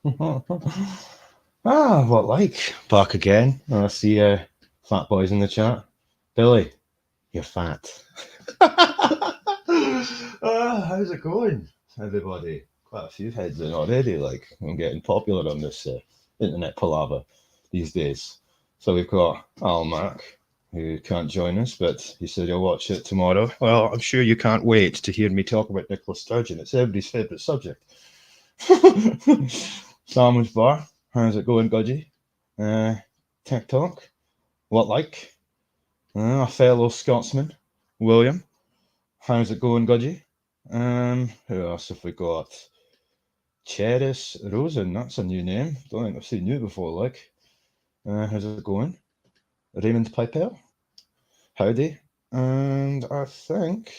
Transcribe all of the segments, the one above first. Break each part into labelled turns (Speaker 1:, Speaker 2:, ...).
Speaker 1: What like? Back again. I see fat boys in the chat. Billy, you're fat. How's it going, everybody? Quite a few heads in already. Like, I'm getting popular on this internet palaver these days. So we've got Al Mac, who can't join us, but he said he'll watch it tomorrow. Well, I'm sure you can't wait to hear me talk about Nicola Sturgeon. It's everybody's favourite subject. Sandwich Bar, how's it going, Gudgy? TikTok, what like? A fellow Scotsman, William, how's it going, Gudgy? Who else have we got? Cheris Rosen, that's a new name. Don't think I've seen you before, like. How's it going? Raymond Pipel, howdy. And I think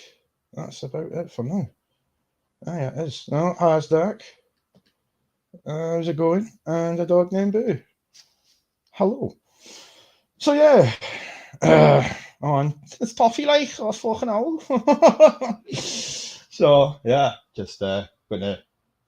Speaker 1: that's about it for now. Yeah, it is. No, Asdak. How's it going? And a dog named Boo. Hello. So yeah, on it's toffee like I fucking hell. So yeah, just gonna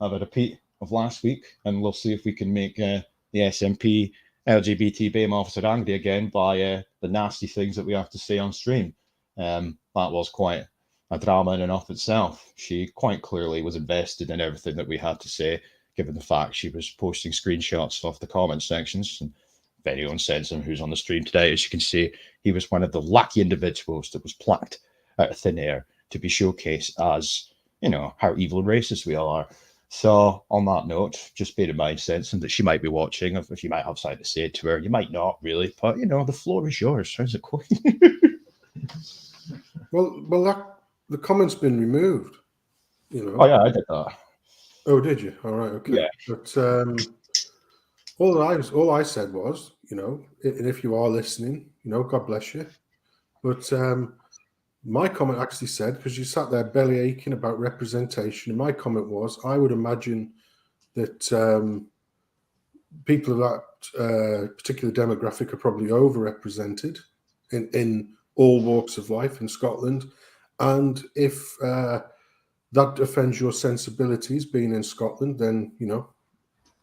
Speaker 1: have a repeat of last week, and we'll see if we can make the SNP LGBT BAME officer angry again by the nasty things that we have to say on stream. That was quite a drama in and of itself. She quite clearly was invested in everything that we had to say, given the fact she was posting screenshots of the comment sections. And if anyone sends him who's on the stream today, as you can see, he was one of the lucky individuals that was plucked out of thin air to be showcased as, you know, how evil and racist we all are. So on that note, just bear in mind, Sensen, that she might be watching. If you might have something to say to her, you might not really, but you know, the floor is yours. How's it going?
Speaker 2: Well, the comment's been removed. You know.
Speaker 1: Oh yeah, I did that.
Speaker 2: Oh, did you? All right, okay.
Speaker 1: Yeah.
Speaker 2: But all I said was, you know, and if you are listening, you know, God bless you. But my comment actually said, because you sat there belly aching about representation, and my comment was, I would imagine that people of that particular demographic are probably overrepresented in all walks of life in Scotland. And if that offends your sensibilities being in Scotland, then, you know,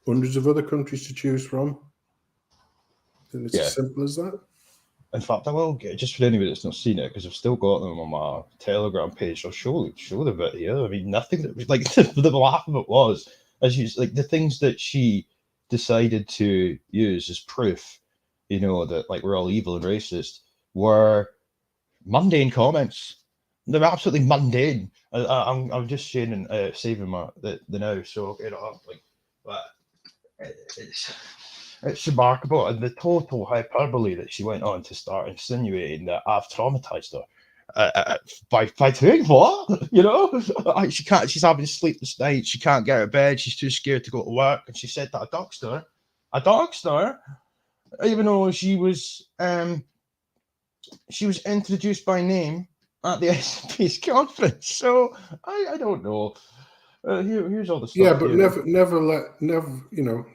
Speaker 2: hundreds of other countries to choose from. And it's as simple as that.
Speaker 1: In fact, I will get, just for anybody that's not seen it, because I've still got them on my Telegram page. I'll show the bit here. I mean, nothing that was like the laugh of it was, as you like the things that she decided to use as proof, you know, that like we're all evil and racist, were mundane comments. They're absolutely mundane. I'm just saying and saving my the now, so I'll get it up. Like, but it's remarkable, and the total hyperbole that she went on to start insinuating that I've traumatized her by doing what? You know, she can't. She's having sleepless nights. She can't get out of bed. She's too scared to go to work, and she said that I doxed her, even though she was introduced by name at the SNP's conference. So I don't know. Here's all the stuff.
Speaker 2: Yeah, but here.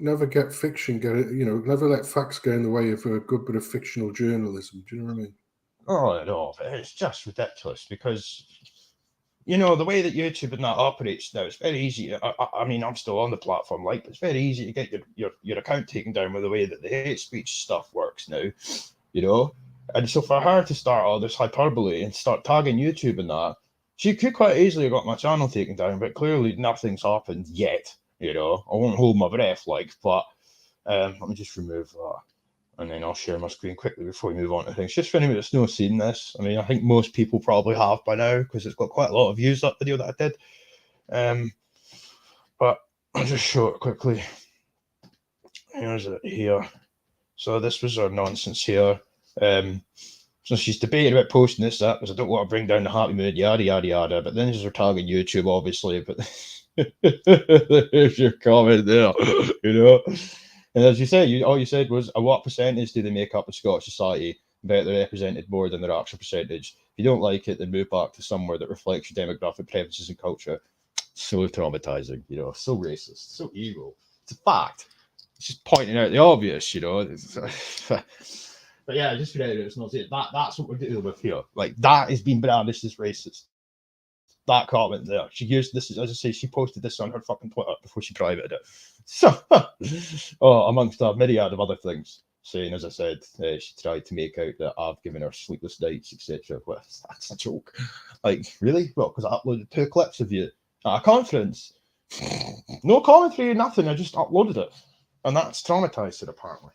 Speaker 2: never get fiction get it. You know, never let facts get in the way of a good bit of fictional journalism. Do you know what I mean?
Speaker 1: Oh no, it's just ridiculous because, you know, the way that YouTube and that operates now, it's very easy. I mean, I'm still on the platform, like, but it's very easy to get your account taken down with the way that the hate speech stuff works now, you know. And so for her to start all this hyperbole and start tagging YouTube and that, she could quite easily have got my channel taken down, but clearly nothing's happened yet. You know, I won't hold my breath, like, but let me just remove that, and then I'll share my screen quickly before we move on to things. Just for anybody that's not seen this, I mean, I think most people probably have by now because it's got quite a lot of views, that video that I did. But I'll just show it quickly. Here's it here. So this was our nonsense here. So she's debating about posting this, that, because I don't want to bring down the happy mood, yada, yada, yada. But then she's targeting YouTube, obviously. But there's your comment there, you know. And as you say, all you said was, what percentage do they make up of Scottish society? Bet they're represented more than their actual percentage. If you don't like it, then move back to somewhere that reflects your demographic preferences and culture. So traumatizing, you know, so racist, so evil. It's a fact. It's just pointing out the obvious, you know. But yeah, just for anyone that's not it, that's what we're dealing with here. Like, that is being brandished as racist. that comment there. She used this, as I say, she posted this on her fucking Twitter before she privated it. So, amongst a myriad of other things, saying, as I said, she tried to make out that I've given her sleepless nights, etc. Well, that's a joke. Like, really? Well, because I uploaded 2 clips of you at a conference. No commentary, nothing. I just uploaded it. And that's traumatized her, apparently.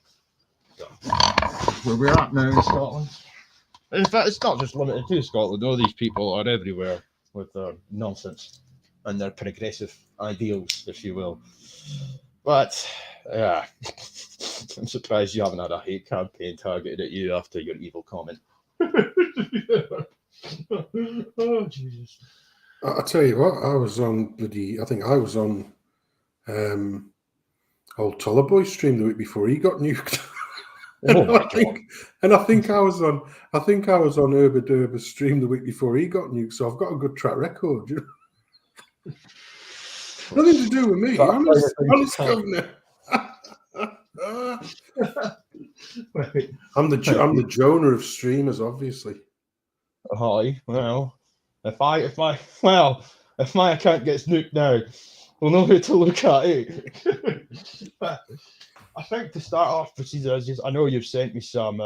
Speaker 1: Where we're at now in Scotland. In fact, it's not just limited to Scotland. All these people are everywhere with their nonsense and their progressive ideals, if you will. But, yeah, I'm surprised you haven't had a hate campaign targeted at you after your evil comment. Oh, Jesus.
Speaker 2: I'll tell you what, I was on old Tollerboy's stream the week before he got nuked. I think I was on Urba Derba's stream the week before he got nuked, so I've got a good track record. You know? Nothing to do with me. Honest governor. I'm the Jonah of streamers, obviously.
Speaker 1: Hi. Well, if my account gets nuked now, we'll know who to look at. But I think to start off, procedures, I know you've sent me some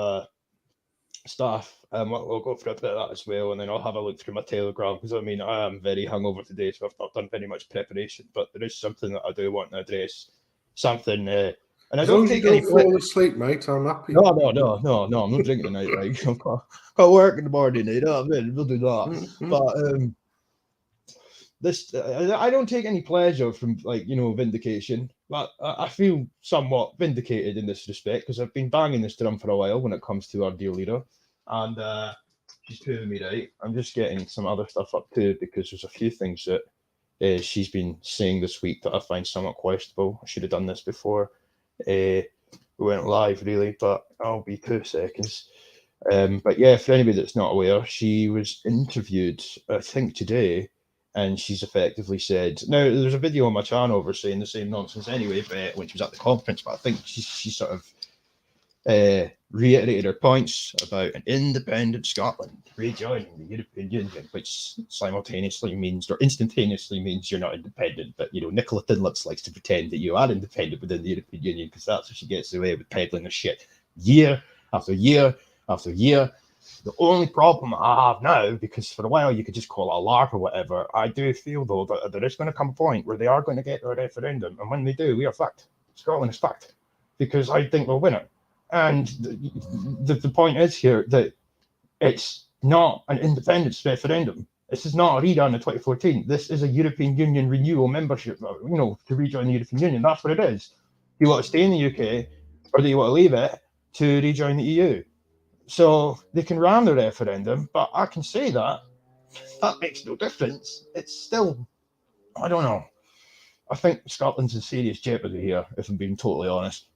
Speaker 1: stuff. We'll go for a bit of that as well, and then I'll have a look through my Telegram, because I mean I am very hungover today, so I've not done very much preparation. But there is something that I do want to address. Something, and I don't take any.
Speaker 2: Fall asleep, mate. I'm happy.
Speaker 1: No. I'm not drinking tonight. Like, I've got work in the morning. You know what I mean? We'll do that. But this, I don't take any pleasure from, like, vindication. But I feel somewhat vindicated in this respect, because I've been banging this drum for a while when it comes to our dear leader, and she's proving me right. I'm just getting some other stuff up too, because there's a few things that she's been saying this week that I find somewhat questionable. I should have done this before we went live, really, but I'll be 2 seconds. But yeah, for anybody that's not aware, she was interviewed, I think, today, and she's effectively said, now there's a video on my channel of her saying the same nonsense anyway, but when she was at the conference, but I think she sort of reiterated her points about an independent Scotland rejoining the European Union, which simultaneously means, or instantaneously means, you're not independent. But Nicola Tinlitz likes to pretend that you are independent within the European Union, because that's what she gets away with, peddling her shit year after year after year. The only problem I have now, because for a while you could just call it a LARP or whatever, I do feel though that there is going to come a point where they are going to get their referendum, and when they do, we are fucked. Scotland is fucked, because I think we'll win it. And the point is here that it's not an independence referendum. This is not a rerun of 2014. This is a European Union renewal membership, to rejoin the European Union. That's what it is. Do you want to stay in the UK, or do you want to leave it to rejoin the EU? So they can ram the referendum, but I can say that makes no difference. It's still, I don't know. I think Scotland's in serious jeopardy here, if I'm being totally honest.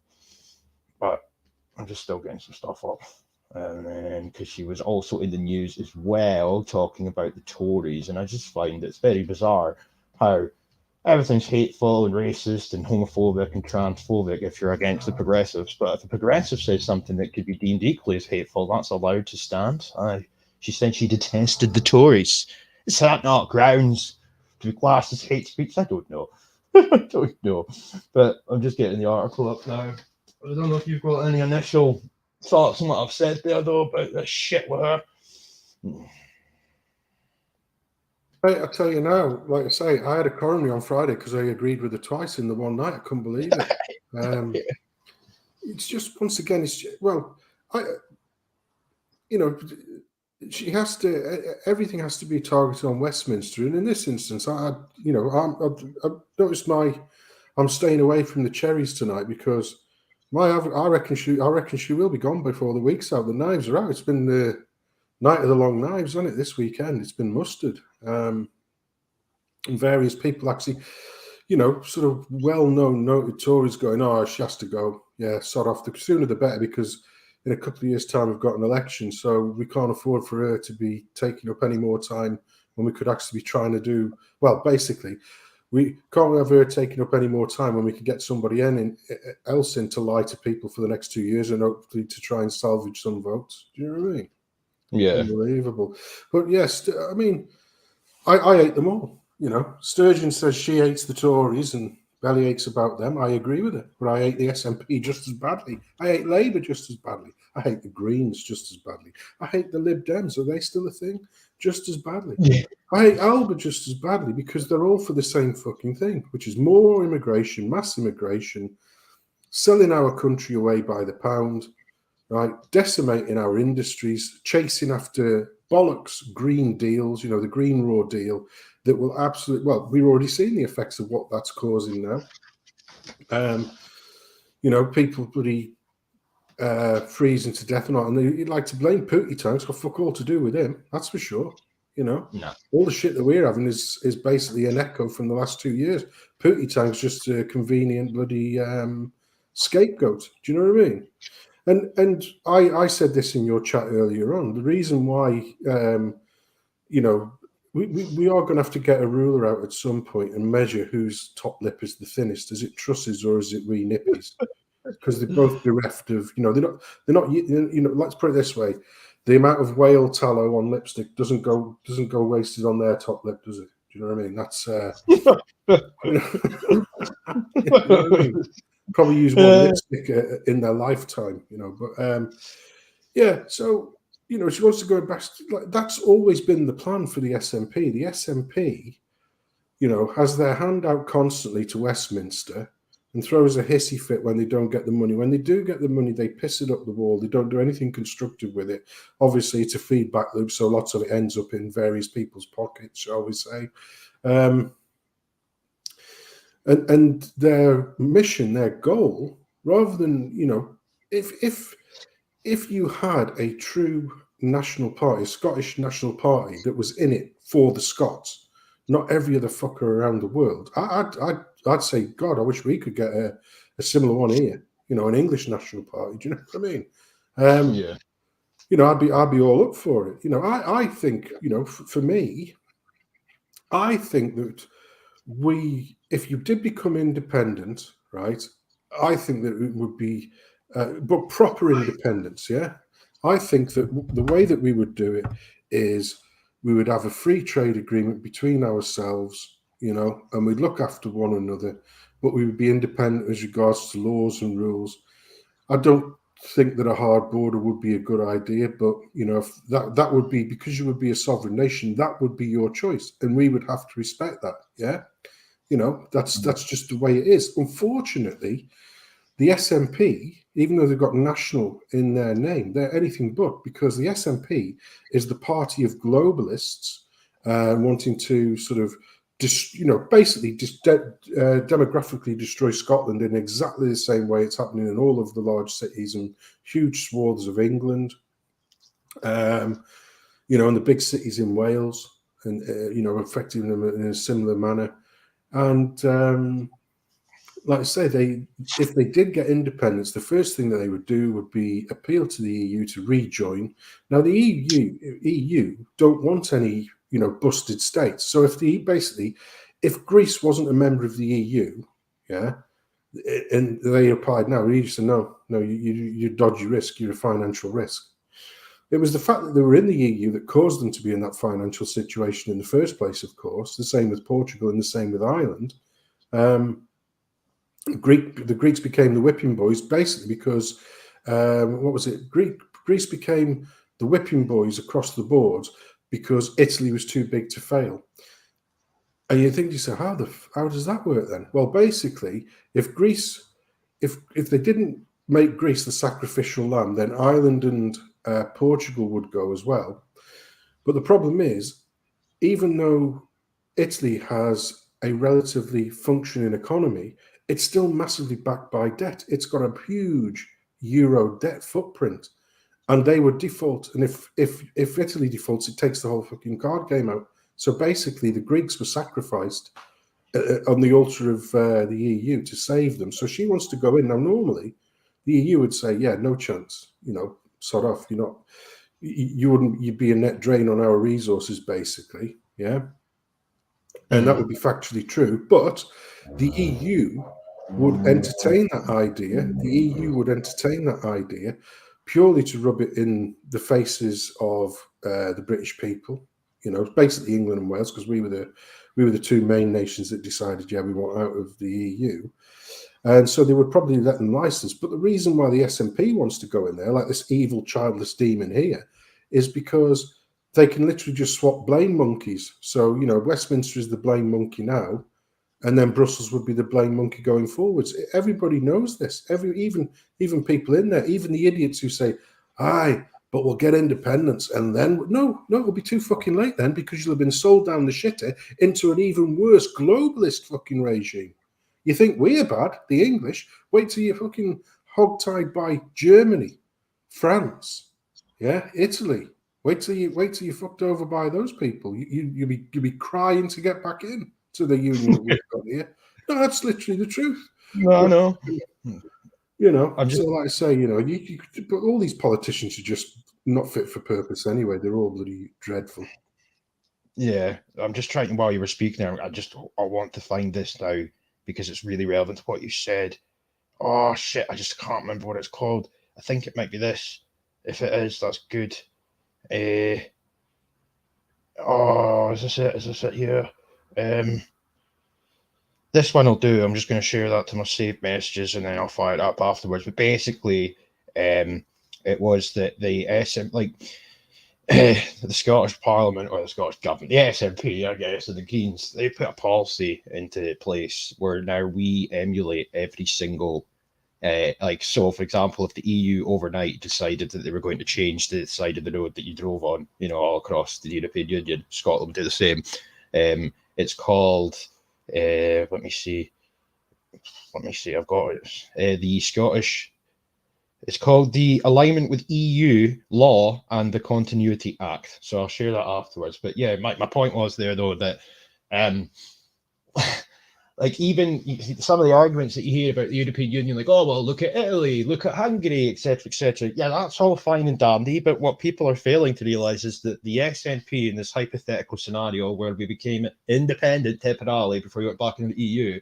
Speaker 1: But I'm just still getting some stuff up. And because she was also in the news as well, talking about the Tories, and I just find it's very bizarre how everything's hateful and racist and homophobic and transphobic if you're against the progressives. But if the progressive says something that could be deemed equally as hateful, that's allowed to stand. She said she detested the Tories. Is that not grounds to be classed as hate speech? I don't know. I don't know. But I'm just getting the article up now. I don't know if you've got any initial thoughts on what I've said there, though, about this shit with her.
Speaker 2: Hey, I'll tell you now, like I say, I had a coronary on Friday because I agreed with her twice in the one night. I couldn't believe it. It's just, once again, she has to, everything has to be targeted on Westminster. And in this instance, I've noticed I'm staying away from the cherries tonight, because I reckon she will be gone before the week's out. The knives are out. It's been the night of the long knives, hasn't it, this weekend? It's been mustered. And various people actually, sort of well-known noted Tories going, oh, she has to go. Yeah, sod off. The sooner the better, because in a couple of years' time we've got an election, so we can't afford for her to be taking up any more time when we could actually be trying to do, well, basically, we can't have her taking up any more time when we could get somebody else in to lie to people for the next 2 years and hopefully to try and salvage some votes. Do you know what I mean?
Speaker 1: Yeah.
Speaker 2: Unbelievable. But yes, I mean, I hate them all. You know, Sturgeon says she hates the Tories and belly aches about them. I agree with it, but I hate the SNP just as badly. I hate Labour just as badly. I hate the Greens just as badly. I hate the Lib Dems. Are they still a thing? Just as badly.
Speaker 1: Yeah.
Speaker 2: I hate Alba just as badly because they're all for the same fucking thing, which is more immigration, mass immigration, selling our country away by the pound, right? Decimating our industries, chasing after bollocks green deals, you know, the green raw deal that will absolutely, well, we've already seen the effects of what that's causing now. You know, people bloody freezing to death and all, and you'd like to blame Pootie Tang. It's got fuck all to do with him, that's for sure. You know,
Speaker 1: No.
Speaker 2: all the shit that we're having is basically an echo from the last 2 years. Pootie Tang's just a convenient bloody scapegoat. Do you know what I mean? And I said this in your chat earlier on. The reason why, you know, we are going to have to get a ruler out at some point and measure whose top lip is the thinnest. Is it Truss's or is it wee Nippy's? Because they're both bereft of, you know, they're not, you know, let's put it this way. The amount of whale tallow on lipstick doesn't go wasted on their top lip, does it? Do you know what I mean? That's, you know, you know what I mean? Probably use one lipstick in their lifetime, you know. But yeah, so you know, she wants to go back. Like, that's always been the plan for the SNP. The SNP, you know, has their hand out constantly to Westminster and throws a hissy fit when they don't get the money. When they do get the money, they piss it up the wall. They don't do anything constructive with it. Obviously, it's a feedback loop, so lots of it ends up in various people's pockets, shall we say. And their mission, their goal, rather than, you know, if you had a true national party, a Scottish national party that was in it for the Scots, not every other fucker around the world, I'd say, God, I wish we could get a similar one here. You know, an English national party. Do you know what I mean?
Speaker 1: Yeah.
Speaker 2: You know, I'd be all up for it. You know, I think, you know, for me, I think that if you did become independent, right, I think that it would be, but proper independence, yeah? I think that the way that we would do it is we would have a free trade agreement between ourselves, you know, and we'd look after one another, but we would be independent as regards to laws and rules. I don't think that a hard border would be a good idea, but you know, if that would be, because you would be a sovereign nation, that would be your choice, and we would have to respect that. Yeah, you know, that's just the way it is. Unfortunately, the SNP, even though they've got national in their name, they're anything but, because the SNP is the party of globalists wanting to sort of, you know, basically just demographically destroy Scotland in exactly the same way it's happening in all of the large cities and huge swaths of England, you know, and the big cities in Wales, and you know, affecting them in a similar manner. And like I say, if they did get independence, the first thing that they would do would be appeal to the EU to rejoin. Now, the EU don't want any, you know, busted states. So if Greece wasn't a member of the EU, yeah, and they applied now, the EU said, no, you dodgy risk, you're a financial risk. It was the fact that they were in the EU that caused them to be in that financial situation in the first place, of course. The same with Portugal and the same with Ireland. The Greeks became the whipping boys basically because, what was it? Greece became the whipping boys across the board because Italy was too big to fail. And you think to yourself, how does that work then? Well, basically, if they didn't make Greece the sacrificial lamb, then Ireland and Portugal would go as well. But the problem is, even though Italy has a relatively functioning economy, it's still massively backed by debt. It's got a huge euro debt footprint, and they would default. And if Italy defaults, it takes the whole fucking card game out. So basically, the Greeks were sacrificed on the altar of the EU to save them. So she wants to go in. Now, normally, the EU would say, yeah, no chance, you know, sod off. You'd be a net drain on our resources, basically, yeah? And that would be factually true. But the EU would entertain that idea. The EU would entertain that idea purely to rub it in the faces of the British people, You know, basically England and Wales, because we were the two main nations that decided, yeah, we want out of the EU. And so they would probably let them license. But the reason why the SNP wants to go in there, like this evil, childless demon here, is because they can literally just swap blame monkeys. So, you know, Westminster is the blame monkey now, and then Brussels would be the blame monkey going forwards. Everybody knows this. Even people in there, even the idiots who say, aye, but we'll get independence. And then, no, it'll be too fucking late then, because you'll have been sold down the shitter into an even worse globalist fucking regime. You think we're bad, the English? Wait till you're fucking hogtied by Germany, France, yeah, Italy. Wait till you're fucked over by those people. You'll be crying to get back in to the union that we've got here. No, that's literally the truth.
Speaker 1: No, I know.
Speaker 2: You know,
Speaker 1: I'm just,
Speaker 2: so like I say, you know, but all these politicians are just not fit for purpose anyway. They're all bloody dreadful.
Speaker 1: yeah, I'm just trying, while you were speaking there, I want to find this now because it's really relevant to what you said. Oh shit, I just can't remember what it's called. I think it might be this. If it is, that's good. Oh, is this it? Is this it here? This one will do. I'm just going to share that to my saved messages and then I'll fire it up afterwards. But basically, it was that the the Scottish Parliament or the Scottish government, the SNP, I guess, and the Greens, they put a policy into place where now we emulate every single, so for example, if the EU overnight decided that they were going to change the side of the road that you drove on, you know, all across the European Union, Scotland would do the same. It's called, let me see, I've got it. The Scottish, it's called the Alignment with EU Law and the Continuity Act. So I'll share that afterwards. But yeah, my point was there though that like even some of the arguments that you hear about the European Union, like, oh, well, look at Italy, look at Hungary, etc., etc. Yeah, that's all fine and dandy. But what people are failing to realise is that the SNP in this hypothetical scenario where we became independent temporarily before we went back into the EU,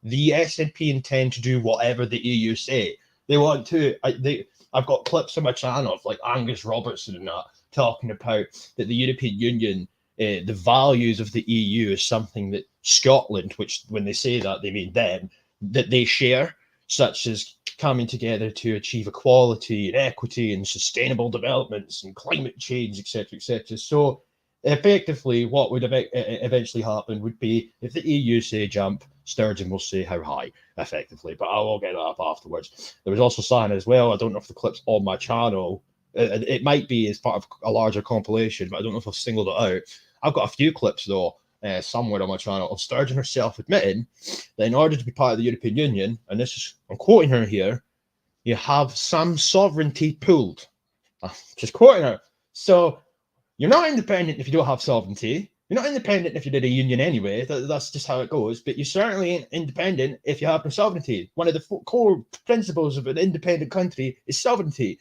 Speaker 1: the SNP intend to do whatever the EU say. They want to. I've got clips on my channel of like Angus Robertson and that talking about that the European Union, the values of the EU is something that Scotland, which when they say that they mean them, that they share, such as coming together to achieve equality and equity and sustainable developments and climate change, etc., etc. So effectively, what would eventually happen would be if the EU say jump, Sturgeon will say how high, effectively. But I will get that up afterwards. There was also something as well. I don't know if the clip's on my channel. It might be as part of a larger compilation, but I don't know if I've singled it out. I've got a few clips, though, somewhere on my channel of Sturgeon herself admitting that in order to be part of the European Union, and this is, I'm quoting her here, you have some sovereignty pooled. I'm just quoting her. So you're not independent if you don't have sovereignty. You're not independent if you're in a union anyway. That's just how it goes. But you're certainly ain't independent if you have no sovereignty. One of the core principles of an independent country is sovereignty.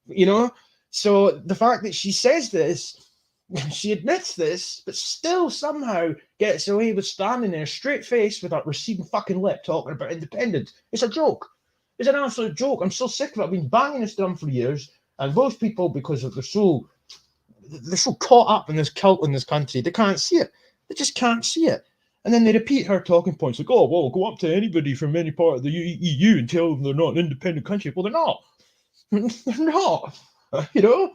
Speaker 1: You know? So the fact that she says this, she admits this, but still somehow gets away with standing there straight faced with that receding fucking lip talking about independence. It's a joke. It's an absolute joke. I'm so sick of it. I've been banging this drum for years. And most people, because they're so caught up in this cult in this country, they can't see it. They just can't see it. And then they repeat her talking points like, oh, well, go up to anybody from any part of the EU and tell them they're not an independent country. Well, they're not. They're not, you know?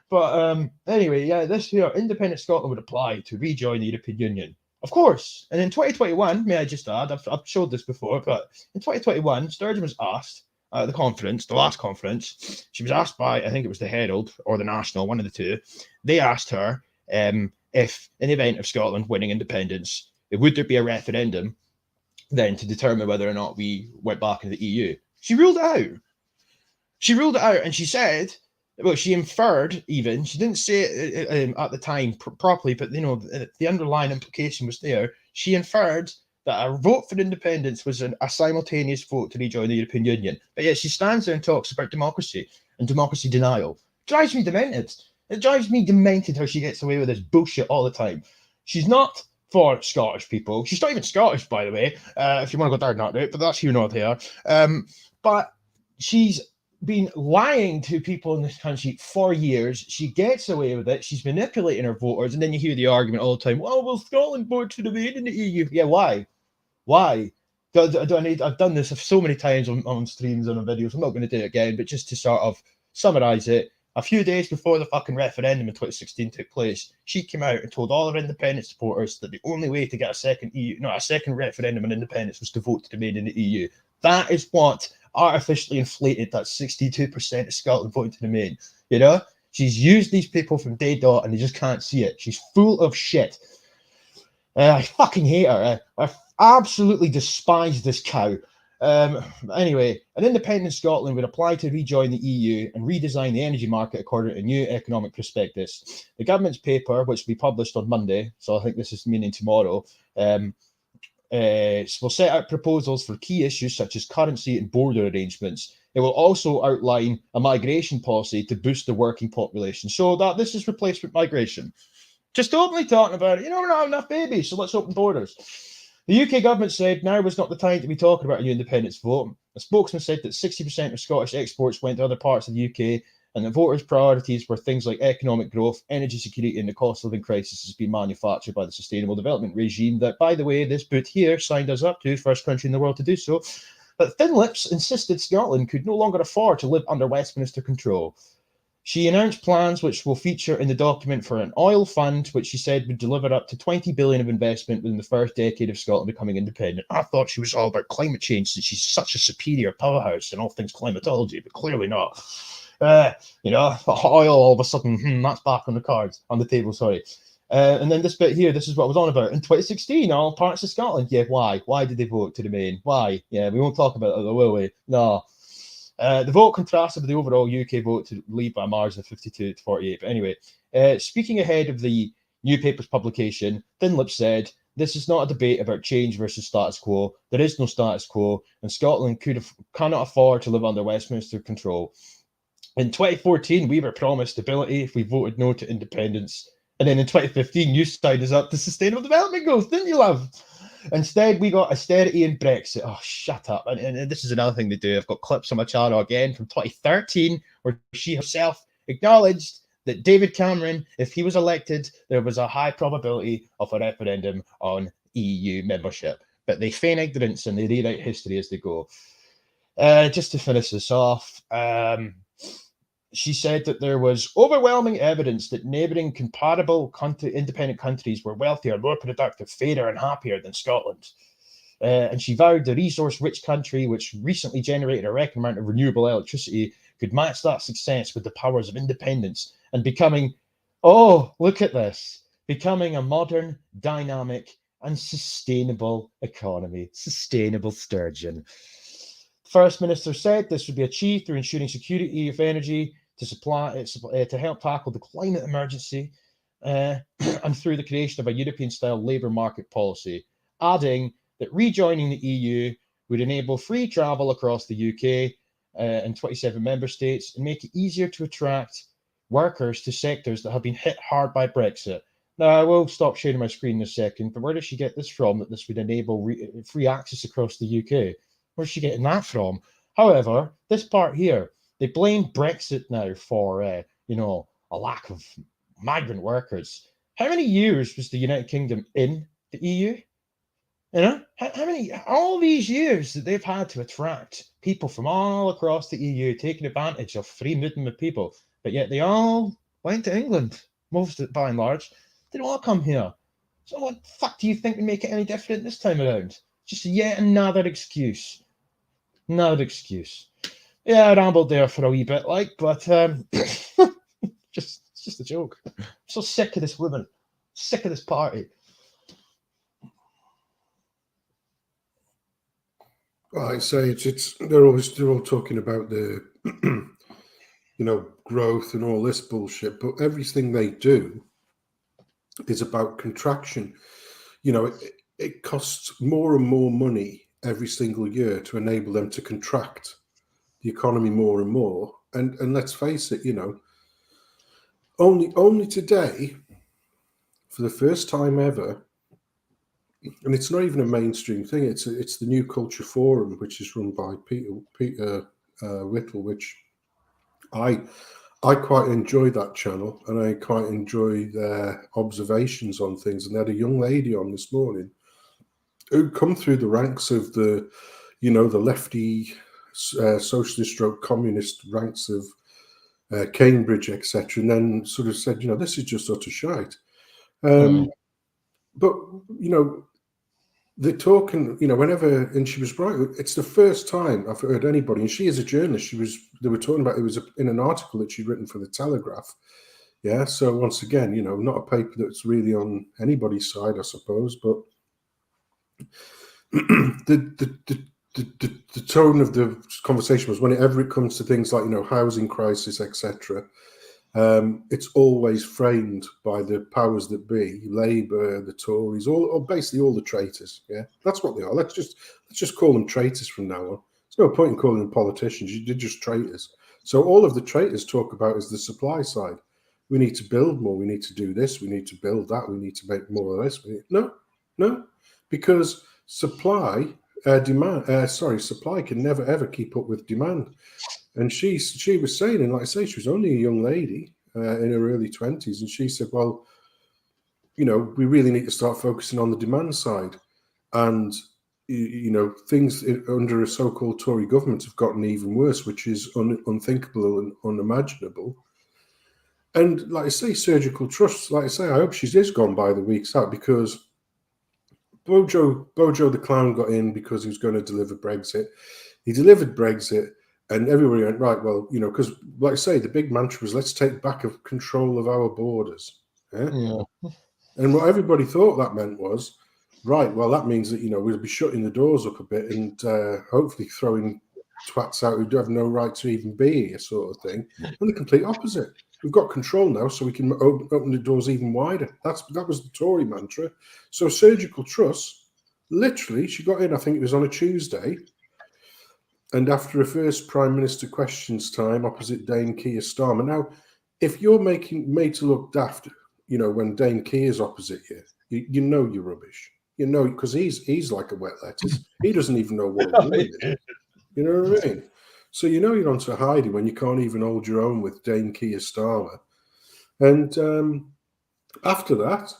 Speaker 1: But anyway, yeah, this here, independent Scotland would apply to rejoin the European Union. Of course. And in 2021, may I just add, I've showed this before, but in 2021, Sturgeon was asked at the conference, the last conference, she was asked by, I think it was the Herald or the National, one of the two. They asked her if, in the event of Scotland winning independence, would there be a referendum then to determine whether or not we went back into the EU? She ruled it out. She ruled it out, and she said, well, she inferred even, she didn't say it at the time properly, but you know, the underlying implication was there. She inferred that a vote for independence was a simultaneous vote to rejoin the European Union. But yet she stands there and talks about democracy and democracy denial. It drives me demented. It drives me demented how she gets away with this bullshit all the time. She's not for Scottish people. She's not even Scottish, by the way, if you want to go down that route, but that's here nor there. But she's been lying to people in this country for years. She gets away with it. She's manipulating her voters, and then you hear the argument all the time. Well, will Scotland vote to remain in the EU? Yeah, why? Why? I've done this so many times on streams and on videos. I'm not going to do it again, but just to sort of summarize it, a few days before the fucking referendum in 2016 took place, she came out and told all her independent supporters that the only way to get a second referendum on independence was to vote to remain in the EU. That is what artificially inflated that 62% of Scotland voting to remain. You know, she's used these people from day dot, and they just can't see it. She's full of shit. I fucking hate her. I absolutely despise this cow. Anyway, an independent Scotland would apply to rejoin the EU and redesign the energy market according to a new economic prospectus. The government's paper, which will be published on Monday, so I think this is meaning tomorrow, will set out proposals for key issues such as currency and border arrangements. It will also outline a migration policy to boost the working population. So that this is replacement migration. Just openly talking about it. You know, we're not having enough babies, so let's open borders. The UK government said now was not the time to be talking about a new independence vote. A spokesman said that 60% of Scottish exports went to other parts of the UK, and the voters' priorities were things like economic growth, energy security, and the cost of living crisis has been manufactured by the Sustainable Development Regime that, by the way, this boot here signed us up to, first country in the world to do so. But Thin Lips insisted Scotland could no longer afford to live under Westminster control. She announced plans which will feature in the document for an oil fund, which she said would deliver up to 20 billion of investment within the first decade of Scotland becoming independent. I thought she was all about climate change since she's such a superior powerhouse in all things climatology, but clearly not. Oil all of a sudden, that's back on the table, sorry. And then this bit here, this is what I was on about. In 2016, all parts of Scotland, yeah, why? Why did they vote to remain? Why? Yeah, we won't talk about it, though, will we? No. The vote contrasted with the overall UK vote to leave by a margin of 52 to 48. But anyway, speaking ahead of the new paper's publication, Thin Lips said, "This is not a debate about change versus status quo. There is no status quo, and Scotland cannot afford to live under Westminster control. In 2014, we were promised stability if we voted no to independence. And then in 2015, you signed us up to Sustainable Development Goals, didn't you, love? Instead, we got austerity and Brexit." Oh, shut up. And this is another thing they do. I've got clips on my channel again from 2013 where she herself acknowledged that David Cameron, if he was elected, there was a high probability of a referendum on EU membership. But they feign ignorance and they rewrite history as they go. Just to finish this off, she said that there was overwhelming evidence that neighbouring comparable independent countries were wealthier, more productive, fairer and happier than Scotland. And she vowed the resource-rich country, which recently generated a record amount of renewable electricity, could match that success with the powers of independence and becoming, oh, look at this, becoming a modern, dynamic and sustainable economy. Sustainable Sturgeon. First Minister said this would be achieved through ensuring security of energy to help tackle the climate emergency and through the creation of a European-style labour market policy, adding that rejoining the EU would enable free travel across the UK and 27 member states and make it easier to attract workers to sectors that have been hit hard by Brexit. Now, I will stop sharing my screen in a second, but where does she get this from, that this would enable free access across the UK? Where's she getting that from? However, this part here, they blame Brexit now for, a lack of migrant workers. How many years was the United Kingdom in the EU? You know, how many, all these years that they've had to attract people from all across the EU, taking advantage of free movement of people, but yet they all went to England, most of it by and large. They don't all come here. So what the fuck do you think would make it any different this time around? Just yet another excuse. Another excuse. Yeah, I rambled there for a wee bit, but it's just a joke. I'm so sick of this woman. Sick of this party.
Speaker 2: I say they're all talking about the growth and all this bullshit, but everything they do is about contraction. It costs more and more money every single year to enable them to contract the economy more and more. And let's face it, only today, for the first time ever, and it's not even a mainstream thing. It's the New Culture Forum, which is run by Peter Whittle, which I quite enjoy that channel, and I quite enjoy their observations on things. And they had a young lady on this morning who'd come through the ranks of the, the lefty socialist stroke communist ranks of Cambridge, etc., and then sort of said, this is just utter shite. But, they're talking, whenever, and she was right, it's the first time I've heard anybody, and she is a journalist, they were talking about, it was in an article that she'd written for the Telegraph. Yeah, so once again, not a paper that's really on anybody's side, I suppose, but the tone of the conversation was whenever it comes to things like, housing crisis, etc., it's always framed by the powers that be, Labour, the Tories, or basically all the traitors. Yeah, that's what they are. Let's just call them traitors from now on. There's no point in calling them politicians. They're just traitors. So all of the traitors talk about is the supply side. We need to build more. We need to do this. We need to build that. We need to make more of this. No, because supply can never ever keep up with demand. And she was saying, and like I say, she was only a young lady in her early 20s, and she said, well, we really need to start focusing on the demand side. And, things under a so-called Tory government have gotten even worse, which is unthinkable and unimaginable. And like I say, surgical trust, like I say, I hope she is gone by the week's out, because Bojo the clown got in because he was going to deliver Brexit. He delivered Brexit. And everybody went, right, well, because, like I say, the big mantra was, let's take back control of our borders. Yeah? And what everybody thought that meant was, right, well, that means that, we'll be shutting the doors up a bit and hopefully throwing twats out who have no right to even be here, sort of thing. And the complete opposite. We've got control now, so we can open the doors even wider. That was the Tory mantra. So surgical trust, literally, she got in, I think it was on a Tuesday. And after a first Prime Minister questions time opposite Dame Keir Starmer. Now, if you're made to look daft, when Dame Keir's opposite you, you know you're rubbish. Because he's like a wet lettuce. He doesn't even know what a woman is. You know what I mean? So you're onto hiding when you can't even hold your own with Dame Keir Starmer. And after that,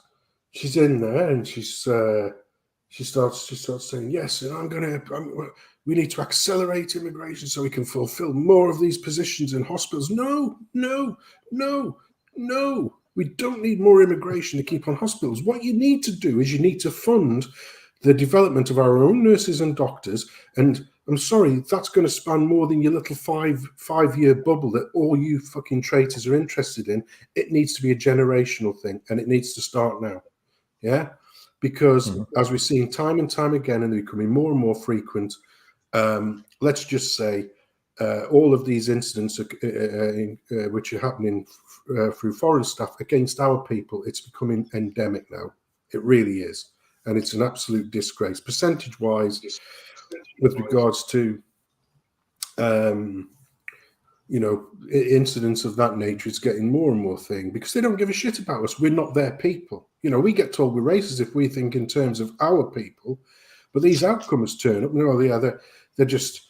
Speaker 2: she's in there and she starts saying, yes, and we need to accelerate immigration so we can fulfill more of these positions in hospitals. No. We don't need more immigration to keep on hospitals. What you need to do is you need to fund the development of our own nurses and doctors. And I'm sorry, that's going to span more than your little five-year bubble that all you fucking traitors are interested in. It needs to be a generational thing, and it needs to start now. Yeah? Because as we've seen time and time again, and they're becoming more and more frequent, let's just say all of these incidents which are happening through foreign staff against our people, it's becoming endemic now. It really is. And it's an absolute disgrace, percentage-wise, with regards to, incidents of that nature. It's getting more and more thing because they don't give a shit about us. We're not their people. We get told we're racist if we think in terms of our people, but these outcomers turn up. They're just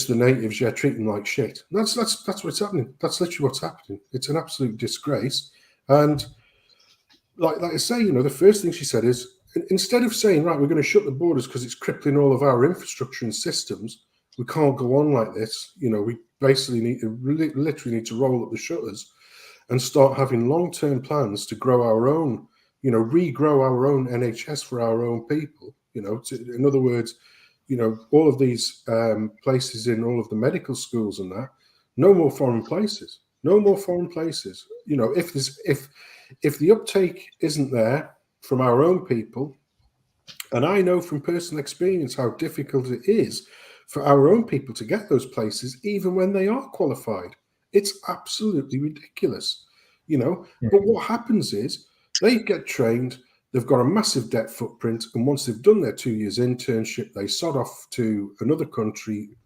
Speaker 2: the natives. Yeah, treat them like shit. That's what's happening. That's literally what's happening. It's an absolute disgrace. And like I say, the first thing she said is, instead of saying, right, we're going to shut the borders because it's crippling all of our infrastructure and systems, we can't go on like this. We basically literally need to roll up the shutters and start having long-term plans to grow our own, regrow our own NHS for our own people. In other words, all of these places in all of the medical schools and that, no more foreign places. If the uptake isn't there from our own people, and I know from personal experience how difficult it is for our own people to get those places, even when they are qualified. It's absolutely ridiculous, But what happens is they get trained, they've got a massive debt footprint, and once they've done their 2 years internship, they sod off to another country,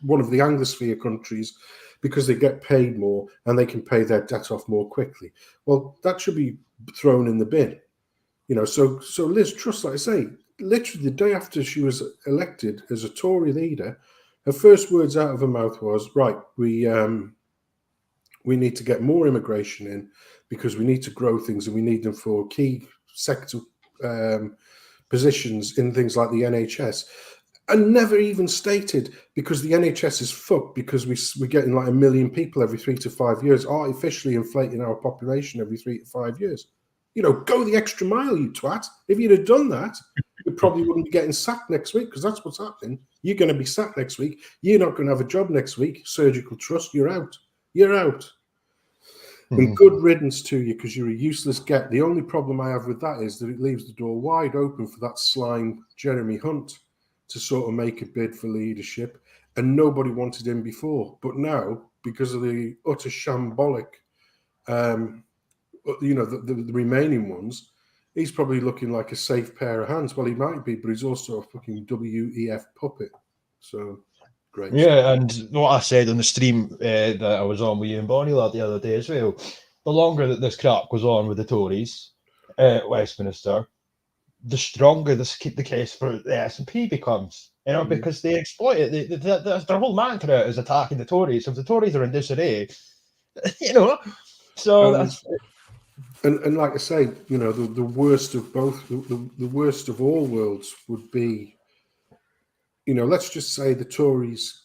Speaker 2: one of the Anglosphere countries, because they get paid more and they can pay their debt off more quickly. Well, that should be thrown in the bin. So Liz Truss, like I say, literally the day after she was elected as a Tory leader, her first words out of her mouth was, right, we We need to get more immigration in because we need to grow things, and we need them for key sector positions in things like the NHS. And never even stated, because the NHS is fucked because we're getting like 1 million people every 3 to 5 years, artificially inflating our population every 3 to 5 years. Go the extra mile, you twat. If you'd have done that, we probably wouldn't be getting sacked next week, because that's what's happening. You're going to be sacked next week. You're not going to have a job next week. Surgical trust, you're out. You're out. And good riddance to you, because you're a useless get. The only problem I have with that is that it leaves the door wide open for that slime Jeremy Hunt to sort of make a bid for leadership, and nobody wanted him before. But now, because of the utter shambolic, the remaining ones, he's probably looking like a safe pair of hands. Well, he might be, but he's also a fucking WEF puppet. So, great.
Speaker 1: Yeah, and what I said on the stream that I was on with you and Bonnie the other day as well, the longer that this crap goes on with the Tories at Westminster, the stronger the case for the SNP becomes, because they exploit it. Their whole mantra is attacking the Tories. So if the Tories are in disarray, so that's...
Speaker 2: And like I say, the worst of both, the worst of all worlds would be, let's just say the Tories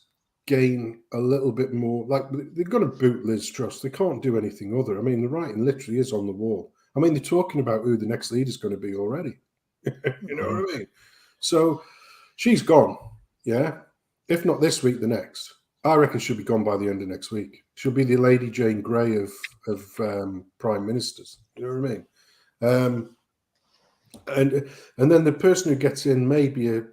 Speaker 2: gain a little bit more. Like, they're going to boot Liz Truss. They can't do anything other. I mean, the writing literally is on the wall. I mean, they're talking about who the next leader is going to be already. You know what I mean? So she's gone. Yeah. If not this week, the next. I reckon she'll be gone by the end of next week. She'll be the Lady Jane Grey of prime ministers. You know what I mean? And then the person who gets in may be a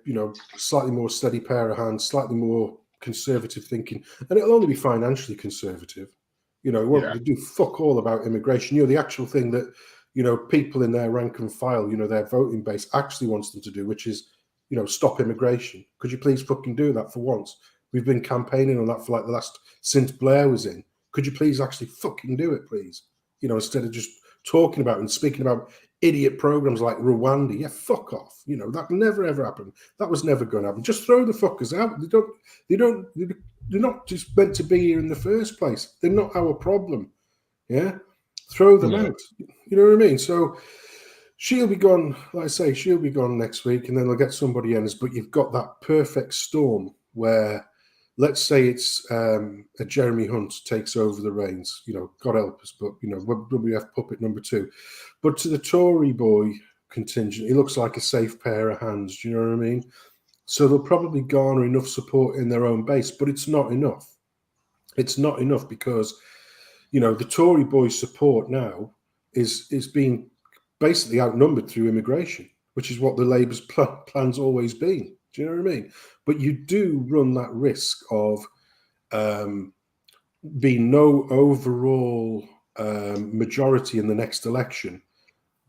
Speaker 2: slightly more steady pair of hands, slightly more conservative thinking, and it'll only be financially conservative. It won't do fuck all about immigration. The actual thing that people in their rank and file, their voting base actually wants them to do, which is stop immigration. Could you please fucking do that for once? We've been campaigning on that for like the last, since Blair was in. Could you please actually fucking do it, please? Instead of just talking about and speaking about idiot programs like Rwanda. Yeah, fuck off. That never ever happened. That was never going to happen. Just throw the fuckers out. They're not just meant to be here in the first place. They're not our problem. Yeah, throw them out. You know what I mean? So she'll be gone. Like I say, she'll be gone next week, and then they'll get somebody in. But you've got that perfect storm where, let's say it's a Jeremy Hunt takes over the reins. God help us, but WWF puppet number 2. But to the Tory boy contingent, he looks like a safe pair of hands. Do you know what I mean? So they'll probably garner enough support in their own base, but it's not enough. It's not enough because the Tory boys' support now is being basically outnumbered through immigration, which is what the Labour's plan's always been. Do you know what I mean? But you do run that risk of being no overall majority in the next election,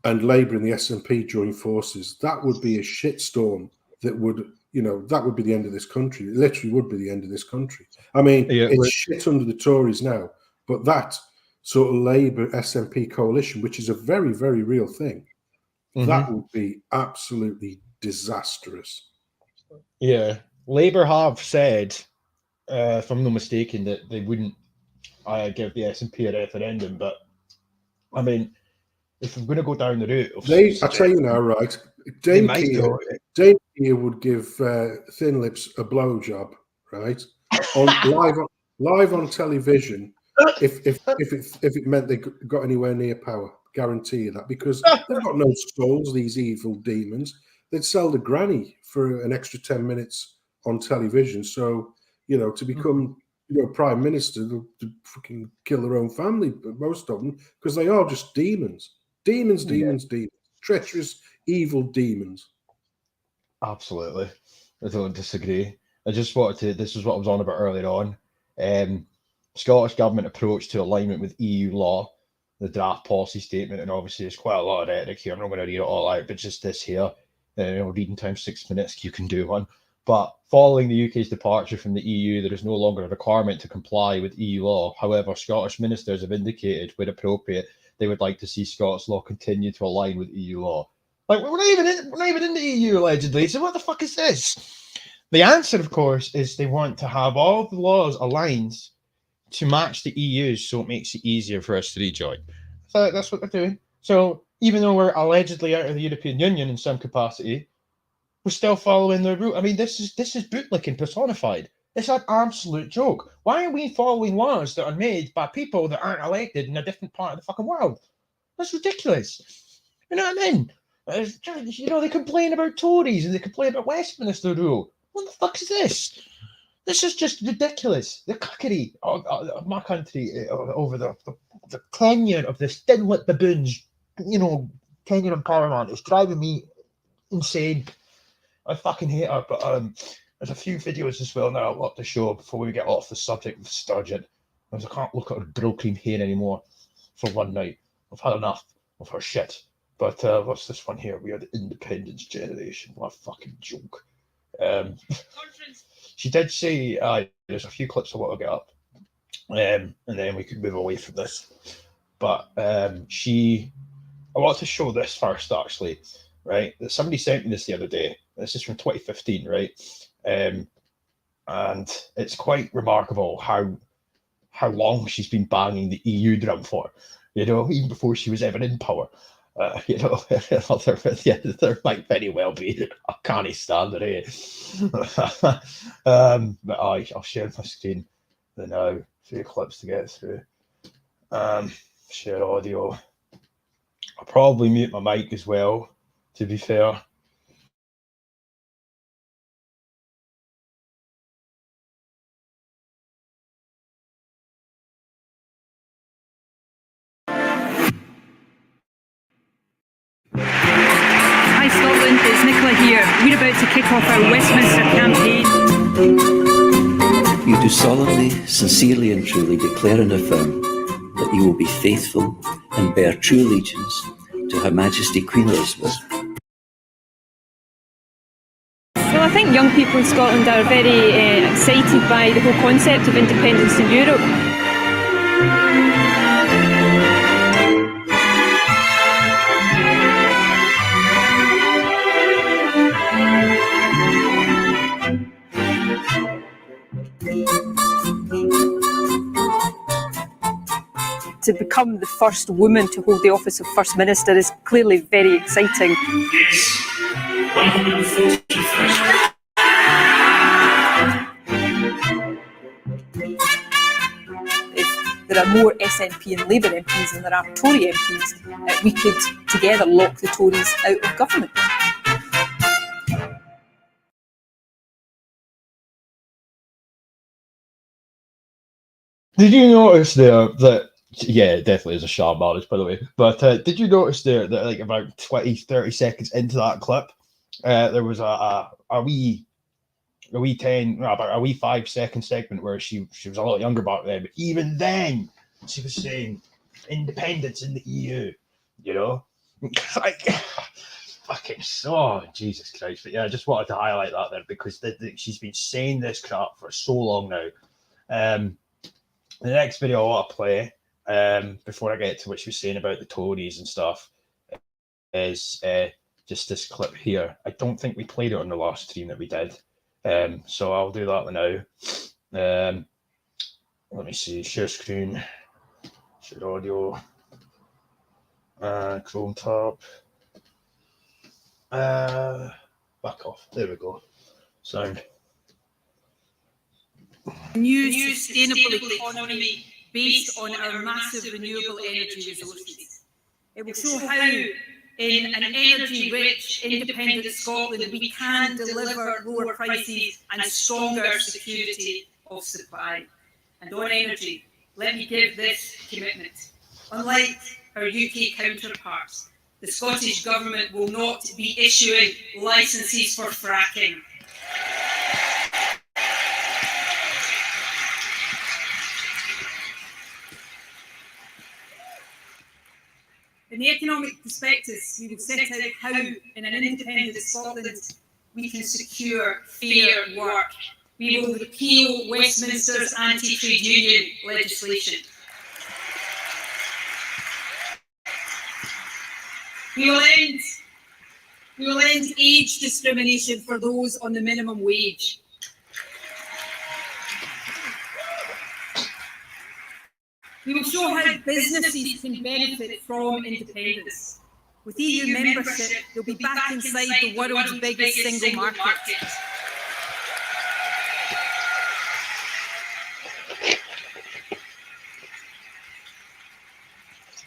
Speaker 2: and Labour and the SNP join forces. That would be a shitstorm that would, that would be the end of this country. It literally would be the end of this country. I mean, it's shit under the Tories now, but that sort of Labour SNP coalition, which is a very, very real thing, that would be absolutely disastrous.
Speaker 1: Yeah, Labour have said, if I'm not mistaken, that they wouldn't give the SNP a referendum. But I mean, if we're going to go down the route of,
Speaker 2: I tell you now, right? Dame Keir would give Thin Lips a blowjob, right? Live on television, if it meant they got anywhere near power. Guarantee you that, because they've got no souls, these evil demons. They'd sell the granny for an extra 10 minutes on television. So, to become prime minister, they'll fucking kill their own family, most of them, because they are just demons. Demons. Treacherous, evil demons.
Speaker 1: Absolutely. I don't disagree. I just wanted to, this is what I was on about earlier on. Scottish Government approach to alignment with EU law, the draft policy statement, and obviously there's quite a lot of rhetoric here. I'm not going to read it all out, but just this here, reading time 6 minutes, you can do one. But following the UK's departure from the EU, there is no longer a requirement to comply with EU law. However, Scottish ministers have indicated, where appropriate, they would like to see Scots law continue to align with EU law. Like, we're not even in the EU, allegedly. So what the fuck is this? The answer, of course, is they want to have all the laws aligned to match the EU so it makes it easier for us to rejoin. So that's what they're doing. So even though we're allegedly out of the European Union in some capacity, we're still following the route. I mean, this is bootlicking personified. It's an absolute joke. Why are we following laws that are made by people that aren't elected in a different part of the fucking world? That's ridiculous. You know what I mean? You know, they complain about Tories and they complain about Westminster rule. What the fuck is this? This is just ridiculous. The cuckery of my country over the tenure of the stinlet baboons, you know, tenure in Parliament is driving me insane. I fucking hate her, but there's a few videos as well now I want to show before we get off the subject of Sturgeon, because I can't look at her broken hair anymore for one night. I've had enough of her shit. But what's this one here? We are the independence generation. What a fucking joke. She did say, there's a few clips I want to get up, and then we could move away from this. But I want to show this first, actually, right? Somebody sent me this the other day. This is from 2015, right? And it's quite remarkable how long she's been banging the EU drum for, you know, even before she was ever in power. You know, there might very well be. I can't stand it. But I'll share my screen now. A few clips to get through. Share audio. I'll probably mute my mic as well, to be fair.
Speaker 3: Hi Scotland, it's Nicola here. We're about to kick off our Westminster campaign.
Speaker 4: You do solemnly, sincerely and truly declare and affirm that you will be faithful and bear true allegiance to Her Majesty Queen Elizabeth.
Speaker 3: Well, I think young people in Scotland are very excited by the whole concept of independence in Europe. To become the first woman to hold the office of First Minister is clearly very exciting.
Speaker 5: Yes, 141st.
Speaker 3: If there are more SNP and Labour MPs than there are Tory MPs, we could together lock the Tories out of government.
Speaker 1: Did you notice there that, yeah, it definitely is a sham marriage, by the way, but did you notice there that like about 20-30 seconds into that clip, there was a wee 5-second segment where she was a lot younger back then, but even then she was saying independence in the EU, you know? Like, fucking so, Jesus Christ. But yeah, I just wanted to highlight that there because she's been saying this crap for so long now. The next video I want to play, before I get to what she was saying about the Tories and stuff, is just this clip here. I don't think we played it on the last stream that we did, so I'll do that now. Let me see, share screen, share audio, Chrome tab, back off, there we go, sound.
Speaker 3: New sustainable economy based on our massive renewable energy resources. It will show how, in an energy-rich, independent Scotland, we can deliver lower prices and stronger security of supply. And on energy, let me give this commitment. Unlike our UK counterparts, the Scottish Government will not be issuing licences for fracking. In the economic prospectus, we will set out how, in an independent Scotland, we can secure fair work. We will repeal Westminster's anti-trade union legislation. We will end age discrimination for those on the minimum wage. We will show how businesses can benefit from independence. With EU membership, they'll be back inside the world's biggest single market.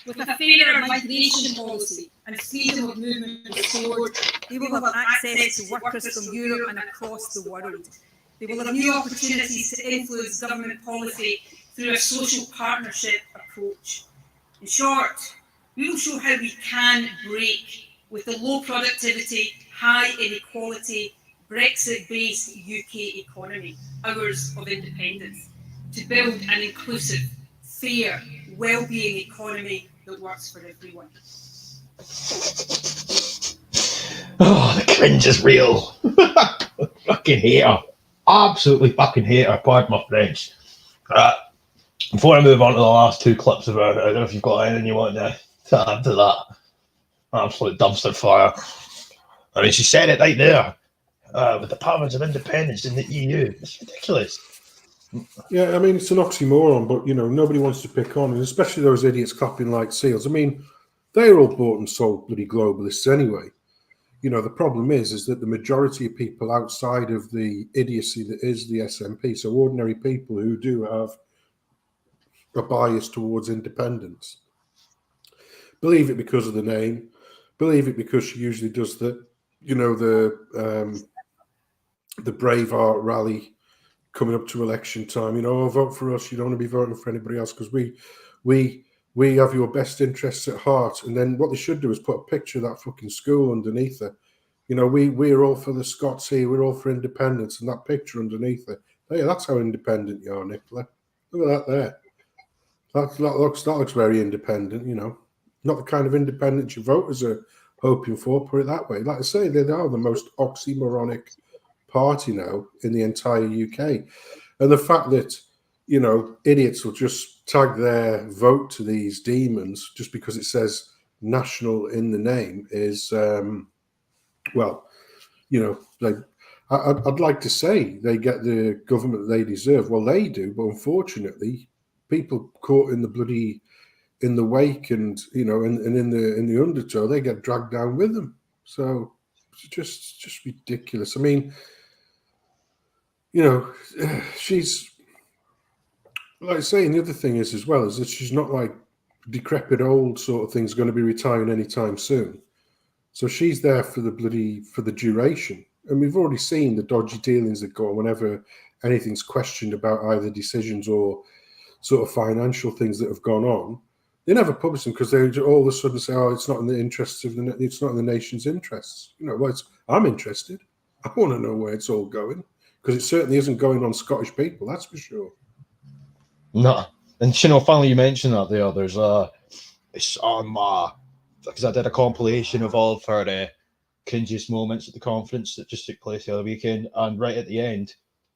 Speaker 3: With a fairer migration policy and freedom of movement restored, they will have access to workers from Europe and across the world. They will have new opportunities to influence government policy through a social partnership approach. In short, we will show how we can break with the low productivity, high inequality, Brexit-based UK economy, ours of independence, to build an inclusive, fair, well-being economy that works for everyone.
Speaker 1: Oh, the cringe is real. Fucking hate her. Absolutely fucking hate her. Pardon my French. Before I move on to the last two clips of her, I don't know if you've got anything you want to add to that. Absolute dumpster fire. I mean, she said it right there. With the powers of independence in the EU. It's ridiculous.
Speaker 2: Yeah, I mean, it's an oxymoron, but, you know, nobody wants to pick on, and especially those idiots clapping like seals. I mean, they're all bought and sold bloody globalists anyway. You know, the problem is that the majority of people outside of the idiocy that is the SNP, so ordinary people who do have a bias towards independence, believe it because of the name, believe it because she usually does the, you know, the Braveheart rally coming up to election time. You know, oh, vote for us. You don't want to be voting for anybody else because we have your best interests at heart. And then what they should do is put a picture of that fucking school underneath it. You know, we're all for the Scots here. We're all for independence, and that picture underneath it. Oh, yeah, that's how independent you are, Nicola. Look at that there. That looks very independent. You know, not the kind of independence your voters are hoping for. Put it that way. Like I say, they are the most oxymoronic party now in the entire UK, and the fact that, you know, idiots will just tag their vote to these demons just because it says national in the name is well, you know, like I'd like to say they get the government they deserve. Well, they do, but unfortunately, people caught in the bloody in the wake and, you know, and in the undertow, they get dragged down with them. So it's just ridiculous. I mean, you know, she's, like I say, and the other thing is as well is that she's not like decrepit old sort of thing's going to be retiring anytime soon. So she's there for the duration. And we've already seen the dodgy dealings that go on whenever anything's questioned about either decisions or sort of financial things that have gone on. They never publish them because they all of a sudden say, "Oh, it's not in the interests of it's not in the nation's interests." You know, well, I'm interested. I want to know where it's all going because it certainly isn't going on Scottish people. That's for sure.
Speaker 1: No, and you know, finally you mentioned that there. There's it's on my, because I did a compilation of all of her cringiest moments at the conference that just took place the other weekend, and right at the end,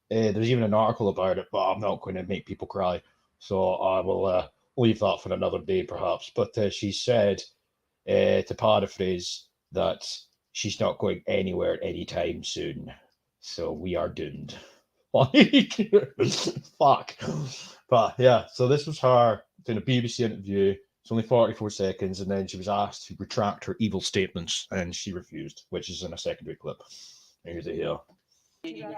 Speaker 1: there's even an article about it, but I'm not going to make people cry, so I will leave that for another day, perhaps. But she said, to paraphrase, that she's not going anywhere anytime soon, so we are doomed. Like, fuck. But yeah, so this was her doing a BBC interview. It's only 44 seconds, and then she was asked to retract her evil statements, and she refused, which is in a secondary clip. Here's it here.
Speaker 5: Well,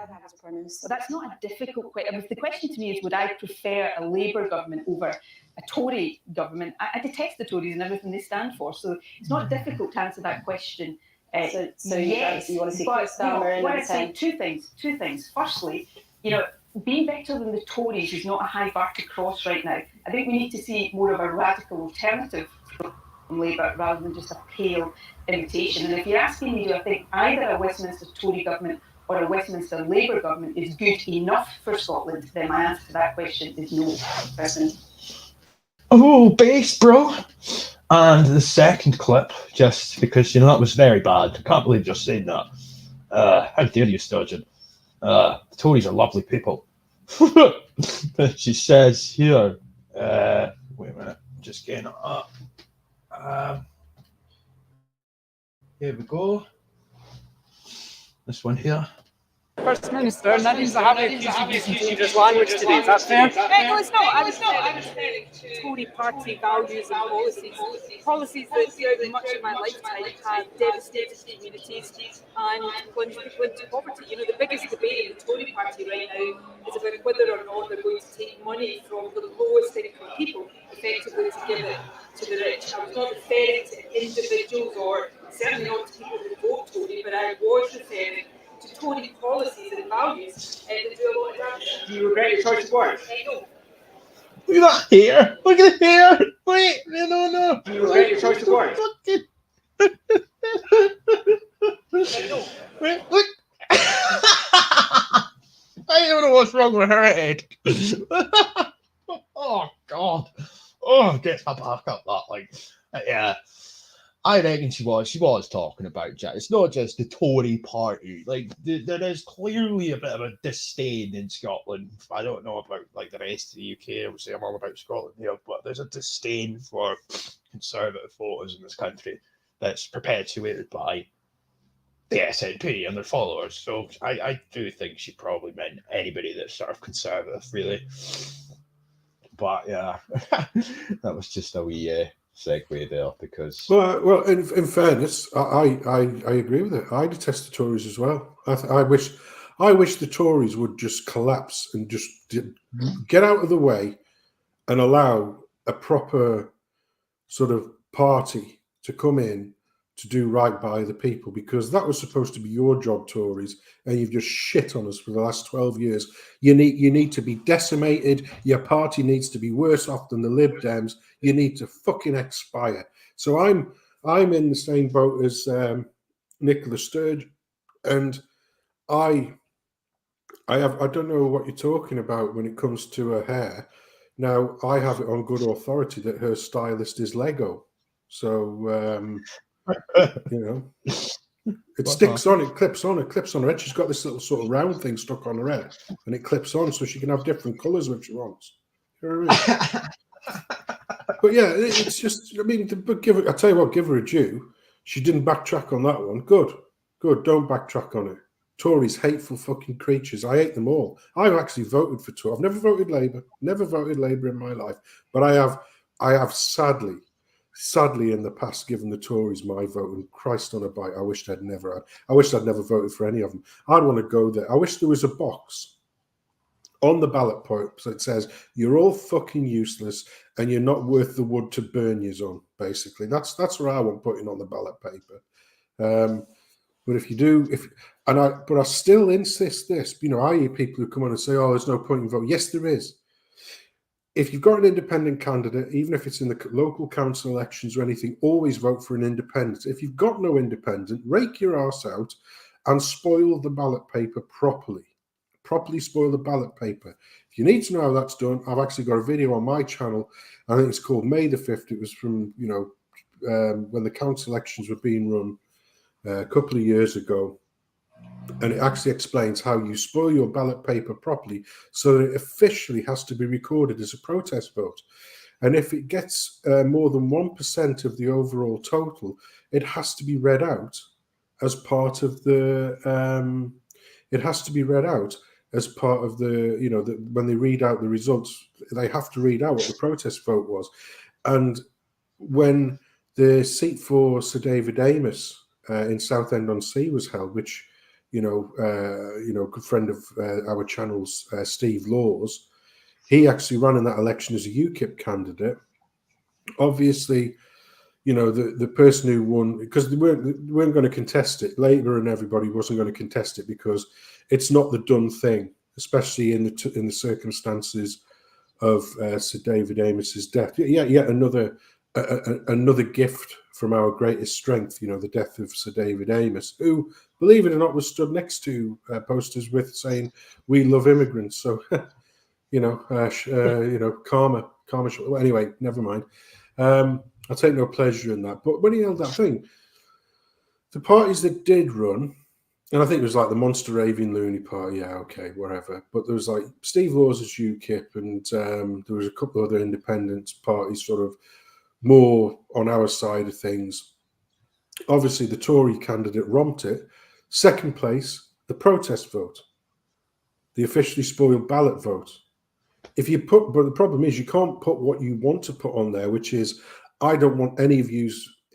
Speaker 5: that's not a difficult question. The question to me is, would I prefer a Labour government over a Tory government? I detest the Tories and everything they stand for, so it's not difficult to answer that question.
Speaker 6: So
Speaker 5: yes,
Speaker 6: you want to see
Speaker 5: but,
Speaker 6: Chris Starmer in
Speaker 5: what I
Speaker 6: and
Speaker 5: say, two things. Firstly, you know, being better than the Tories is not a high bar to cross right now. I think we need to see more of a radical alternative from Labour rather than just a pale imitation. And if you're asking me, do I think either a Westminster Tory government or a Westminster Labour government is good enough for Scotland, then my answer to that question is no, personally.
Speaker 1: Oh, base, bro. And the second clip, just because, you know, that was very bad. I can't believe you're saying that. How dare you, Sturgeon? The Tories are lovely people. She says here, wait a minute, just getting it up. Here we go. This one here.
Speaker 6: First Minister, that means I have accused of using dangerous language today. Is that fair?
Speaker 3: No, it's not. I was referring to Tory party values and policies. Policies that throughout much of my lifetime have devastated communities and plunged people into poverty. You know, the biggest debate in the Tory party right now is about whether or not they're going to take money from the lowest income people effectively to give it to the rich. I was not referring to individuals or certainly not to people who vote Tory, but I was referring to Tory policies and values that do a lot of damage.
Speaker 6: Do you regret your choice of words?
Speaker 3: No.
Speaker 1: Look at that hair. Look at the hair. Wait, no.
Speaker 6: Do you regret your choice of words?
Speaker 1: Wait, look. I don't know what's wrong with her head. Oh God. Oh, get my back up that like. Yeah. I reckon she was talking about Jack. It's not just the Tory party. Like there is clearly a bit of a disdain in Scotland. I don't know about like the rest of the UK. Obviously, I'm all about Scotland here, but there's a disdain for conservative voters in this country that's perpetuated by the SNP and their followers. So I do think she probably meant anybody that's sort of conservative, really. But yeah, that was just a wee segue there because
Speaker 2: well, in fairness, I agree with it. I detest the Tories as well. I wish the Tories would just collapse and just get out of the way and allow a proper sort of party to come in to do right by the people, because that was supposed to be your job, Tories, and you've just shit on us for the last 12 years. You need to be decimated. Your party needs to be worse off than the Lib Dems. You need to fucking expire. So I'm in the same boat as Nicola Sturgeon, and I don't know what you're talking about when it comes to her hair. Now I have it on good authority that her stylist is Lego. So you know, it sticks on, it clips on her head. She's got this little sort of round thing stuck on her head, and it clips on so she can have different colours when she wants. You know what I mean? But yeah, it's just, I mean, but I tell you what, give her a due. She didn't backtrack on that one. Good. Don't backtrack on it. Tories, hateful fucking creatures. I hate them all. I've actually voted for Tory. I've never voted Labour in my life, but I have sadly in the past given the Tories my vote, and Christ on a bike, I wished I'd never voted for any of them. I'd want to go there. I wish there was a box on the ballot point so it says you're all fucking useless and you're not worth the wood to burn yous on. Basically, that's what I want putting on the ballot paper. But if you do, but I still insist this. You know, I hear people who come on and say, "Oh, there's no point in voting." Yes, there is. If you've got an independent candidate, even if it's in the local council elections or anything, always vote for an independent. If you've got no independent, rake your arse out and spoil the ballot paper properly. Properly spoil the ballot paper. If you need to know how that's done, I've actually got a video on my channel. I think it's called May the 5th. It was from, you know, when the council elections were being run a couple of years ago. And it actually explains how you spoil your ballot paper properly so that it officially has to be recorded as a protest vote. And if it gets more than 1% of the overall total, it has to be read out as part of the, you know, when they read out the results, they have to read out what the protest vote was. And when the seat for Sir David Amos in Southend-on-Sea was held, which, you know, a good friend of our channel's Steve Laws, he actually ran in that election as a UKIP candidate. Obviously, you know, the person who won, because they weren't going to contest it. Labour and everybody wasn't going to contest it because it's not the done thing, especially in the circumstances of Sir David Amos's death. Yet another gift from our greatest strength, you know, the death of Sir David Amos, who, believe it or not, was stood next to posters with saying, "We love immigrants." So, you know, karma. Well, anyway, never mind. I take no pleasure in that. But when he held that thing, the parties that did run, and I think it was like the Monster Raving Loony Party, yeah, okay, whatever. But there was like Steve Laws as UKIP, and there was a couple of other independent parties sort of more on our side of things. Obviously, the Tory candidate romped it. Second place the protest vote, the officially spoiled ballot vote. If you put, but the problem is you can't put what you want to put on there, which is, I don't want any of you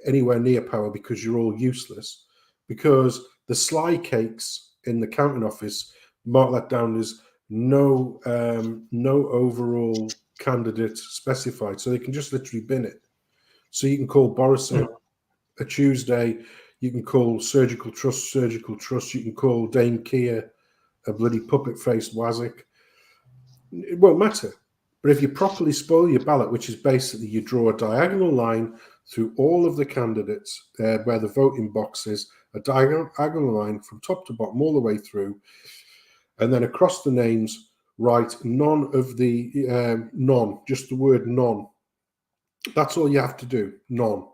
Speaker 2: anywhere near power because you're all useless. Because the sly cakes in the counting office mark that down as no overall candidate specified, so they can just literally bin it. So you can call Boris a Tuesday, you can call Surgical Trust, you can call Dame Keir a bloody puppet-faced Wazik. It won't matter. But if you properly spoil your ballot, which is basically you draw a diagonal line through all of the candidates where the voting box is, a diagonal line from top to bottom all the way through, and then across the names, write none of the, none, just the word none. That's all you have to do, none.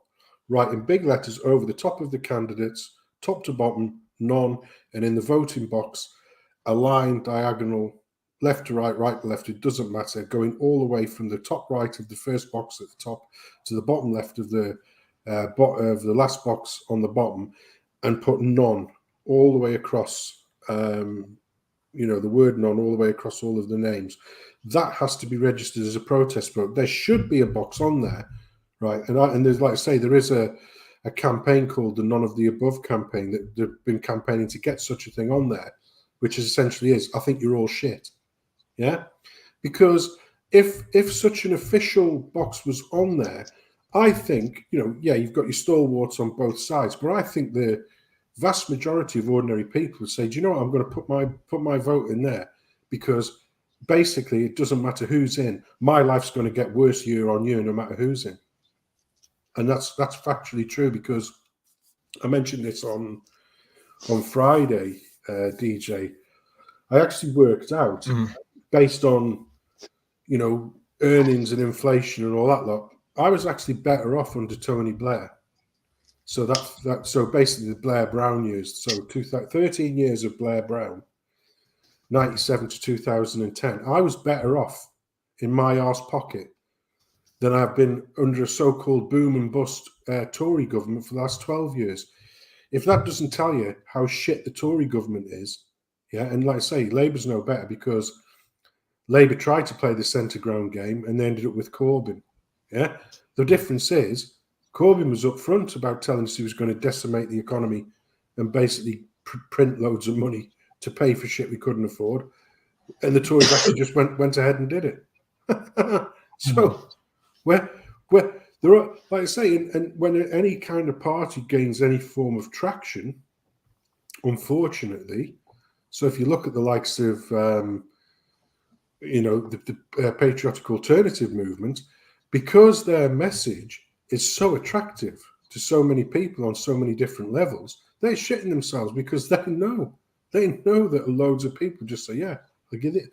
Speaker 2: Write in big letters over the top of the candidates, top to bottom, none, and in the voting box, a line diagonal, left to right to left, it doesn't matter, going all the way from the top right of the first box at the top to the bottom left of the last box on the bottom, and put none all the way across, the word none all the way across all of the names. That has to be registered as a protest vote. There should be a box on there, right? And there's, like I say, there is a campaign called the None of the Above campaign that they've been campaigning to get such a thing on there, which essentially is, I think you're all shit. Yeah, because if such an official box was on there, I think, you've got your stalwarts on both sides, but I think the vast majority of ordinary people would say, do you know what, I'm going to put my vote in there because basically it doesn't matter who's in. My life's going to get worse year on year no matter who's in. And that's factually true, because I mentioned this on Friday, DJ. I actually worked out based on, earnings and inflation and all that lot, I was actually better off under Tony Blair. So so basically the Blair Brown years. So 13 years of Blair Brown, 97 to 2010. I was better off in my arse pocket than I've been under a so-called boom and bust Tory government for the last 12 years. If that doesn't tell you how shit the Tory government is, yeah, and like I say, Labour's no better because Labour tried to play the centre ground game and they ended up with Corbyn. Yeah, the difference is Corbyn was up front about telling us he was going to decimate the economy and basically print loads of money to pay for shit we couldn't afford, and the Tories actually just went ahead and did it. So, where there are, like I say, and when any kind of party gains any form of traction, unfortunately, so if you look at the likes of the patriotic alternative movement, because their message is so attractive to so many people on so many different levels, they're shitting themselves because they know that loads of people just say, yeah, I get it.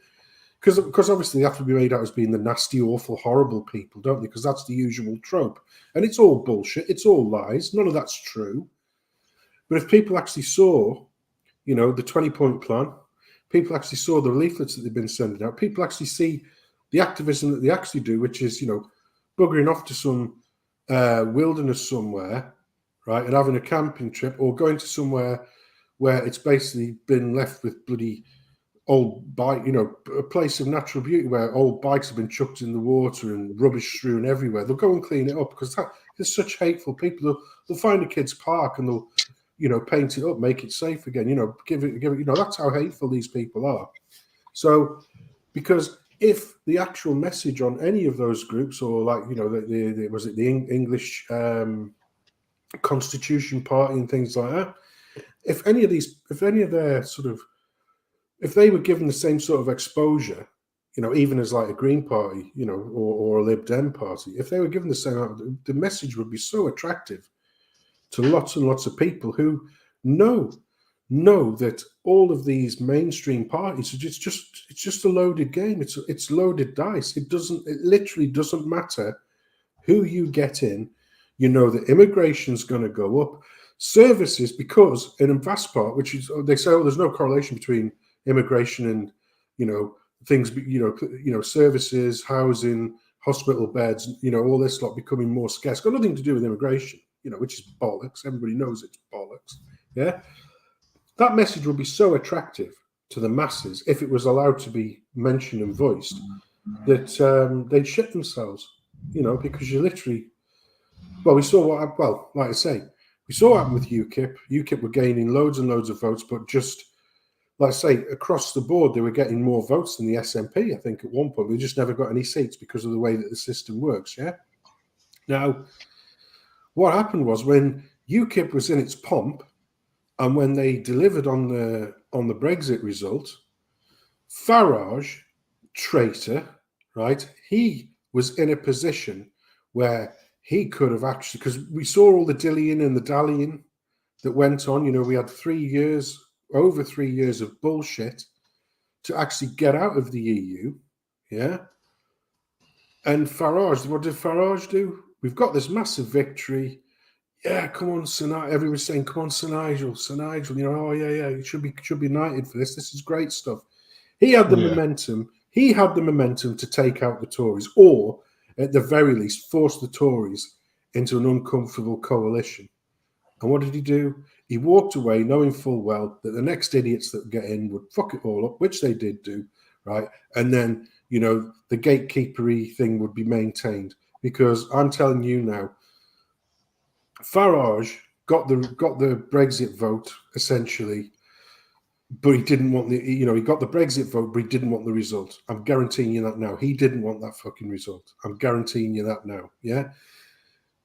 Speaker 2: Because obviously they have to be made out as being the nasty, awful, horrible people, don't they? Because that's the usual trope. And it's all bullshit. It's all lies. None of that's true. But if people actually saw, the 20-point plan, people actually saw the leaflets that they've been sending out, people actually see the activism that they actually do, which is, buggering off to some wilderness somewhere, right, and having a camping trip, or going to somewhere where it's basically been left with bloody old bike, a place of natural beauty where old bikes have been chucked in the water and rubbish strewn everywhere. They'll go and clean it up because there's such hateful people. They'll find a kid's park and they'll, paint it up, make it safe again. Give it. That's how hateful these people are. So, because if the actual message on any of those groups, or like the English Constitution Party and things like that, if they were given the same sort of exposure, even as like a Green Party, or a Lib Dem party, if they were given the same, the message would be so attractive to lots and lots of people who know that all of these mainstream parties, it's just a loaded game. It's loaded dice. It literally doesn't matter who you get in. That immigration's going to go up. Services, because in a vast part, which is, they say, there's no correlation between immigration and, things, services, housing, hospital beds, all this lot becoming more scarce. Got nothing to do with immigration, which is bollocks. Everybody knows it's bollocks. Yeah. that message would be so attractive to the masses if it was allowed to be mentioned and voiced that they'd shit themselves, because you literally, we saw like I say, we saw what happened with UKIP. UKIP were gaining loads and loads of votes, but just, like I say, across the board, they were getting more votes than the SNP, I think, at one point. We just never got any seats because of the way that the system works, yeah? Now, what happened was when UKIP was in its pomp and when they delivered on the Brexit result, Farage, traitor, right, he was in a position where he could have actually, because we saw all the dillying and the dallying that went on. We had over 3 years of bullshit to actually get out of the EU, yeah? And Farage, what did Farage do? We've got this massive victory. Yeah, come on, Sir Nigel. Everyone's saying, come on, Sir Nigel. Oh, yeah, you should be knighted for this. This is great stuff. He had the momentum. He had the momentum to take out the Tories, or at the very least, force the Tories into an uncomfortable coalition. And what did he do? He walked away knowing full well that the next idiots that get in would fuck it all up, which they did do, right? And then, the gatekeepery thing would be maintained. Because I'm telling you now, Farage got the Brexit vote, essentially, but he didn't want he got the Brexit vote, but he didn't want the result. I'm guaranteeing you that now. He didn't want that fucking result. I'm guaranteeing you that now, yeah?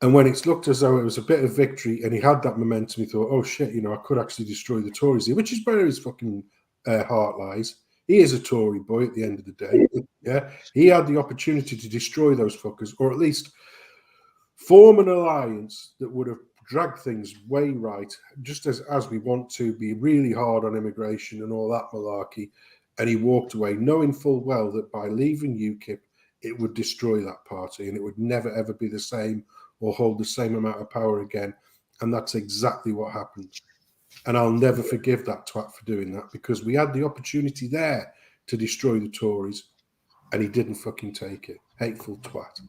Speaker 2: And when it's looked as though it was a bit of victory and he had that momentum, he thought, oh shit, I could actually destroy the Tories here, which is where his fucking heart lies. He is a Tory boy at the end of the day. Yeah. He had the opportunity to destroy those fuckers, or at least form an alliance that would have dragged things way right, just as we want to be really hard on immigration and all that malarkey. And he walked away knowing full well that by leaving UKIP, it would destroy that party and it would never, ever be the same or hold the same amount of power again. And that's exactly what happened. And I'll never forgive that twat for doing that, because we had the opportunity there to destroy the Tories and he didn't fucking take it. Hateful twat.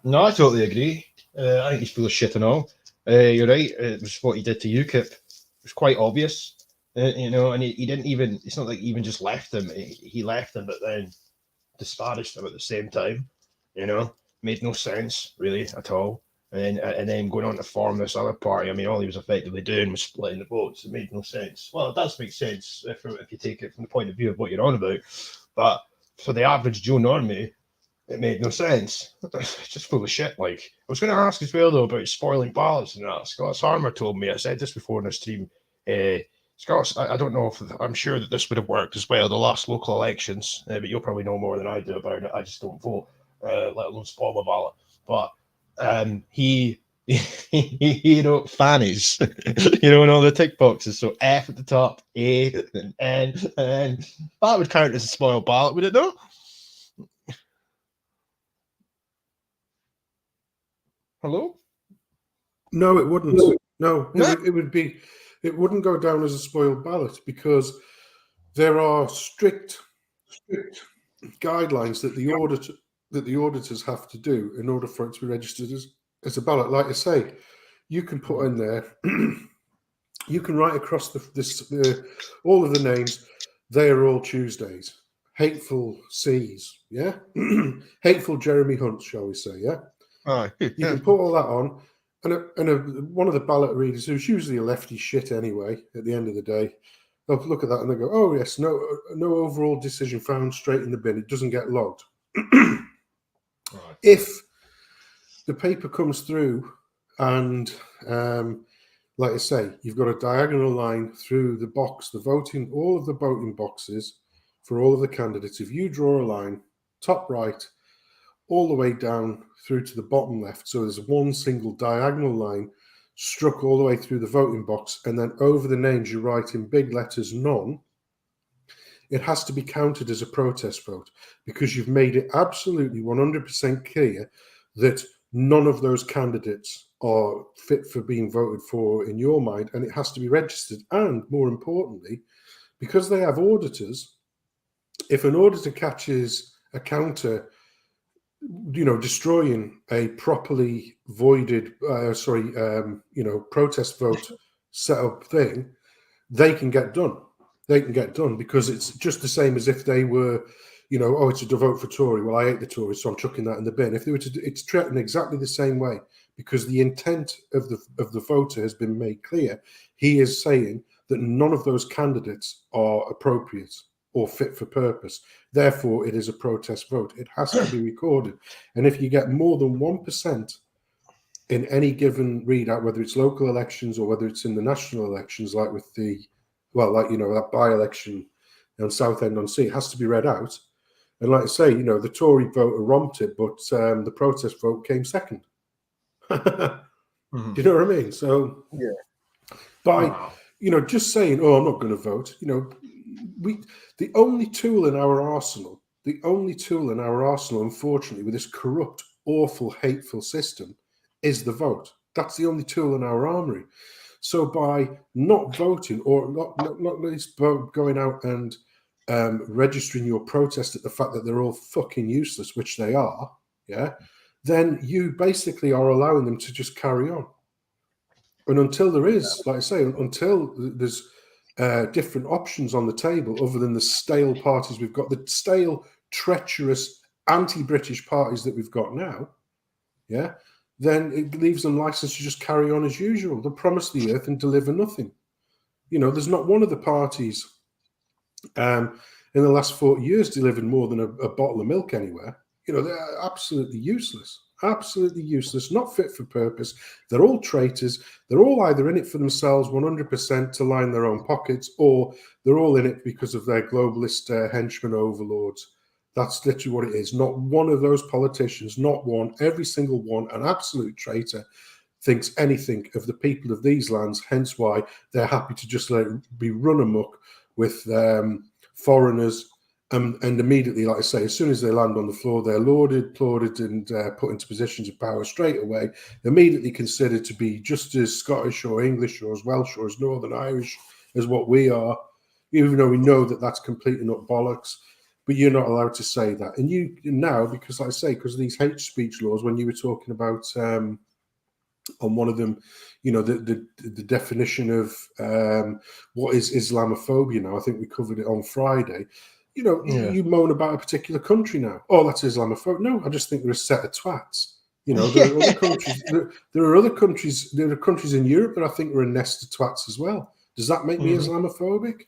Speaker 1: No, I totally agree. I think he's full of shit and all. You're right. It was what he did to UKIP. It was quite obvious, and he didn't even, it's not like he even just left them. He left them, but then disparaged them at the same time, made no sense really at all. And then going on to form this other party. I mean, all he was effectively doing was splitting the votes. It made no sense. Well, it does make sense if you take it from the point of view of what you're on about. But for the average Joe Normie, it made no sense. It's just full of shit. Like, I was going to ask as well, though, about spoiling ballots and that. Scott's Armour told me, I said this before in the stream, Scott's, I don't know if, I'm sure that this would have worked as well, the last local elections, but you'll probably know more than I do about it. I just don't vote, let alone spoil a ballot. But he wrote fannies, in all the tick boxes. So F at the top, A, and N, and that would count as a spoiled ballot, would it not? Hello?
Speaker 2: No, it wouldn't. No, it wouldn't go down as a spoiled ballot, because there are strict guidelines that the auditors have to do in order for it to be registered as a ballot. Like I say, you can put in there, you can write across all of the names. They are all Tuesdays. Hateful C's, yeah. Hateful Jeremy Hunt, shall we say, yeah. You can put all that on, and one of the ballot readers, who's usually a lefty shit anyway, at the end of the day, they'll look at that and they go, "Oh yes, no overall decision found, straight in the bin. It doesn't get logged." Right. If the paper comes through and, like I say, you've got a diagonal line through the box, all of the voting boxes for all of the candidates. If you draw a line, top right, all the way down through to the bottom left, so there's one single diagonal line struck all the way through the voting box, and then over the names you write in big letters none, it has to be counted as a protest vote, because you've made it absolutely 100% clear that none of those candidates are fit for being voted for in your mind, and it has to be registered. And more importantly, because they have auditors, if an auditor catches a counter destroying a properly voided, protest vote setup thing, they can get done. They can get done because it's just the same as if they were, you know, oh, it's a vote for Tory. Well, I hate the Tories, so I'm chucking that in the bin. If they were to, it's treated exactly the same way because the intent of the voter has been made clear. He is saying that none of those candidates are appropriate or fit for purpose. Therefore, it is a protest vote. It has to be recorded. And if you get more than 1% in any given readout, whether it's local elections or whether it's in the national elections, like with the, well, like, you know, that by-election on Southend-on-Sea, it has to be read out. And like I say, you know, the Tory voter romped it, but the protest vote came second.
Speaker 1: Mm-hmm.
Speaker 2: Do you know what I mean? So,
Speaker 1: yeah,
Speaker 2: by, you know, just saying, oh, I'm not going to vote, you know, the only tool in our arsenal, unfortunately, with this corrupt, awful, hateful system, is the vote. That's the only tool in our armory. So by not voting or not least going out and registering your protest at the fact that they're all fucking useless, which they are, yeah, then you basically are allowing them to just carry on. And until there is, like I say, until there's different options on the table other than the stale parties we've got, the stale, treacherous, anti-British parties that we've got now, yeah, then it leaves them license to just carry on as usual. They'll promise the earth and deliver nothing. You know, there's not one of the parties in the last 40 years delivered more than a bottle of milk anywhere. You know, they're absolutely useless. Absolutely useless, not fit for purpose. They're all traitors. They're all either in it for themselves 100% to line their own pockets, or they're all in it because of their globalist henchmen overlords. That's literally what it is. Not one of those politicians, not one, every single one, an absolute traitor, thinks anything of the people of these lands, hence why they're happy to just let it be run amok with foreigners. And immediately, like I say, as soon as they land on the floor, they're lauded, applauded, and put into positions of power straight away, immediately considered to be just as Scottish or English or as Welsh or as Northern Irish as what we are, even though we know that that's complete and utter bollocks. But you're not allowed to say that. And you now, because like I say, because of these hate speech laws, when you were talking about on one of them, you know, the definition of what is Islamophobia now, I think we covered it on Friday. You know, you moan about a particular country now. Oh, that's Islamophobia. No, I just think they're a set of twats. You know, there are other countries. There are other countries. There are countries in Europe that I think are a nest of twats as well. Does that make me Islamophobic?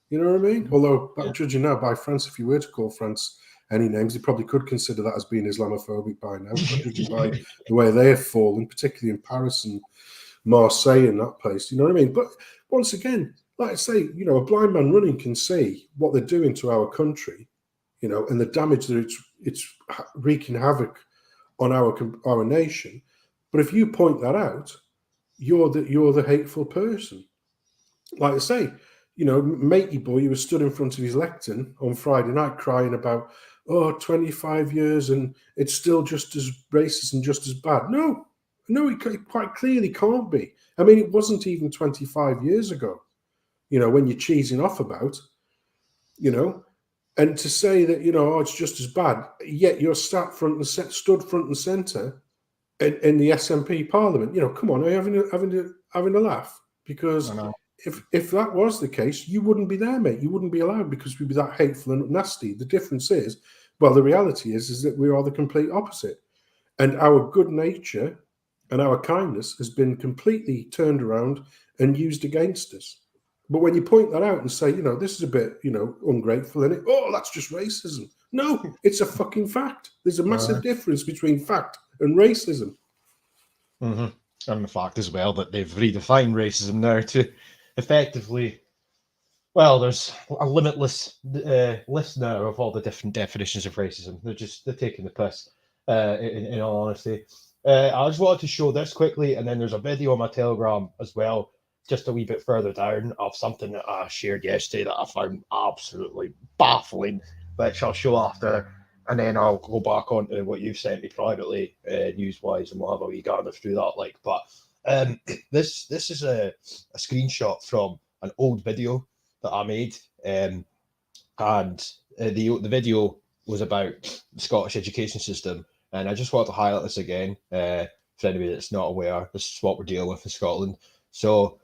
Speaker 2: You know what I mean? Although, judging now by France, if you were to call France any names, they probably could consider that as being Islamophobic by now, judging by the way they have fallen, particularly in Paris and Marseille and that place. You know what I mean? But once again, like I say, you know, a blind man running can see what they're doing to our country, you know, and the damage that it's wreaking havoc on our nation. But if you point that out, you're the hateful person. Like I say, you know, matey boy, he was stood in front of his lectern on Friday night crying about, 25 years and it's still just as racist and just as bad. No, it quite clearly can't be. I mean, it wasn't even 25 years ago, you know, when you're cheesing off about, you know, and to say that, you know, it's just as bad, yet you're stood front and centre in the SNP Parliament. You know, come on, are you having a laugh? Because if that was the case, you wouldn't be there, mate. You wouldn't be allowed because we'd be that hateful and nasty. The difference is, well, the reality is that we are the complete opposite. And our good nature and our kindness has been completely turned around and used against us. But when you point that out and say, you know, this is a bit, you know, ungrateful, and that's just racism. No, it's a fucking fact. There's a massive difference between fact and racism.
Speaker 1: And the fact as well that they've redefined racism now to effectively, well, there's a limitless list now of all the different definitions of racism. They're taking the piss, in all honesty. I just wanted to show this quickly, and then there's a video on my Telegram as well, just a wee bit further down, of something that I shared yesterday that I found absolutely baffling, which I'll show after, and then I'll go back on to what you've sent me privately, news-wise, and we'll have a wee gander through that. But this is a screenshot from an old video that I made, and the video was about the Scottish education system, and I just want to highlight this again for anybody that's not aware. This is what we're dealing with in Scotland. So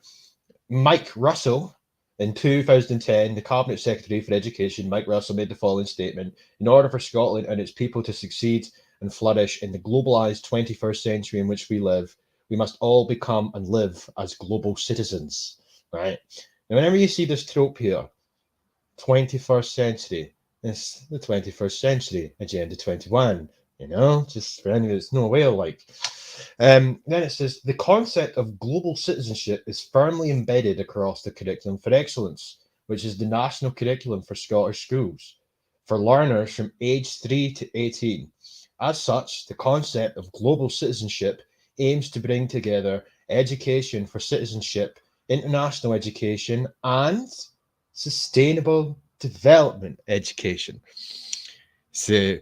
Speaker 1: Mike Russell In 2010, the Cabinet Secretary for Education, Mike Russell, made the following statement: in order for Scotland and its people to succeed and flourish in the globalised 21st century in which we live, we must all become and live as global citizens, right? Now, whenever you see this trope here, 21st century, it's the 21st century, Agenda 21, you know, just for anyone that's not aware, like. Then it says, the concept of global citizenship is firmly embedded across the Curriculum for Excellence, which is the national curriculum for Scottish schools, for learners from age 3 to 18. As such, the concept of global citizenship aims to bring together education for citizenship, international education, and sustainable development education. So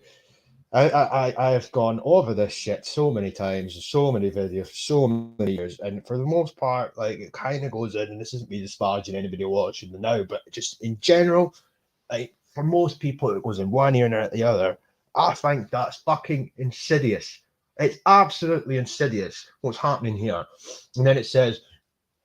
Speaker 1: I have gone over this shit so many times, so many videos, so many years, and for the most part, like, it kind of goes in, and this isn't me disparaging anybody watching the now, but just in general, like, for most people, it goes in one ear and out the other. I think that's fucking insidious. It's absolutely insidious what's happening here. And then it says,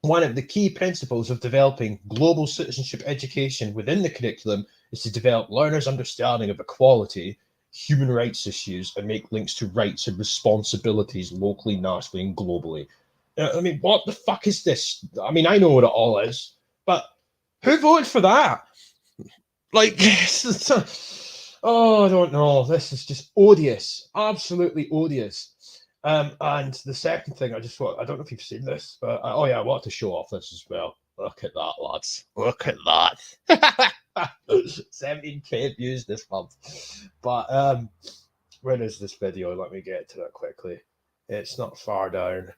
Speaker 1: one of the key principles of developing global citizenship education within the curriculum is to develop learners' understanding of equality, human rights issues, and make links to rights and responsibilities locally, nationally, and globally. I mean, what the fuck is this? I mean, I know what it all is, but who voted for that? Like, oh, I don't know. This is just odious, absolutely odious. And the second thing, I don't know if you've seen this, but I wanted to show off this as well. Look at that, lads. Look at that. 17k views this month. But when is this video? Let me get to that quickly. It's not far down.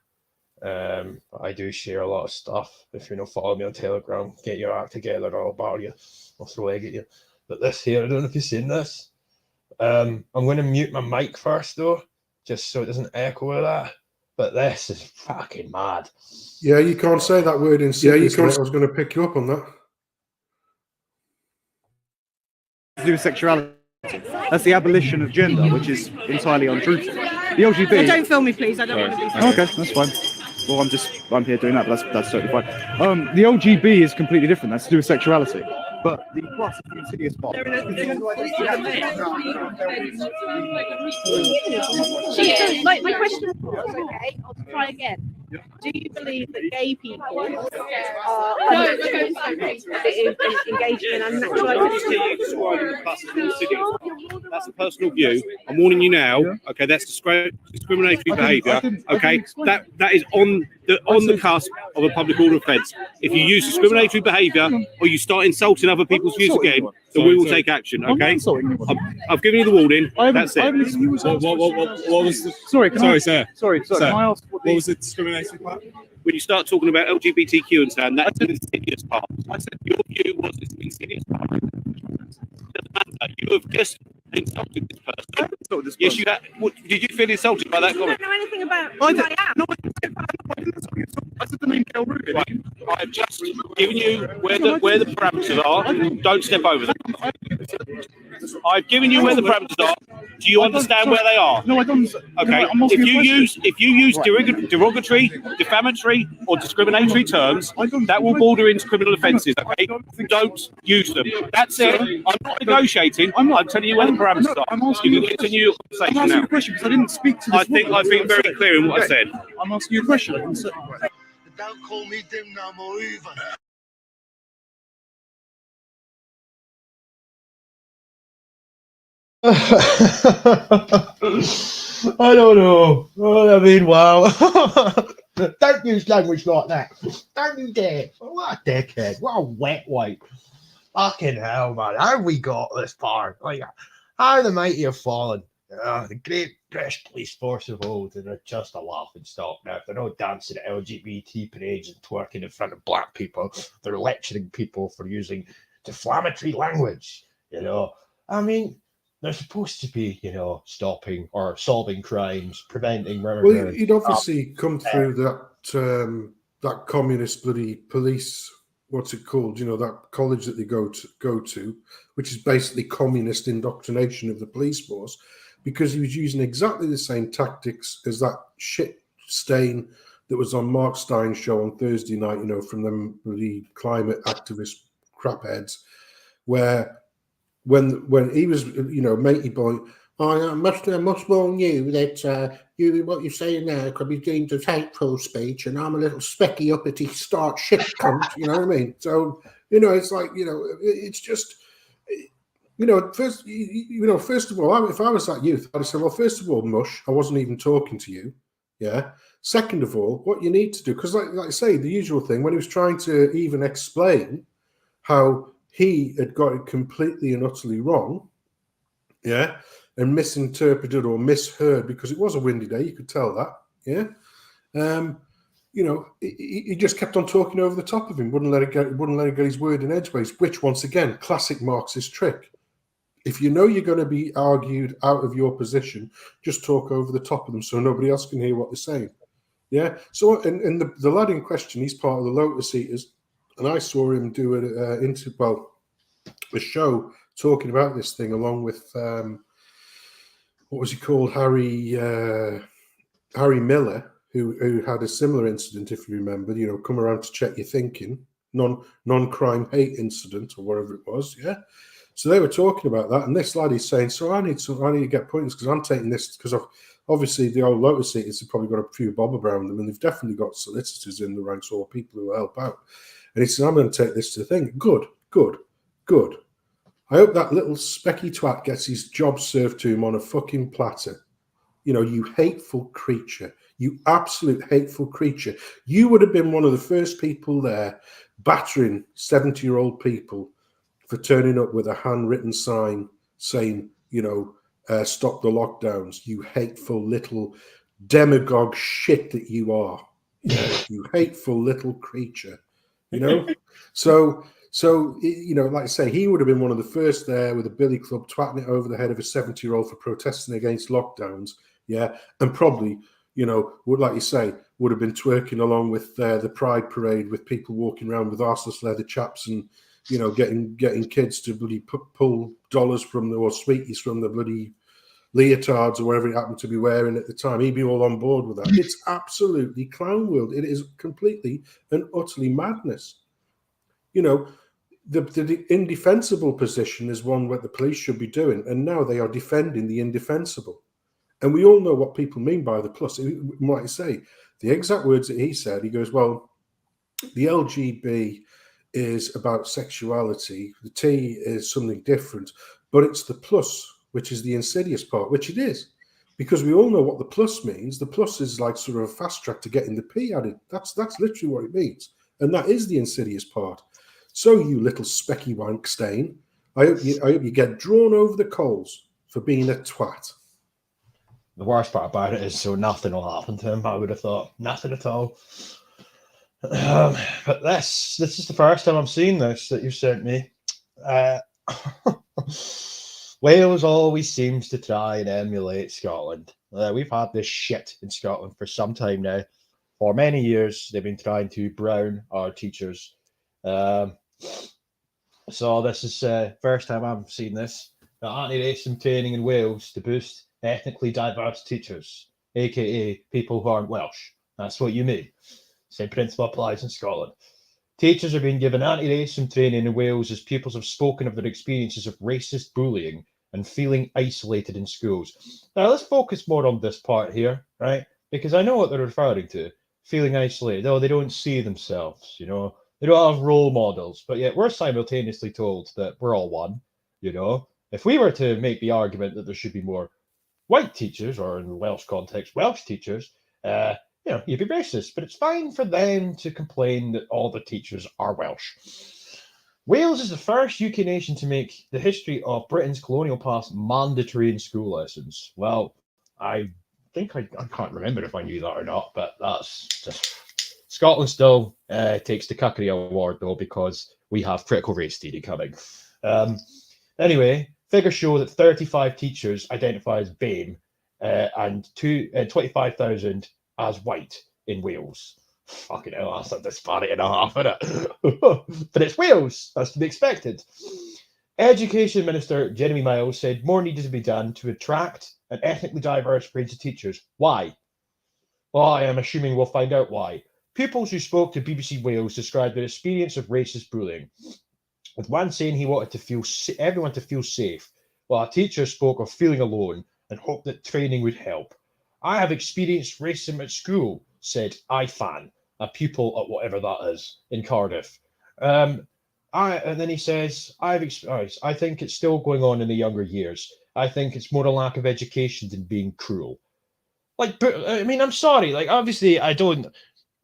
Speaker 1: I do share a lot of stuff. If you don't follow me on Telegram, get your act together or I'll bar you. I'll throw egg at you. But this here, I don't know if you've seen this. I'm going to mute my mic first though, just so it doesn't echo of that. But this is fucking mad.
Speaker 2: Yeah, you can't say that word in serious. I was going to pick you up on that.
Speaker 7: To do with sexuality. That's the abolition of gender, which is entirely untruthful. The LGBT.
Speaker 3: Oh, don't film me, please. I don't want to be filmed.
Speaker 7: Okay, that's fine. Well, I'm here doing that, but that's totally fine. The LGB is completely different. That's to do with sexuality. But the plus is the insidious part.
Speaker 8: My question is, okay, I'll try again. Do you believe that gay people are engaging in unnatural activity?
Speaker 9: That's a personal view. I'm warning you now. Okay, that's discriminatory behaviour. Okay, that is on the cusp of a public order offence. If you use discriminatory behaviour or you start insulting other people's views again, then we will take action. Okay, I've given you the warning. That's it.
Speaker 7: What was the? Sorry, sir. Can I ask what was the discriminatory part?
Speaker 9: When you start talking about LGBTQ and so on, that's an insidious part. I said your view was it's an insidious part. It doesn't matter. You have just insulted this person. Yes, you have. Did you feel insulted by that comment?
Speaker 8: I don't know anything about who I am.
Speaker 7: I said the name Gail Rubin.
Speaker 9: Right. I've just given you where the parameters are. Don't step over them. I've given you where the parameters are. Do you understand where they are?
Speaker 7: No, I don't.
Speaker 9: Okay. If you use derogatory, defamatory, or discriminatory terms, that will border into criminal offences. Okay. Don't use them. That's it. I'm not negotiating. I'm telling you where the parameters are. You can continue your conversation
Speaker 7: I'm asking
Speaker 9: now.
Speaker 7: you a question because I didn't speak to this
Speaker 9: I've been very clear in what I said.
Speaker 7: I'm asking you a question.
Speaker 10: Don't call me dim no more either.
Speaker 1: I don't know. I mean, wow. Don't use language like that. Don't you dare. What a dickhead. What a wet wipe. Fucking hell, man. How have we got this far? Like, how the mighty have fallen. The great British police force of old, and they're just a laughing stock now. They're not dancing at LGBT parades and twerking in front of black people. They're lecturing people for using defamatory language. You know, I mean, they're supposed to be, you know, stopping or solving crimes, preventing murder.
Speaker 2: Well, you'd obviously come through that communist bloody police. What's it called? You know, that college that they go to, which is basically communist indoctrination of the police force, because he was using exactly the same tactics as that shit stain that was on Mark Stein's show on Thursday night, you know, from them bloody climate activist crapheads, where when he was, you know, matey boy, I must warn you that what you're saying now could be deemed as hateful speech, and I'm a little specky uppity start shit cunt, you know what I mean? So, you know, it's like, you know, it's just, you know, first of all, if I was that youth, I'd say, well, first of all, mush, I wasn't even talking to you, yeah. Second of all, what you need to do, because like I say, the usual thing, when he was trying to even explain how he had got it completely and utterly wrong, yeah, and misinterpreted or misheard, because it was a windy day, you could tell that, yeah. You know, he just kept on talking over the top of him, wouldn't let it get his word in edgeways, which, once again, classic Marxist trick. If you know you're going to be argued out of your position, just talk over the top of them so nobody else can hear what they're saying. Yeah. So, and the lad in question, he's part of the Lotus Eaters, and I saw him do a show talking about this thing along with what was he called, Harry Miller, who had a similar incident, if you remember, you know, come around to check your thinking, non-crime hate incident or whatever it was, yeah. So they were talking about that, and this lad is saying, so I need to get points because I'm taking this, because obviously the old Lotus Eaters have probably got a few bob around them, and they've definitely got solicitors in the ranks or people who help out. And he said, I'm going to take this to the thing. Good. I hope that little specky twat gets his job served to him on a fucking platter. You know, you hateful creature. You absolute hateful creature. You would have been one of the first people there battering 70-year-old people for turning up with a handwritten sign saying, you know, stop the lockdowns. You hateful little demagogue shit that you are. Yeah, you hateful little creature. You know? So, you know, like I say, he would have been one of the first there with a billy club twatting it over the head of a 70-year-old for protesting against lockdowns. Yeah. And probably, you know, would, like you say, would have been twerking along with the Pride Parade with people walking around with arseless leather chaps and, you know, getting kids to bloody pull dollars from or sweeties from the bloody leotards or whatever it happened to be wearing at the time. He'd be all on board with that. It's absolutely clown world. It is completely and utterly madness. You know, the indefensible position is one where the police should be doing, and now they are defending the indefensible. And we all know what people mean by the plus. Like I say, the exact words that he said, he goes, well, the LGB is about sexuality, the T is something different, but it's the plus, which is the insidious part, which it is, because we all know what the plus means. The plus is like sort of a fast track to getting the P added. That's literally what it means, and that is the insidious part. So you little specky wank stain, I hope you get drawn over the coals for being a twat.
Speaker 1: The worst part about it is, so nothing will happen to him. I would have thought nothing at all. But this is the first time I'm seeing this that you sent me. Wales always seems to try and emulate Scotland. We've had this shit in Scotland for some time now. For many years, they've been trying to brown our teachers. So this is first time I've seen this. The anti-racism training in Wales to boost ethnically diverse teachers, aka people who aren't Welsh. That's what you mean. Same principle applies in Scotland. Teachers are being given anti-racism training in Wales as pupils have spoken of their experiences of racist bullying and feeling isolated in schools. Now let's focus more on this part here, right? Because I know what they're referring to. Feeling isolated. Oh, they don't see themselves, you know. They don't have role models, but yet we're simultaneously told that we're all one, you know. If we were to make the argument that there should be more white teachers, or in the Welsh context, Welsh teachers, you know, you'd be racist, but it's fine for them to complain that all the teachers are Welsh. Wales is the first UK nation to make the history of Britain's colonial past mandatory in school lessons. Well, I think I can't remember if I knew that or not, but that's just... Scotland still takes the Cuckery Award, though, because we have critical race theory coming. Anyway, figures show that 35 teachers identify as BAME and 25,000 as white in Wales. Fucking hell, that's a disparity and a half, isn't it? But it's Wales, that's to be expected. Education Minister Jeremy Miles said more needed to be done to attract an ethnically diverse range of teachers. Why? Well, I am assuming we'll find out why. Pupils who spoke to BBC Wales described their experience of racist bullying, with one saying he wanted to feel everyone to feel safe, while a teacher spoke of feeling alone and hoped that training would help. I have experienced racism at school, said Ifan, a pupil at whatever that is in Cardiff. And then he says, I think it's still going on in the younger years. I think it's more a lack of education than being cruel. Like, I mean, I'm sorry. Like, obviously, I don't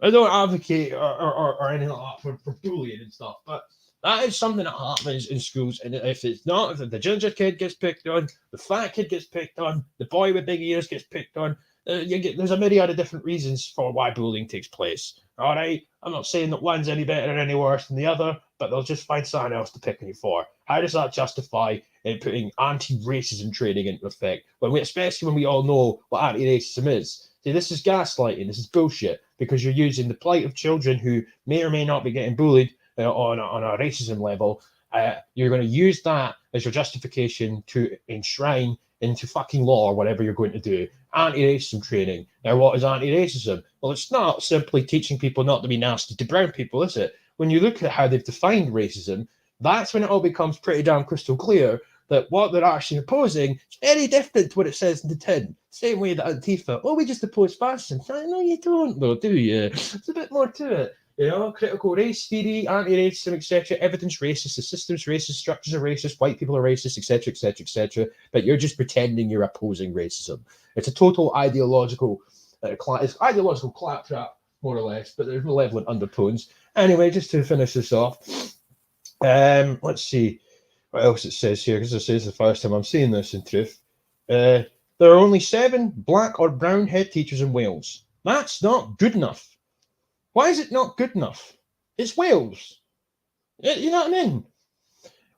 Speaker 1: advocate or anything like that for bullying and stuff, but that is something that happens in schools. And if the ginger kid gets picked on, the fat kid gets picked on, the boy with big ears gets picked on, there's a myriad of different reasons for why bullying takes place. All right, I'm not saying that one's any better or any worse than the other, but they'll just find something else to pick on you for. How does that justify putting anti-racism training into effect, especially when we all know what anti-racism is? See, this is gaslighting. This is bullshit, because you're using the plight of children who may or may not be getting bullied on a racism level. You're going to use that as your justification to enshrine into fucking law or whatever you're going to do anti-racism training. Now, what is anti-racism? Well, it's not simply teaching people not to be nasty to brown people, is it? When you look at how they've defined racism, that's when it all becomes pretty damn crystal clear that what they're actually opposing is very different to what it says in the tin. Same way that Antifa, we just oppose fashion. No, you don't, though, do you? There's a bit more to it. Critical race theory, anti-racism, etc. Everything's racist. The system's racist. Structures are racist. White people are racist, etc., etc., etc. But you're just pretending you're opposing racism. It's a total ideological, claptrap, more or less. But there's malevolent undertones. Anyway, just to finish this off, let's see what else it says here, because this is the first time I'm seeing this in truth. There are only 7 black or brown head teachers in Wales. That's not good enough. Why is it not good enough? It's Wales. You know what I mean?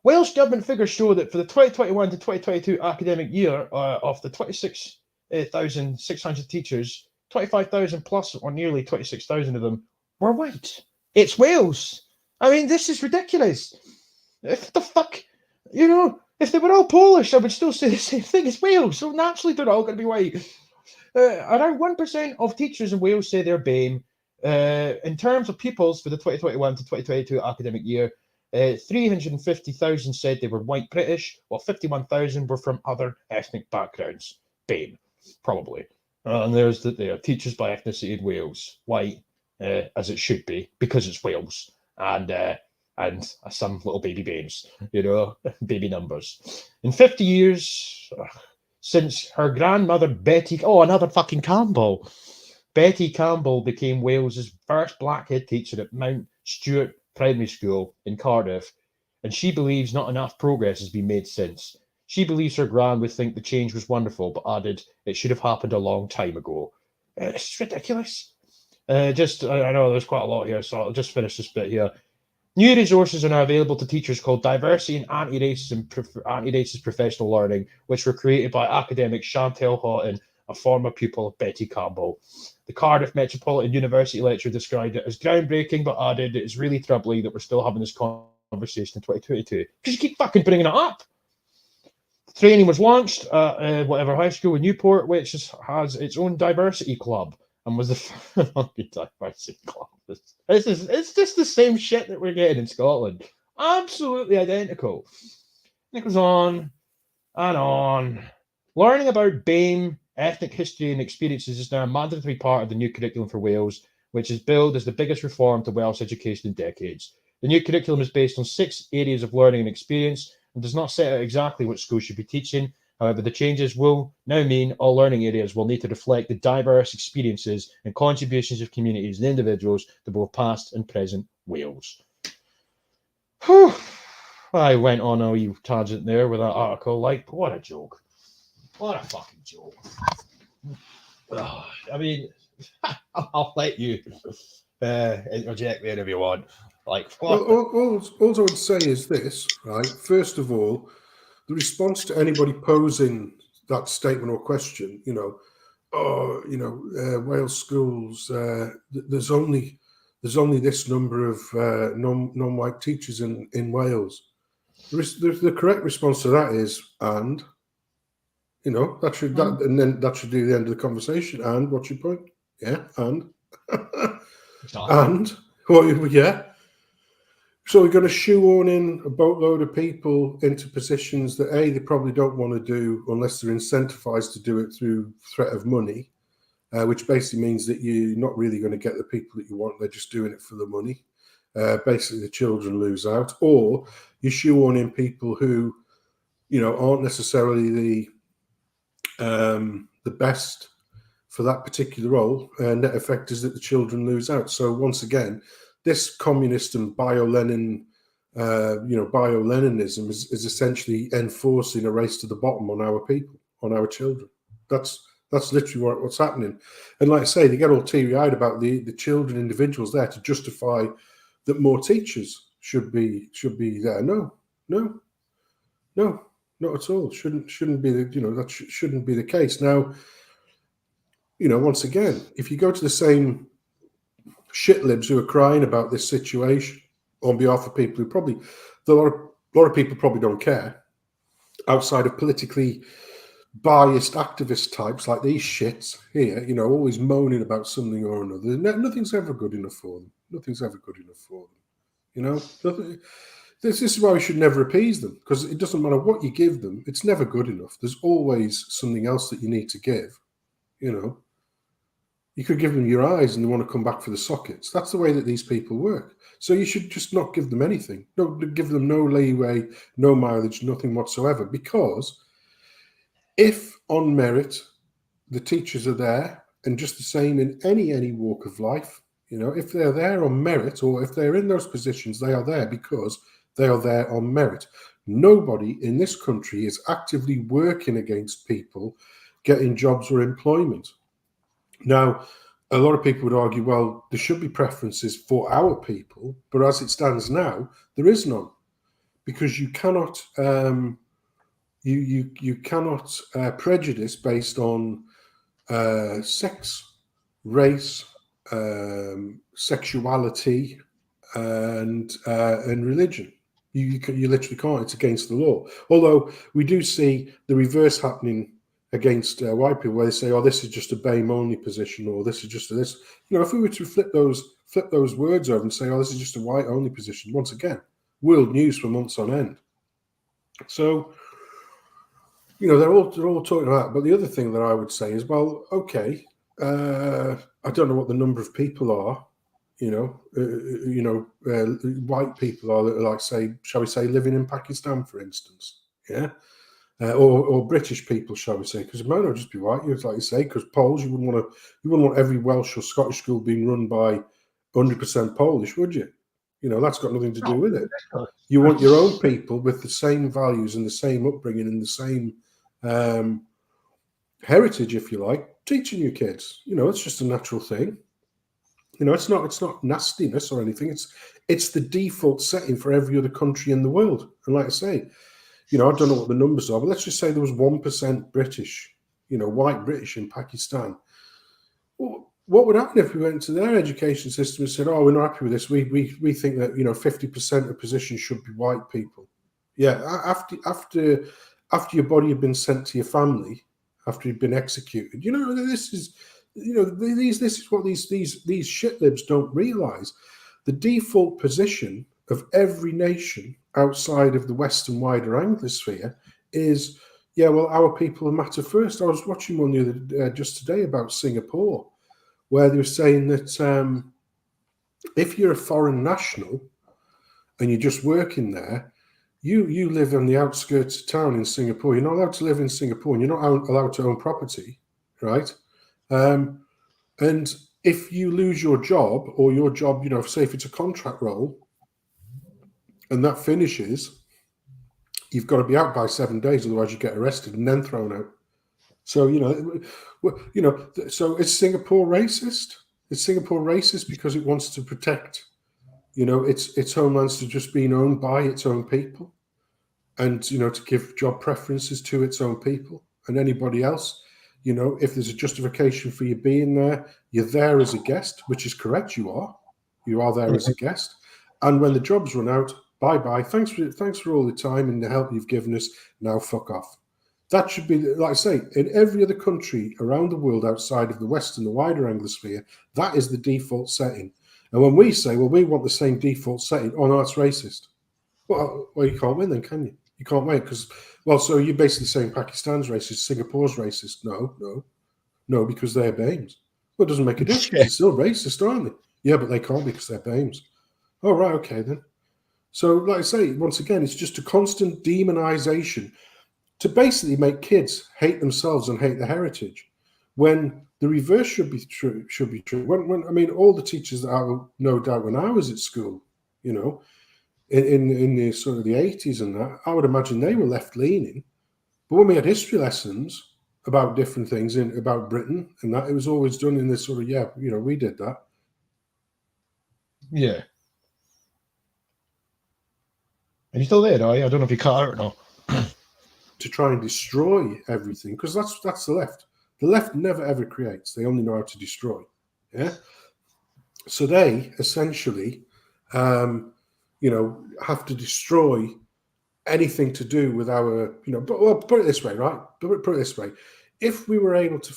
Speaker 1: Welsh government figures show that for the 2021 to 2022 academic year, of the 26,600 teachers, 25,000 plus, or nearly 26,000 of them, were white. It's Wales. I mean, this is ridiculous. If the fuck, if they were all Polish, I would still say the same thing. It's Wales, so naturally they're all going to be white. Around 1% of teachers in Wales say they're BAME. In terms of pupils for the 2021 to 2022 academic year, 350,000 said they were white British, while 51,000 were from other ethnic backgrounds. BAME, probably. And there's the teachers by ethnicity in Wales, white, as it should be, because it's Wales, and some little baby BAMEs, baby numbers. In 50 years since her grandmother Betty, another fucking Campbell. Betty Campbell became Wales's first black head teacher at Mount Stewart Primary School in Cardiff, and she believes not enough progress has been made since. She believes her gran would think the change was wonderful, but added it should have happened a long time ago. It's ridiculous. I know there's quite a lot here, so I'll just finish this bit here. New resources are now available to teachers called Diversity and Anti-Racist Professional Learning, which were created by academic Chantal Houghton, a former pupil of Betty Campbell. The Cardiff Metropolitan University lecturer described it as groundbreaking, but added it is really troubling that we're still having this conversation in 2022. Because you keep fucking bringing it up. The training was launched at whatever high school in Newport, which has its own diversity club, and was the diversity club. It's just the same shit that we're getting in Scotland. Absolutely identical. And it goes on and on. Learning about BAME, ethnic history and experiences is now a mandatory part of the new curriculum for Wales, which is billed as the biggest reform to Welsh education in decades. The new curriculum is based on 6 areas of learning and experience and does not set out exactly what schools should be teaching. However, the changes will now mean all learning areas will need to reflect the diverse experiences and contributions of communities and individuals to both past and present Wales. Whew. I went on a wee tangent there with that article. What a joke. What a fucking joke. I mean, I'll let you interject there if you want. All
Speaker 2: I would say is this, right? First of all, the response to anybody posing that statement or question, Wales schools, there's only this number of non-white teachers in Wales. The correct response to that is, that should do the end of the conversation. And what's your point? Yeah, and
Speaker 1: Exactly.
Speaker 2: and well, yeah. So we're going to shoehorn in a boatload of people into positions that they probably don't want to do unless they're incentivized to do it through threat of money, which basically means that you're not really going to get the people that you want. They're just doing it for the money. Basically, the children lose out, or you shoehorn in people who, aren't necessarily the best for that particular role. Net effect is that the children lose out. So once again, this communist and bio-Leninism is essentially enforcing a race to the bottom on our people, on our children. That's literally what's happening. And like I say, they get all teary-eyed about the children, individuals there to justify that more teachers should be there. No, not at all. Shouldn't be that shouldn't be the case. Now, once again, if you go to the same shitlibs who are crying about this situation on behalf of people who probably, a lot of people probably don't care, outside of politically biased activist types like these shits here, always moaning about something or another. Nothing's ever good enough for them. Nothing's ever good enough for them. This is why we should never appease them, because it doesn't matter what you give them, it's never good enough. There's always something else that you need to give. You could give them your eyes and they want to come back for the sockets. That's the way that these people work. So you should just not give them anything. No, give them no leeway, no mileage, nothing whatsoever. Because if on merit the teachers are there, and just the same in any walk of life, if they're there on merit, or if they're in those positions, they are there because they are there on merit. Nobody in this country is actively working against people getting jobs or employment. Now, a lot of people would argue, well, there should be preferences for our people, but as it stands now, there is none, because you cannot you cannot prejudice based on sex, race, sexuality, and religion. You literally can't. It's against the law. Although we do see the reverse happening against white people, where they say, "Oh, this is just a BAME only position," or "This is just a this." If we were to flip those words over and say, "Oh, this is just a white only position," once again, world news for months on end. So, they're all talking about. But the other thing that I would say is, well, okay, I don't know what the number of people are. White people are, like, say, shall we say, living in Pakistan, for instance, yeah. Or British people, shall we say? Because it might not just be white. Like you say, because Poles, you wouldn't want every Welsh or Scottish school being run by 100% Polish, would you? That's got nothing to do with it. You want your own people with the same values and the same upbringing and the same heritage, if you like, teaching your kids. It's just a natural thing. It's not nastiness or anything. It's the default setting for every other country in the world. And like I say, I don't know what the numbers are, but let's just say there was 1% British, white British in Pakistan. Well, what would happen if we went to their education system and said, "Oh, we're not happy with this. We think that 50% of positions should be white people." Yeah, after your body had been sent to your family, after you'd been executed, this is what these shitlibs don't realise. The default position of every nation outside of the Western wider Anglosphere is, yeah, well, our people matter first. I was watching one the other just today about Singapore, where they were saying that if you're a foreign national and you're just working there, you live on the outskirts of town in Singapore. You're not allowed to live in Singapore, and you're not allowed to own property, right? And if you lose your job, or your job, say if it's a contract role, and that finishes, you've got to be out by 7 days, otherwise you get arrested and then thrown out. So, so is Singapore racist? Is Singapore racist because it wants to protect, its homelands to just being owned by its own people, and, to give job preferences to its own people, and anybody else, if there's a justification for you being there, you're there as a guest, which is correct. You are there as a guest. And when the jobs run out, bye-bye. Thanks for all the time and the help you've given us. Now fuck off. That should be, like I say, in every other country around the world outside of the West and the wider Anglosphere, that is the default setting. And when we say, well, we want the same default setting, oh, no, that's racist. Well, you can't win then, can you? You can't win because, well, so you're basically saying Pakistan's racist, Singapore's racist. No, because they're BAMEs. Well, it doesn't make a difference. They're still racist, aren't they? Yeah, but they can't because they're BAMEs. Oh, right, okay then. So, like I say, once again, it's just a constant demonization to basically make kids hate themselves and hate the heritage, when the reverse should be true. When I mean, all the teachers that I no doubt when I was at school, you know, in the sort of the 80s and that, I would imagine they were left leaning. But when we had history lessons about different things about Britain and that, it was always done in this sort of we did that.
Speaker 1: Yeah. Are you still there, are you? I don't know if you cut out or not.
Speaker 2: To try and destroy everything, because that's the left. The left never ever creates; they only know how to destroy. Yeah. So they essentially, have to destroy anything to do with our, But put it this way, right? Put it this way: if we were able to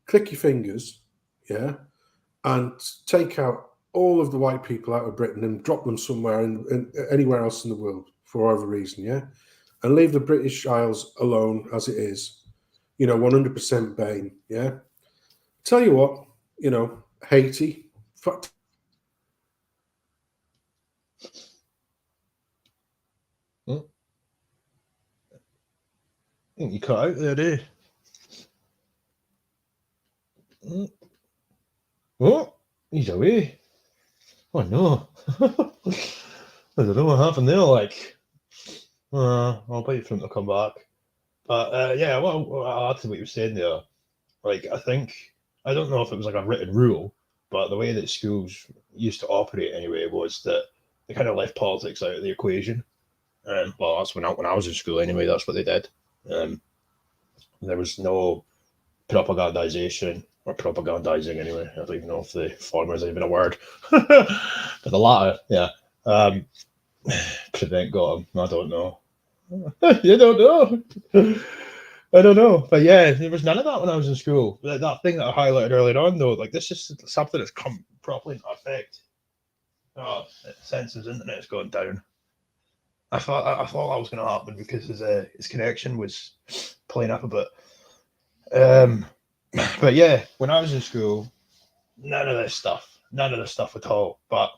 Speaker 2: click your fingers, yeah, and take out all of the white people out of Britain and drop them somewhere in anywhere else in the world for whatever reason, yeah, and leave the British Isles alone as it is, 100% BAME, yeah. Tell you what, Haiti.
Speaker 1: I think you cut out there, eh? Oh, he's away. Oh no. I don't know what happened there, like. I'll wait for him to come back. But yeah, well, I'll add to what you were saying there. Like, I don't know if it was like a written rule, but the way that schools used to operate anyway was that they kind of left politics out of the equation. Well, that's when I was in school anyway, that's what they did. There was no propagandization or propagandizing anyway. I don't even know if the former is even a word. But the latter, yeah. Prevent got him. I don't know. You don't know. I don't know. But yeah, there was none of that when I was in school. That thing that I highlighted earlier on, though, like this is something that's come properly into effect. Oh, since his internet's gone down. I thought that was going to happen because his connection was playing up a bit. But yeah, when I was in school, none of this stuff at all. But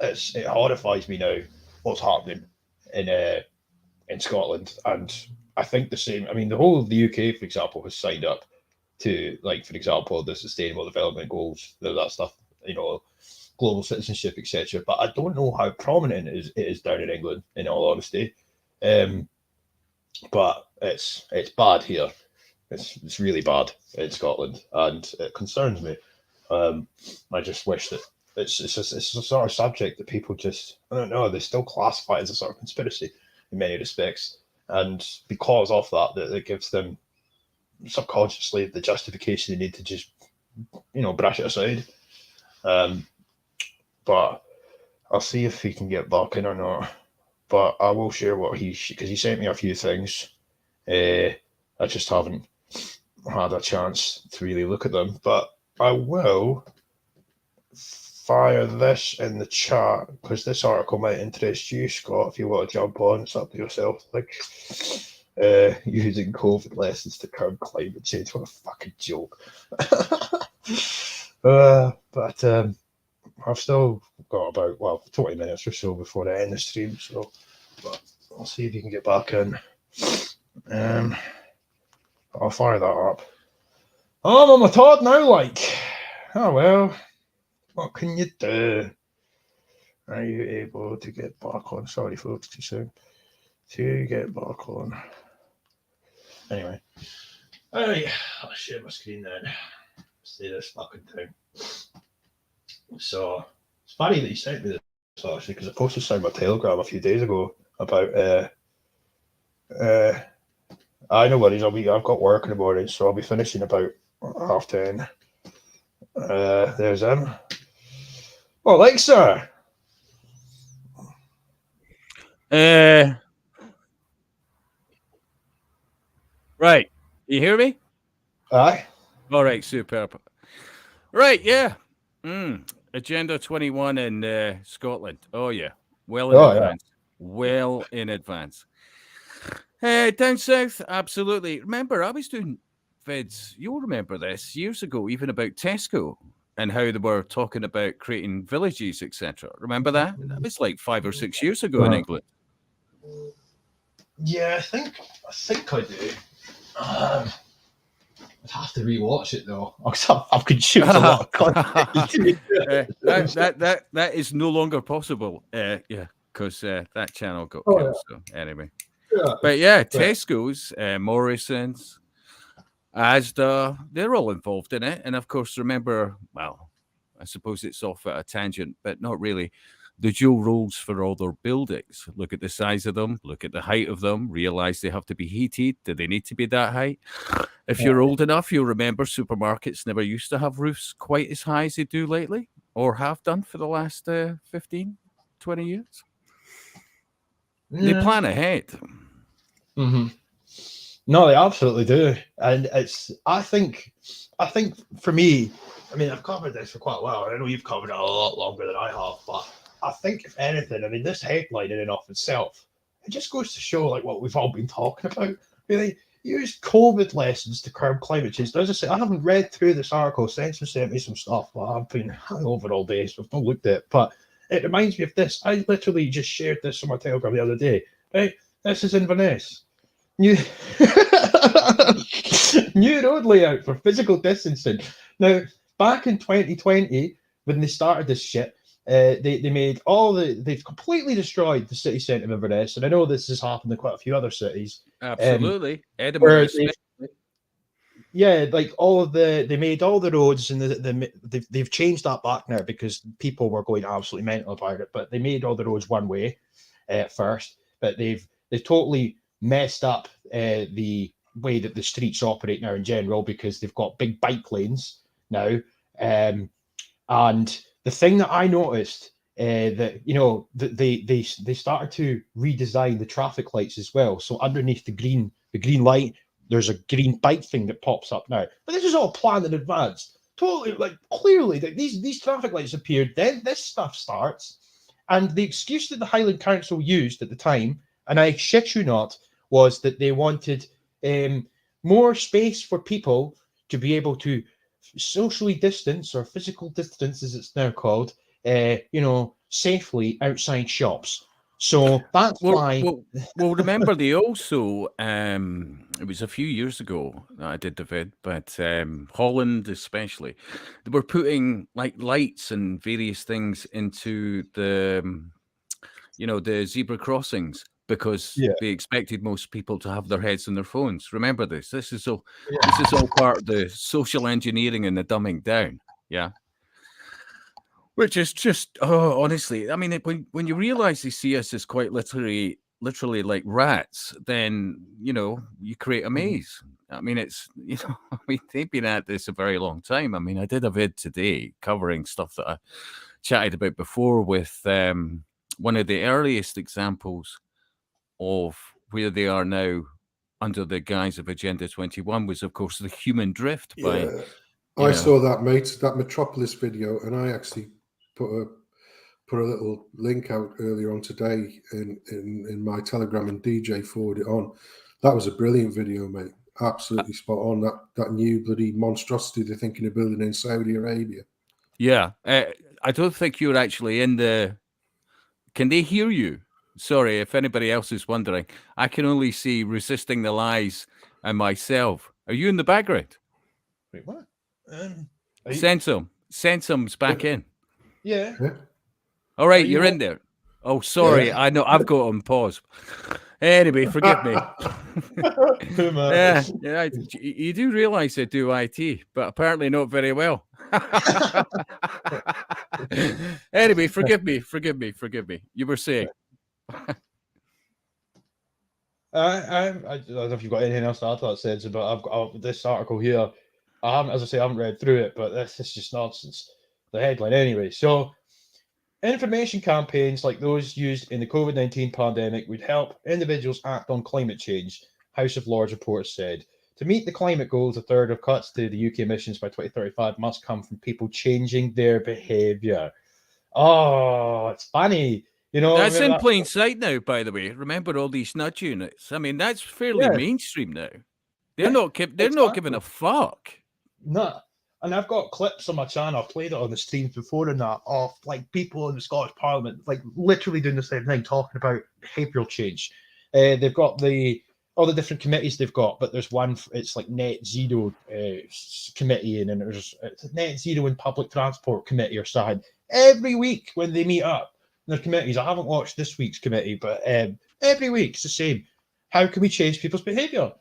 Speaker 1: it horrifies me now what's happening in Scotland, and I think the same. I mean, the whole of the UK, for example, has signed up to, like, for example, the Sustainable Development Goals, that stuff, global citizenship, etc. But I don't know how prominent it is down in England, in all honesty. But it's bad here. It's really bad in Scotland, and it concerns me. I just wish that it's a sort of subject that people just, I don't know, they still classify as a sort of conspiracy in many respects, and because of that, it gives them subconsciously the justification they need to just, brush it aside. But I'll see if he can get back in or not. But I will share what because he sent me a few things. I just haven't had a chance to really look at them. But I will fire this in the chat because this article might interest you, Scott, if you want to jump on. It's up to yourself. Like, using COVID lessons to curb climate change. What a fucking joke. But I've still got about 20 minutes or so before I end the stream, so but I'll see if you can get back in. I'll fire that up. I'm on my Todd now, like. Oh well, what can you do? Are you able to get back on? Sorry, folks, too soon. To get back on. Anyway, alright, I'll share my screen then. See this fucking thing. So it's funny that you sent me this actually, because I posted this on my Telegram a few days ago about I know worries. I've got work in the morning, so I'll be finishing about 10:30. There's him. Oh, like, sir.
Speaker 11: Right. You hear me?
Speaker 1: Aye.
Speaker 11: All right, superb. Right, yeah. Agenda 21 in Scotland. Oh, yeah. Well in advance. Well in advance. Down south, absolutely. Remember, I was doing vids, you'll remember this, years ago, even about Tesco and how they were talking about creating villages, etc. Remember that? That was like 5 or 6 years ago in England.
Speaker 1: Yeah, I think I do. I'd have to rewatch it though. I've consumed a lot of content.
Speaker 11: that is no longer possible. Yeah, because that channel got killed. So anyway, but yeah, Tesco's, Morrison's, Asda, they're all involved in it. And of course, remember, well, I suppose it's off at a tangent, but not really. The dual rules for all their buildings. Look at the size of them, look at the height of them, realize they have to be heated. Do they need to be that high? If you're old enough, you'll remember supermarkets never used to have roofs quite as high as they do lately, or have done for the last 15, 20 years. They plan ahead.
Speaker 1: Mm-hmm. No, they absolutely do. And I think for me, I mean, I've covered this for quite a while. I know you've covered it a lot longer than I have, but I think if anything, I mean, this headline in and of itself, it just goes to show like what we've all been talking about. Really, use COVID lessons to curb climate change. As I say, I haven't read through this article. Spencer sent me some stuff, but I've been hungover all day, so I've not looked at it. But it reminds me of this. I literally just shared this on my Telegram the other day. Right, this is Inverness. New road layout for physical distancing. Now, back in 2020, when they started this shit, they've completely destroyed the city centre of Inverness, and I know this has happened in quite a few other cities.
Speaker 11: Absolutely, Edinburgh.
Speaker 1: Yeah, like they made all the roads, and they've changed that back now because people were going absolutely mental about it. But they made all the roads one way at first, but they've totally messed up the way that the streets operate now in general because they've got big bike lanes now, and the thing that I noticed that they started to redesign the traffic lights as well. So underneath the green light, there's a green bike thing that pops up now. But this is all planned in advance. Totally, like clearly, that these traffic lights appeared. Then this stuff starts, and the excuse that the Highland Council used at the time, and I shit you not, was that they wanted more space for people to be able to socially distance, or physical distance as it's now called, safely outside shops. So that's why.
Speaker 11: Well, remember they also, it was a few years ago that I did the vid, but Holland especially, they were putting like lights and various things into the zebra crossings because they expected most people to have their heads on their phones. Remember this. This is all part of the social engineering and the dumbing down. Yeah. Which is just, honestly, I mean, when you realize they see us as quite literally like rats, then, you create a maze. I mean, they've been at this a very long time. I mean, I did a vid today covering stuff that I chatted about before with one of the earliest examples of where they are now under the guise of Agenda 21 was, of course, the human drift.
Speaker 2: I saw that, mate, that Metropolis video, and I actually put a little link out earlier on today in my Telegram, and DJ forwarded it on. That was a brilliant video, mate. Absolutely spot on. That new bloody monstrosity they're thinking of building in Saudi Arabia.
Speaker 11: Yeah, I don't think you're actually in the. Can they hear you? Sorry, if anybody else is wondering, I can only see Resisting the Lies and myself. Are you in the background?
Speaker 1: Wait, what?
Speaker 11: Sensome's back in.
Speaker 1: Yeah.
Speaker 11: All right, you're in there. Oh, sorry. Yeah. I know I've got on pause. Anyway, forgive me. Yeah. You do realize I do IT, but apparently not very well. Anyway, forgive me. You were saying.
Speaker 1: I don't know if you've got anything else to add to that, Sense, but I've got this article here. I haven't read through it, but this is just nonsense. The headline, anyway. So, information campaigns like those used in the COVID-19 pandemic would help individuals act on climate change House of Lords report said, to meet the climate goals, a third of cuts to the UK emissions by 2035 must come from people changing their behaviour. Oh, it's funny. You know,
Speaker 11: That's in
Speaker 1: that,
Speaker 11: plain sight now, by the way. Remember all these nudge units? I mean, that's fairly
Speaker 1: Yeah.
Speaker 11: mainstream now. They're
Speaker 1: Yeah,
Speaker 11: not giving a fuck.
Speaker 1: no. And I've got clips on my channel, I've played it on the streams before and that, of like people in the Scottish Parliament, like literally doing the same thing, talking about behavioural change. They've got all the different committees they've got, but there's one, it's like net zero committee, and then there's net zero and public transport committee or something. Every week when they meet up, their committees, I haven't watched this week's committee, but every week it's the same. How can we change people's behaviour?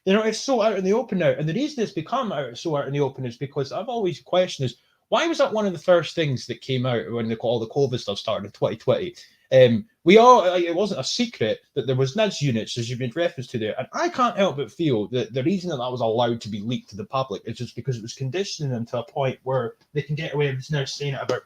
Speaker 1: You know, it's so out in the open now. And the reason it's become so out in the open is because I've always questioned is, why was that one of the first things that came out when all the COVID stuff started in 2020? It wasn't a secret that there was nudge units, as you've made reference to there. And I can't help but feel that the reason that was allowed to be leaked to the public is just because it was conditioning them to a point where they can get away with now saying it about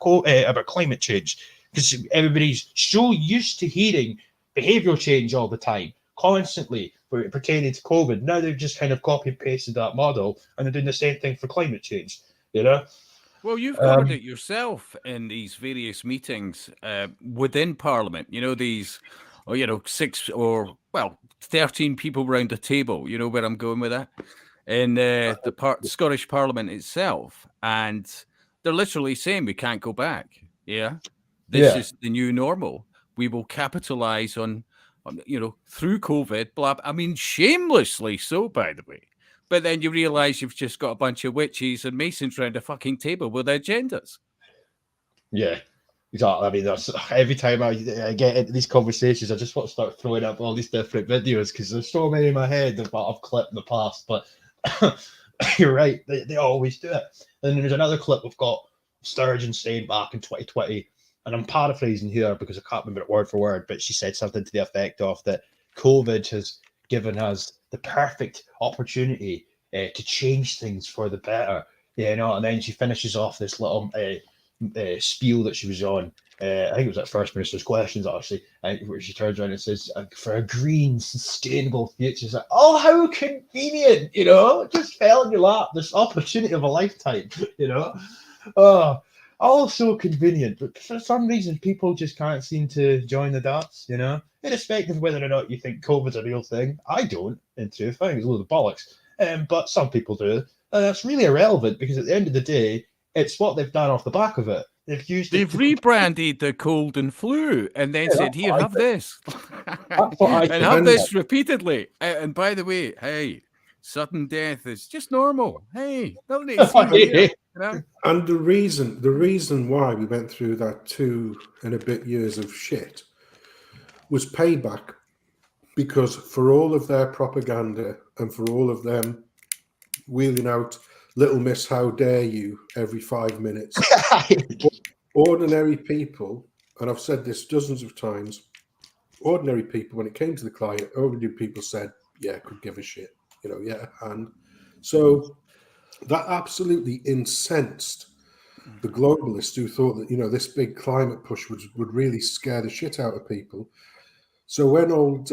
Speaker 1: climate change. Because everybody's so used to hearing behavioural change all the time, constantly, pertaining to COVID. Now they've just kind of copy and pasted that model, and they're doing the same thing for climate change, you know?
Speaker 11: Well, you've covered it yourself in these various meetings within Parliament. You know, these, 13 people round a table. You know where I'm going with that? In the Scottish Parliament itself. And they're literally saying we can't go back. Yeah. This is the new normal. We will capitalise on, through COVID, blah. I mean, shamelessly so, by the way. But then you realise you've just got a bunch of witches and masons around a fucking table with agendas. Yeah,
Speaker 1: exactly. I mean, that's every time I get into these conversations, I just want to start throwing up all these different videos because there's so many in my head that I've clipped in the past. But you're right, they always do it. And then there's another clip we've got Sturgeon saying back in 2020, and I'm paraphrasing here because I can't remember it word for word, but she said something to the effect of that COVID has given us the perfect opportunity to change things for the better, and then she finishes off this little spiel that she was on. I think it was at First Minister's Questions, actually, where she turns around and says, for a green, sustainable future. It's like, oh, how convenient, just fell in your lap, this opportunity of a lifetime, Oh, all so convenient, but for some reason, people just can't seem to join the dots, irrespective of whether or not you think COVID's a real thing. I don't, in truth. I think it's a load of bollocks, but some people do. And that's really irrelevant because at the end of the day, it's what they've done off the back of it. They've
Speaker 11: rebranded the cold and flu and then said, here, have this. And have this repeatedly. And by the way, hey, sudden death is just normal. Hey, nothing to see here.
Speaker 2: And the reason why we went through that 2 and a bit years of shit was payback, because for all of their propaganda and for all of them wheeling out Little Miss How Dare You every 5 minutes, ordinary people, and I've said this dozens of times, ordinary people, when it came to the climate, ordinary people said, yeah, could give a shit, and so that absolutely incensed the globalists who thought that, this big climate push would really scare the shit out of people. So when old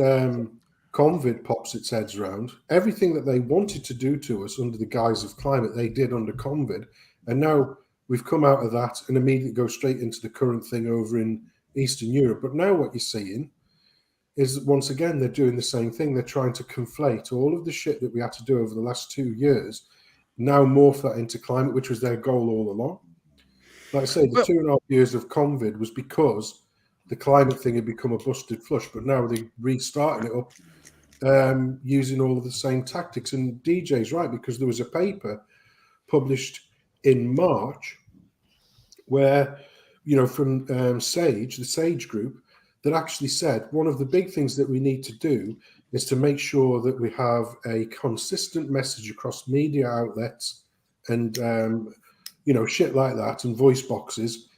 Speaker 2: COVID pops its heads around, everything that they wanted to do to us under the guise of climate, they did under COVID. And now we've come out of that and immediately go straight into the current thing over in Eastern Europe. But now what you're seeing is that once again, they're doing the same thing. They're trying to conflate all of the shit that we had to do over the last 2 years, now morph that into climate, which was their goal all along. Like I say, the 2.5 years of COVID was because the climate thing had become a busted flush, but now they're restarting it up using all of the same tactics. And DJ's right, because there was a paper published in March where, from SAGE, the SAGE group, that actually said one of the big things that we need to do is to make sure that we have a consistent message across media outlets and, shit like that, and voice boxes,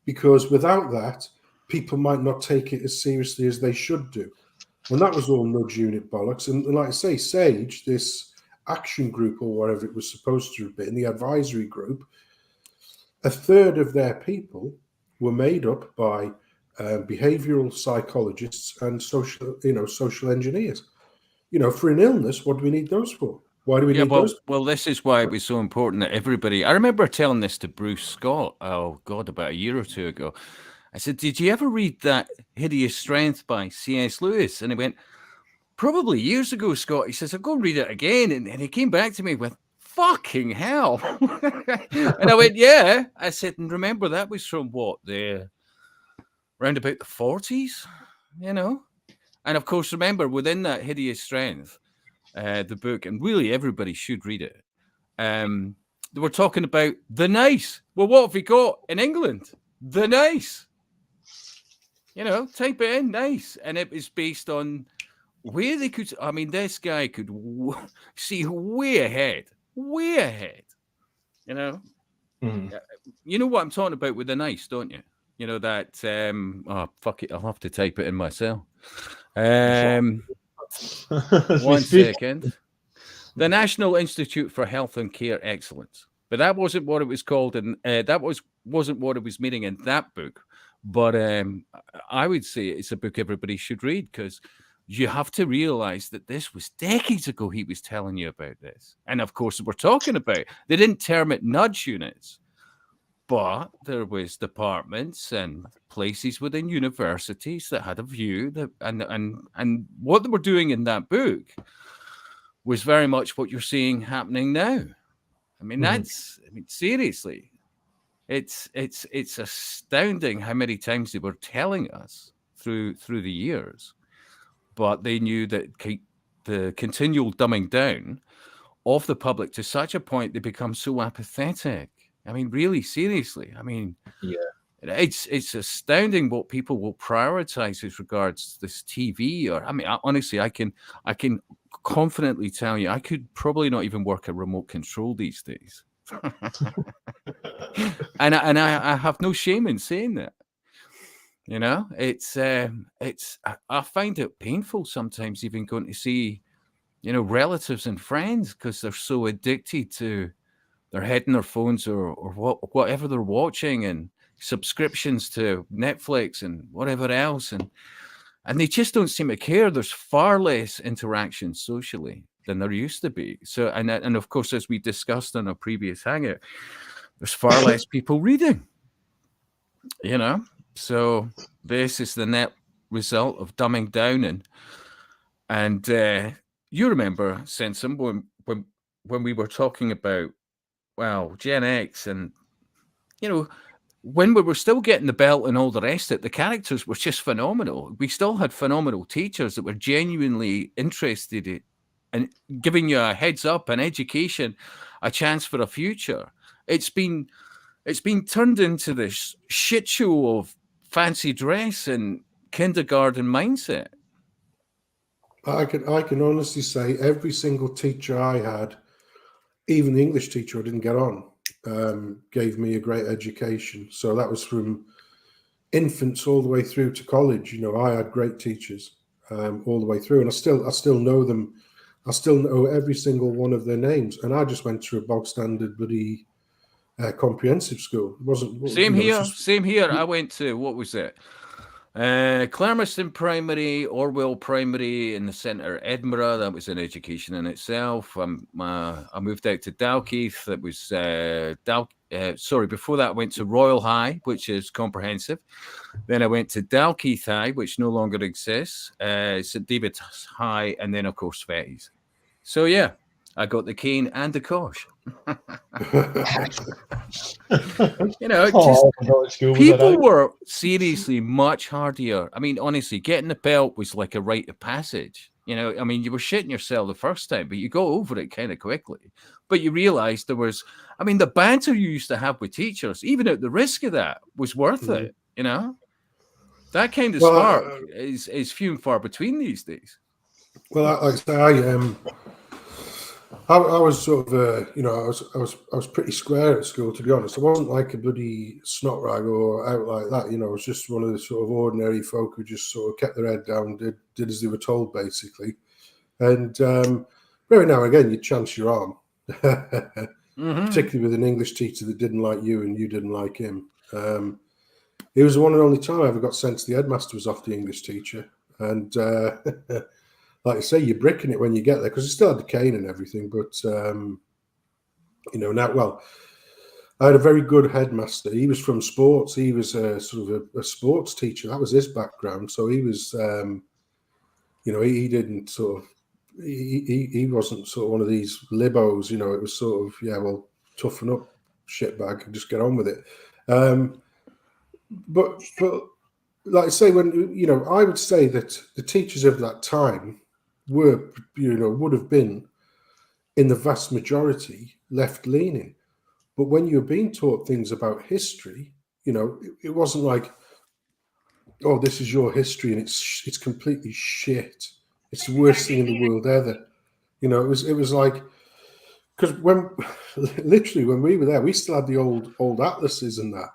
Speaker 2: because without that, people might not take it as seriously as they should do. And that was all nudge unit bollocks. And like I say, SAGE, this action group or whatever it was supposed to have been, the advisory group, a third of their people were made up by behavioral psychologists and social engineers. You know, for an illness, what do we need those for? Why do we need those?
Speaker 11: Well, this is why it was so important that everybody. I remember telling this to Bruce Scott. Oh God, about a year or two ago. I said, "Did you ever read that Hideous Strength by C.S. Lewis?" And he went, "Probably years ago, Scott." He says, "I'll go and read it again." And he came back to me with, "Fucking hell!" And I went, "Yeah." I said, "And remember that was from what, round about the 40s, you know." And of course, remember within that Hideous Strength, the book, and really everybody should read it. They were talking about the nice. Well, what have we got in England? The nice. You know, type it in, nice, and it was based on where they could. I mean, this guy could see way ahead. You know, you know what I'm talking about with the nice, don't you? You know that. Oh fuck it, I'll have to type it in myself. 1 second. The National Institute for Health and Care Excellence, but that wasn't what it was called, and wasn't what it was meaning in that book. But I would say it's a book everybody should read, because you have to realize that this was decades ago he was telling you about this. And of course, we're talking about, they didn't term it nudge units, but there was departments and places within universities that had a view that, and what they were doing in that book was very much what you're seeing happening now. I mean, seriously. It's astounding how many times they were telling us through the years, but they knew that the continual dumbing down of the public to such a point they become so apathetic. I mean, really, seriously. I mean, it's astounding what people will prioritize as regards this TV. Or I mean, honestly, I can confidently tell you, I could probably not even work a remote control these days. and I have no shame in saying that. You know, I find it painful sometimes even going to see, you know, relatives and friends, because they're so addicted to their head in their phones or whatever they're watching, and subscriptions to Netflix and whatever else, and they just don't seem to care. There's far less interaction socially than there used to be. So, and of course, as we discussed on a previous hangout, there's far less people reading, you know. So this is the net result of dumbing down. And you remember, Sensum, when we were talking about, well, Gen X, and, you know, when we were still getting the belt and all the rest of it, the characters were just phenomenal. We still had phenomenal teachers that were genuinely interested in giving you a heads up, an education, a chance for a future. It's been turned into this shit show of fancy dress and kindergarten mindset.
Speaker 2: I can honestly say every single teacher I had, even the English teacher I didn't get on, gave me a great education. So that was from infants all the way through to college. You know, I had great teachers all the way through, and I still know them. I still know every single one of their names. And I just went through a bog standard bloody comprehensive school. It wasn't
Speaker 11: same here. I went to, what was it? Clarmiston Primary, Orwell Primary in the centre of Edinburgh. That was an education in itself. I moved out to Dalkeith. That was before that I went to Royal High, which is comprehensive. Then I went to Dalkeith High, which no longer exists, St David's High, and then of course Fettes. So yeah, I got the cane and the cosh. You know, people were seriously much hardier. I mean, honestly, getting the belt was like a rite of passage. You know, I mean, you were shitting yourself the first time, but you go over it kind of quickly. But you realized there was, I mean, the banter you used to have with teachers, even at the risk of that, was worth it. You know, that kind of spark is few and far between these days.
Speaker 2: Well, like I say, I was sort of, you know, I was pretty square at school, to be honest. I wasn't like a bloody snot rag or out like that. You know, I was just one of the sort of ordinary folk who just sort of kept their head down, did as they were told, basically. And every now and again, you'd chance your arm, particularly with an English teacher that didn't like you and you didn't like him. It was the one and only time I ever got sent to the headmaster was off the English teacher, and like I say, you're bricking it when you get there because it's still had the cane and everything. But now, well, I had a very good headmaster. He was from sports. He was sort of a sports teacher. That was his background. So he was, he didn't sort of, he wasn't sort of one of these libos. It was sort of, yeah, well, toughen up, shitbag, and just get on with it. But like I say, when I would say that the teachers of that time would have been in the vast majority left leaning. But when you're being taught things about history, it wasn't like, oh, this is your history and it's completely shit. It's the worst thing in the world ever. It was like, because when we were there, we still had the old atlases and that.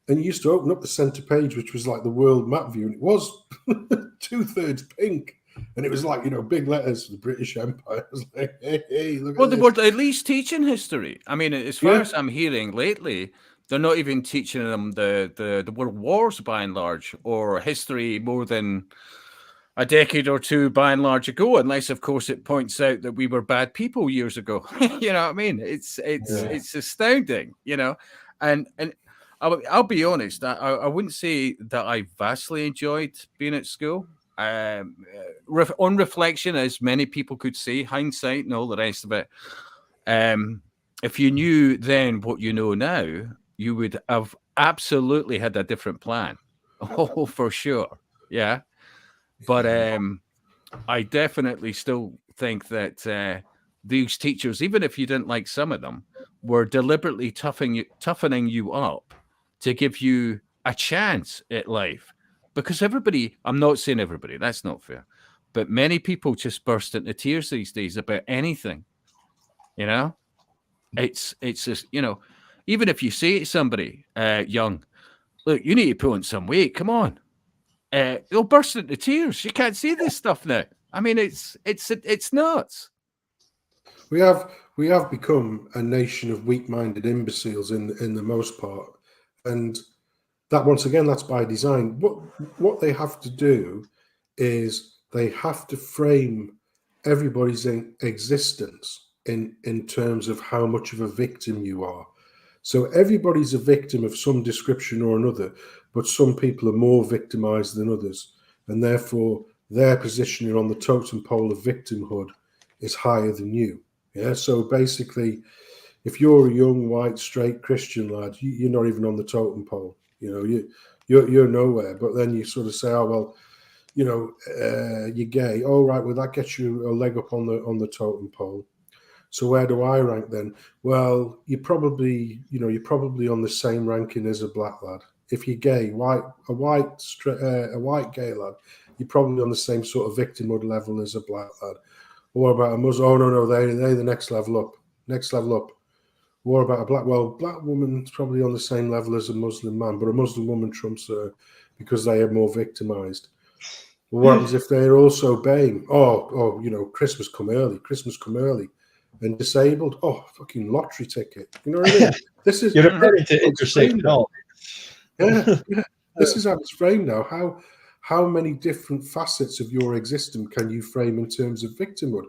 Speaker 2: And you used to open up the center page, which was like the world map view, and it was 2/3 pink. And it was like, big letters for the British Empire. I was like, hey, look at this.
Speaker 11: They were at least teaching history. I mean, as far as I'm hearing lately, they're not even teaching them the world wars by and large, or history more than a decade or two by and large ago, unless, of course, it points out that we were bad people years ago. You know what I mean? It's astounding, and I'll be honest, I wouldn't say that I vastly enjoyed being at school. On reflection, as many people could say, hindsight and all the rest of it, if you knew then what you know now, you would have absolutely had a different plan. Oh, for sure. Yeah. But I definitely still think that these teachers, even if you didn't like some of them, were deliberately toughening you up to give you a chance at life. Because everybody, I'm not saying everybody, that's not fair, but many people just burst into tears these days about anything. It's just, even if you say to somebody young, look, you need to put on some weight, come on. They'll burst into tears. You can't see this stuff now. I mean, it's nuts.
Speaker 2: We have become a nation of weak-minded imbeciles in the most part, and that, once again, that's by design. What they have to do is they have to frame everybody's existence in terms of how much of a victim you are. So everybody's a victim of some description or another, but some people are more victimized than others, and therefore their positioning on the totem pole of victimhood is higher than you. Yeah. So basically, if you're a young, white, straight Christian lad, you're not even on the totem pole. You're nowhere. But then you sort of say, oh well, you're gay. Oh right, well that gets you a leg up on the totem pole. So where do I rank then? Well, you're probably on the same ranking as a black lad. If you're gay, a white gay lad, you're probably on the same sort of victimhood level as a black lad. Or about a Muslim? Oh no, they're the next level up. What about a black woman's probably on the same level as a Muslim man, but a Muslim woman trumps her because they are more victimized. Well, what happens if they're also baying? Christmas come early, and disabled? Oh, fucking lottery ticket. You know what I mean? This is
Speaker 1: you're referring to intersectional.
Speaker 2: Yeah. This is how it's framed now. How many different facets of your existence can you frame in terms of victimhood?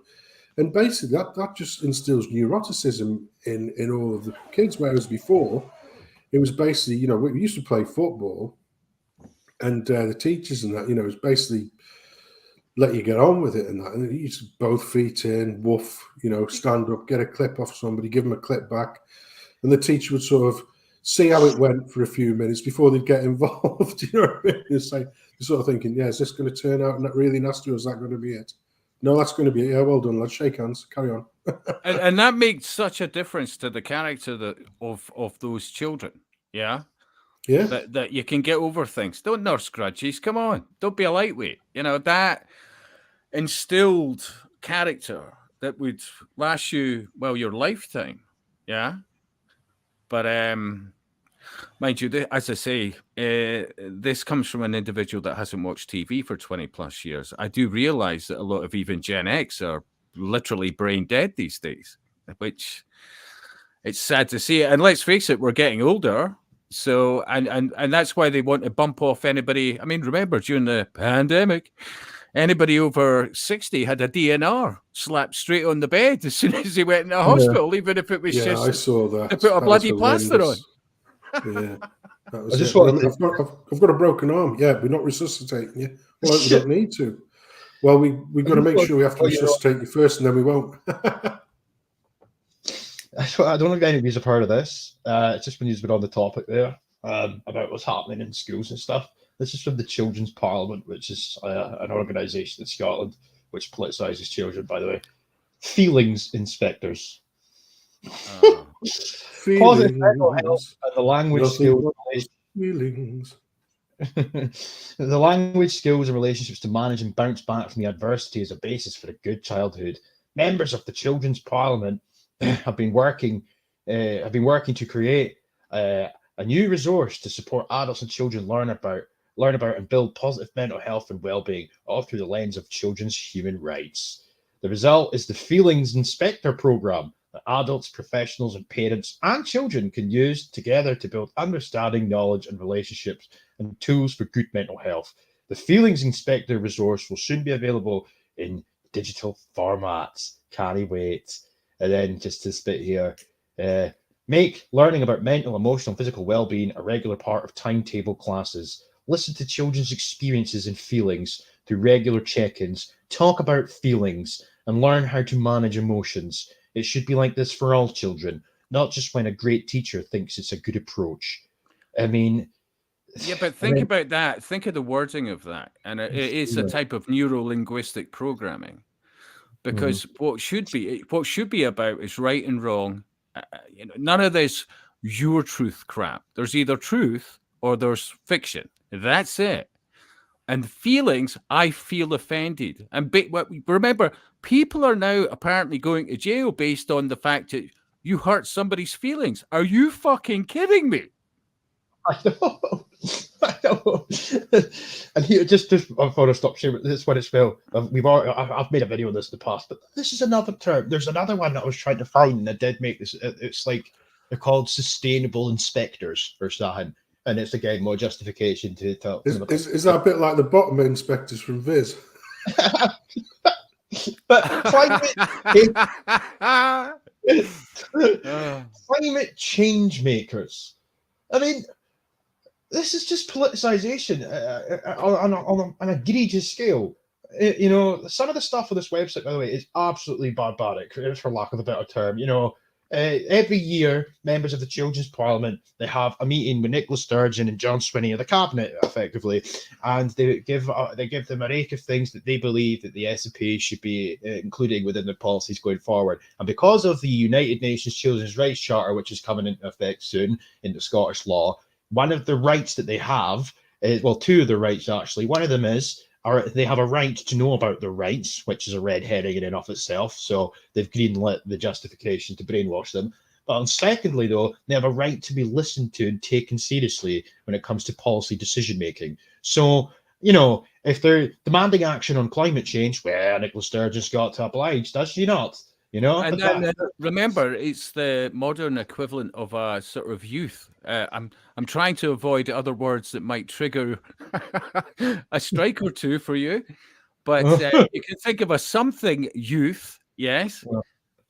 Speaker 2: And basically, that just instills neuroticism in all of the kids. Whereas before, it was basically, we used to play football, and the teachers and that, it was basically let you get on with it and that. And you used to both feet in, woof, stand up, get a clip off somebody, give them a clip back, and the teacher would sort of see how it went for a few minutes before they'd get involved. You know what I mean? It's like you're sort of thinking, yeah, is this going to turn out really nasty, or is that going to be it? No, that's going to be it. Yeah, well done, lads. Shake hands. Carry on.
Speaker 11: and that makes such a difference to the character of those children. Yeah.
Speaker 2: Yeah.
Speaker 11: That you can get over things. Don't nurse grudges. Come on. Don't be a lightweight. That instilled character that would last you, your lifetime. Yeah. But mind you, as I say, this comes from an individual that hasn't watched TV for 20 plus years. I do realize that a lot of even Gen X are literally brain dead these days, which it's sad to see. And let's face it, we're getting older. So, and that's why they want to bump off anybody. I mean, remember during the pandemic, anybody over 60 had a DNR slapped straight on the bed as soon as he went into hospital, even if it was
Speaker 2: Yeah,
Speaker 11: just
Speaker 2: I saw that.
Speaker 11: to put a
Speaker 2: That
Speaker 11: bloody
Speaker 2: was
Speaker 11: plaster on.
Speaker 2: horrendous. Yeah, that was
Speaker 1: I just
Speaker 2: it.
Speaker 1: want
Speaker 2: Like, I've got a broken arm. Yeah, we're not resuscitating you. Well, we don't need to. Well, we've got to make sure we have to resuscitate you first, and then we won't.
Speaker 1: I don't know if anybody's a part of this. It's just when you've been on the topic there about what's happening in schools and stuff. This is from the Children's Parliament, which is an organisation in Scotland which politicises children, by the way. Feelings inspectors. Positive mental health and the language skills.
Speaker 2: Feelings.
Speaker 1: The language skills and relationships to manage and bounce back from the adversity is a basis for a good childhood. Members of the Children's Parliament have been working to create a new resource to support adults and children learn about and build positive mental health and well-being, all through the lens of children's human rights. The result is the Feelings Inspector program that adults, professionals, and parents and children can use together to build understanding, knowledge, and relationships and tools for good mental health. The Feelings Inspector resource will soon be available in digital formats. Can't wait. And then just this bit here, make learning about mental, emotional, and physical well-being a regular part of timetable classes. Listen to children's experiences and feelings through regular check-ins. Talk about feelings and learn how to manage emotions. It should be like this for all children, not just when a great teacher thinks it's a good approach. I mean...
Speaker 11: Yeah, but think about that. Think of the wording of that. And it is a type of neuro-linguistic programming. Because what should be about is right and wrong. None of this your truth crap. There's either truth or there's fiction. That's it. And feelings, I feel offended. And remember, people are now apparently going to jail based on the fact that you hurt somebody's feelings. Are you fucking kidding me?
Speaker 1: I know. And here, just before I stop sharing, this is what it's spelled. I've made a video on this in the past, but this is another term. There's another one that I was trying to find, and I did make this. It's like they're called sustainable inspectors or something, and it's again more justification to tell.
Speaker 2: Is that a bit like the bottom inspectors from Viz?
Speaker 1: But climate change makers. I mean, this is just politicization on an egregious scale. Some of the stuff on this website, by the way, is absolutely barbaric, for lack of a better term. Every year, members of the Children's Parliament, they have a meeting with Nicola Sturgeon and John Swinney of the Cabinet, effectively, and they give them a rake of things that they believe that the SNP should be including within their policies going forward. And because of the United Nations Children's Rights Charter, which is coming into effect soon into Scottish law, one of the rights that they have, two of the rights actually, one of them is, they have a right to know about their rights, which is a red herring in and of itself. So they've greenlit the justification to brainwash them. But secondly, though, they have a right to be listened to and taken seriously when it comes to policy decision making. So, if they're demanding action on climate change, well, Nicola Sturgeon's got to oblige, does she not?
Speaker 11: And then remember, it's the modern equivalent of a sort of youth. I'm trying to avoid other words that might trigger a strike or two for you, but you can think of a something youth, yes.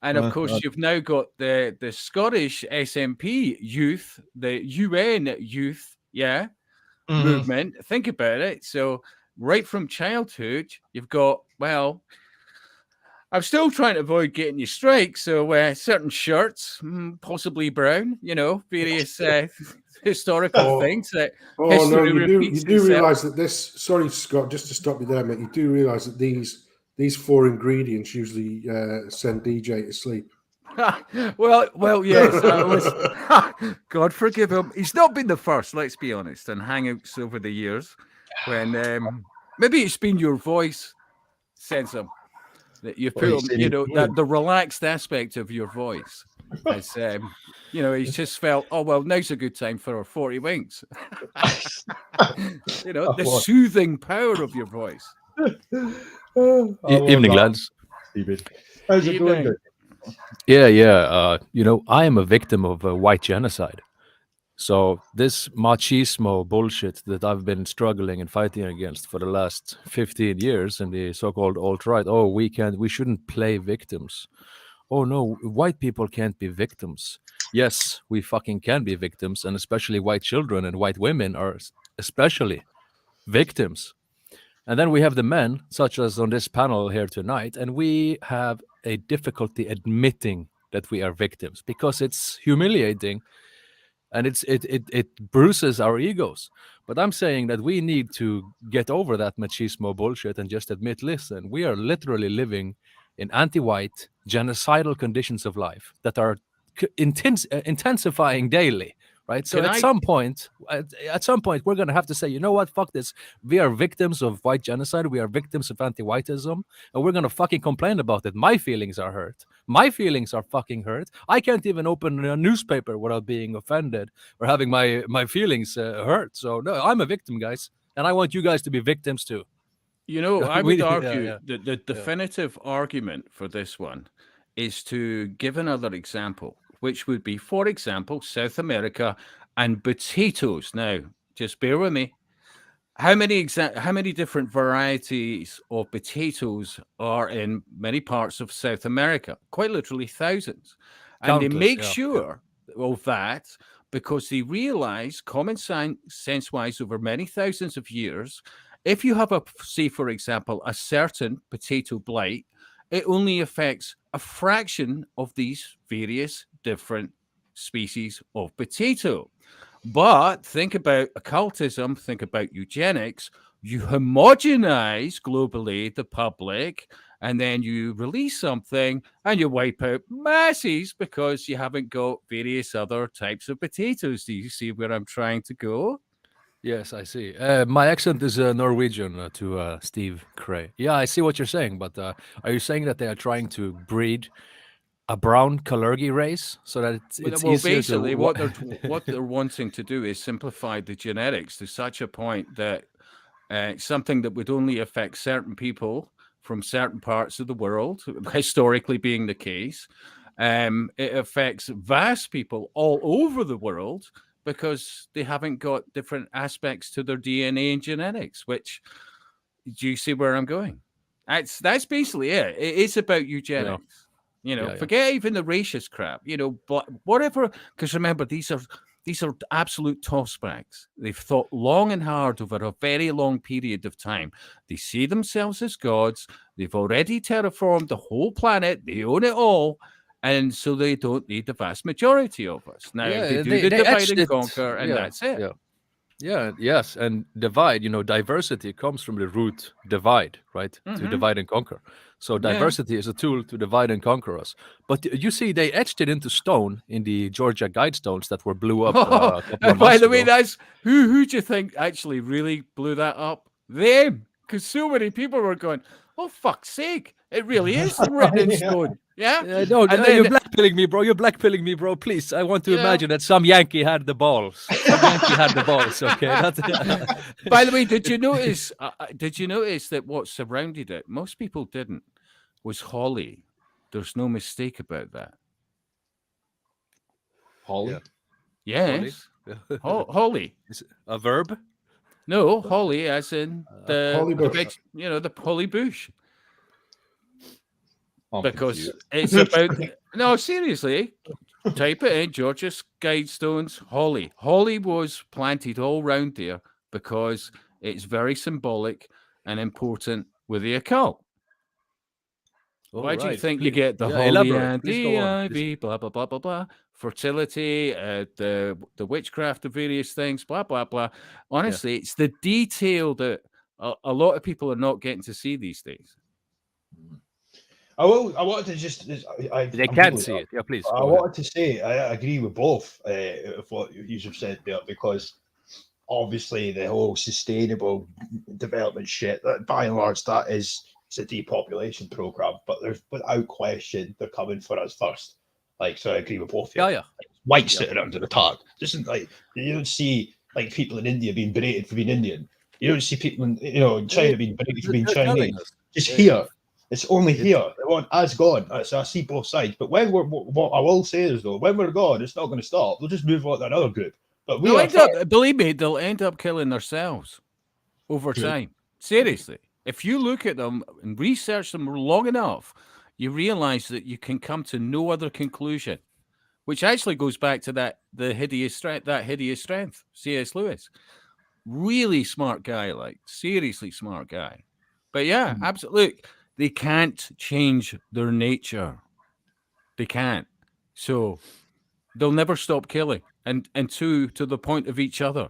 Speaker 11: And of course, you've now got the Scottish SNP youth, the UN youth, movement. Think about it. So right from childhood, you've got, well, I'm still trying to avoid getting you strikes, so certain shirts, possibly brown, various historical things that history repeats
Speaker 2: you do
Speaker 11: itself.
Speaker 2: realise that this. Sorry, Scott, just to stop you there, mate. You do realise that these four ingredients usually send DJ to sleep.
Speaker 11: well, yes. God forgive him. He's not been the first, let's be honest, and hangouts over the years when maybe it's been your voice, Sensor. That you put, that the relaxed aspect of your voice, as he's just felt. Oh well, now's a good time for our 40 winks. The soothing power of your voice.
Speaker 12: Evening, lads.
Speaker 1: How's it going?
Speaker 12: Yeah. I am a victim of white genocide. So this machismo bullshit that I've been struggling and fighting against for the last 15 years in the so-called alt-right, oh, we shouldn't play victims. Oh no, white people can't be victims. Yes, we fucking can be victims, and especially white children and white women are especially victims. And then we have the men, such as on this panel here tonight, and we have a difficulty admitting that we are victims because it's humiliating and it bruises our egos. But I'm saying that we need to get over that machismo bullshit and just admit, listen, we are literally living in anti-white genocidal conditions of life that are intensifying daily, right? So at some point we're going to have to say, you know what, fuck this. We are victims of white genocide, we are victims of anti-whiteism, and we're going to fucking complain about it. My feelings are hurt. My feelings are fucking hurt. I can't even open a newspaper without being offended or having my feelings hurt. So no, I'm a victim, guys, and I want you guys to be victims too.
Speaker 11: You know, I would argue that the definitive argument for this one is to give another example, which would be, for example, South America and potatoes. Now, just bear with me. How many different varieties of potatoes are in many parts of South America? Quite literally thousands. And they make sure of that because they realize, common sense-wise, over many thousands of years, if you have say, for example, a certain potato blight, it only affects a fraction of these various different species of potato. But think about occultism, think about eugenics. You homogenize globally the public, and then you release something and you wipe out masses because you haven't got various other types of potatoes. Do you see where I'm trying to go?
Speaker 12: Yes, I see. My accent is Norwegian to Steve Cray. Yeah, I see what you're saying, but are you saying that they are trying to breed a brown Kalergi race so that it's easier
Speaker 11: basically,
Speaker 12: to...
Speaker 11: what they're wanting to do is simplify the genetics to such a point that something that would only affect certain people from certain parts of the world, historically being the case, it affects vast people all over the world because they haven't got different aspects to their DNA and genetics. Which, do you see where I'm going? That's basically it. It's about eugenics. You know, forget even the racist crap. You know, but whatever. Because remember, these are absolute tossbacks. They've thought long and hard over a very long period of time. They see themselves as gods. They've already terraformed the whole planet. They own it all. And so they don't need the vast majority of us. Now, they do the divide and conquer, and that's it.
Speaker 12: Yes, and divide, diversity comes from the root divide, right? To divide and conquer. So diversity is a tool to divide and conquer us. But you see, they etched it into stone in the Georgia Guidestones that were blew up a couple of months
Speaker 11: By the way,
Speaker 12: ago.
Speaker 11: that's who do you think actually really blew that up? Them, because so many people were going, "Oh, fuck's sake, it really is written in stone." Yeah,
Speaker 12: no, you're blackpilling me, bro. You're blackpilling me, bro. Please, I want to imagine that some Yankee had the balls. Some Yankee had the balls. Okay.
Speaker 11: By the way, did you notice? Did you notice that what surrounded it? Most people didn't. Was holly. There's no mistake about that.
Speaker 13: Holly.
Speaker 11: Yes. Holly.
Speaker 12: Is it a verb?
Speaker 11: No, holly, as in
Speaker 2: holly bush.
Speaker 11: the holly bush. Because
Speaker 13: confused.
Speaker 11: it's about no, seriously. Type it in Georgia's Guidestones, holly. Holly was planted all round there because it's very symbolic and important with the occult. Why do you think you get the holly and the ivy, blah blah blah blah blah, fertility, the witchcraft of various things, blah blah blah. Honestly, it's the detail that a lot of people are not getting to see these days.
Speaker 1: I wanted to just.
Speaker 12: They can't see it. Yeah, please.
Speaker 1: I wanted to say I agree with both of what you have said there, because obviously the whole sustainable development shit, that by and large, it's a depopulation program. But there's without question they're coming for us first. So I agree with both.
Speaker 12: Yeah.
Speaker 1: White sitting under the tarp. This isn't you don't see people in India being berated for being Indian. You don't see people in China being berated for being Chinese. Just here. It's only here. They want us gone. So I see both sides. But what I will say is, though, when we're gone, it's not going to stop. They'll just move on to another group. But we
Speaker 11: They'll
Speaker 1: are
Speaker 11: end up, believe me, they'll end up killing themselves over
Speaker 1: Good.
Speaker 11: time. Seriously. If you look at them and research them long enough, you realize that you can come to no other conclusion, which actually goes back to that hideous strength, C.S. Lewis. Really smart guy, like seriously smart guy. But yeah, absolutely. Look, they can't change their nature. They can't. So they'll never stop killing. And to the point of each other.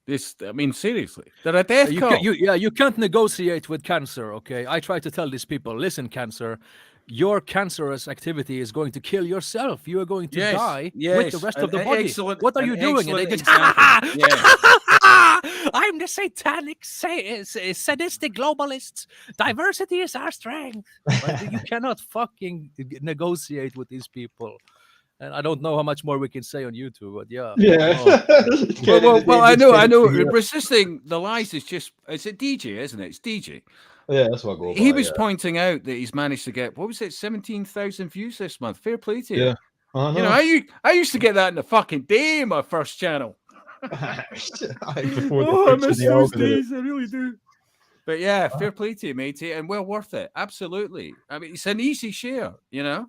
Speaker 11: I mean, seriously, they're a death cult.
Speaker 12: You can't negotiate with cancer, okay? I try to tell these people, listen, cancer, your cancerous activity is going to kill yourself. You are going to die with the rest of the body. What are you doing? And they just, I'm the satanic, sadistic globalists. Diversity is our strength. Like, you cannot fucking negotiate with these people. And I don't know how much more we can say on YouTube, but yeah.
Speaker 11: Well, I know. Resisting the lies is just, it's a DJ, isn't it? It's DJ.
Speaker 1: Yeah, that's what I go by.
Speaker 11: He was pointing out that he's managed to get, what was it, 17,000 views this month. Fair play to you.
Speaker 1: Yeah. I know.
Speaker 11: You know, I used to get that in the fucking day, my first channel.
Speaker 1: I
Speaker 11: miss those days, I really do. But yeah, fair play to you, matey, and well worth it. Absolutely. I mean, it's an easy share, you know?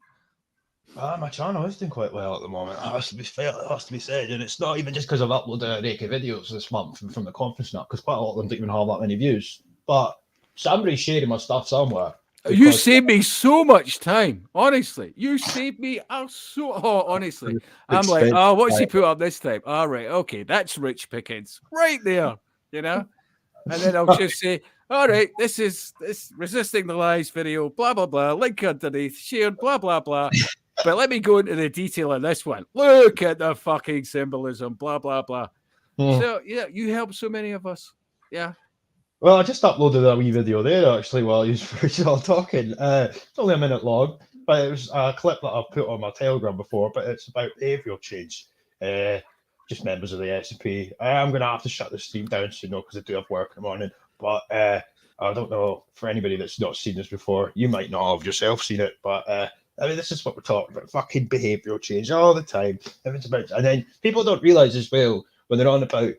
Speaker 1: My channel is doing quite well at the moment. It has to be fair, it has to be said, and it's not even just because I've uploaded a rake of videos this month from the conference now, because quite a lot of them don't even have that many views. But somebody's sharing my stuff somewhere.
Speaker 11: You saved me so much time, honestly. You saved me honestly. I'm like, oh, what's he put up this time? All right, okay, that's Rich Pickens right there, you know. And then I'll just say, all right, this is resisting the lies video, blah blah blah. Link underneath, shared, blah blah blah. But let me go into the detail on this one. Look at the fucking symbolism, blah, blah, blah. So, yeah, you help so many of us. Yeah.
Speaker 1: Well, I just uploaded a wee video there, actually, while you were all talking. It's only a minute long, but it was a clip that I've put on my Telegram before, but it's about behavioural change. Just members of the SCP. I am going to have to shut the stream down soon, because I do have work in the morning. But I don't know, for anybody that's not seen this before, you might not have yourself seen it, but... I mean, this is what we're talking about. Fucking behavioural change all the time. Everything's about, and then people don't realise as well when they're on about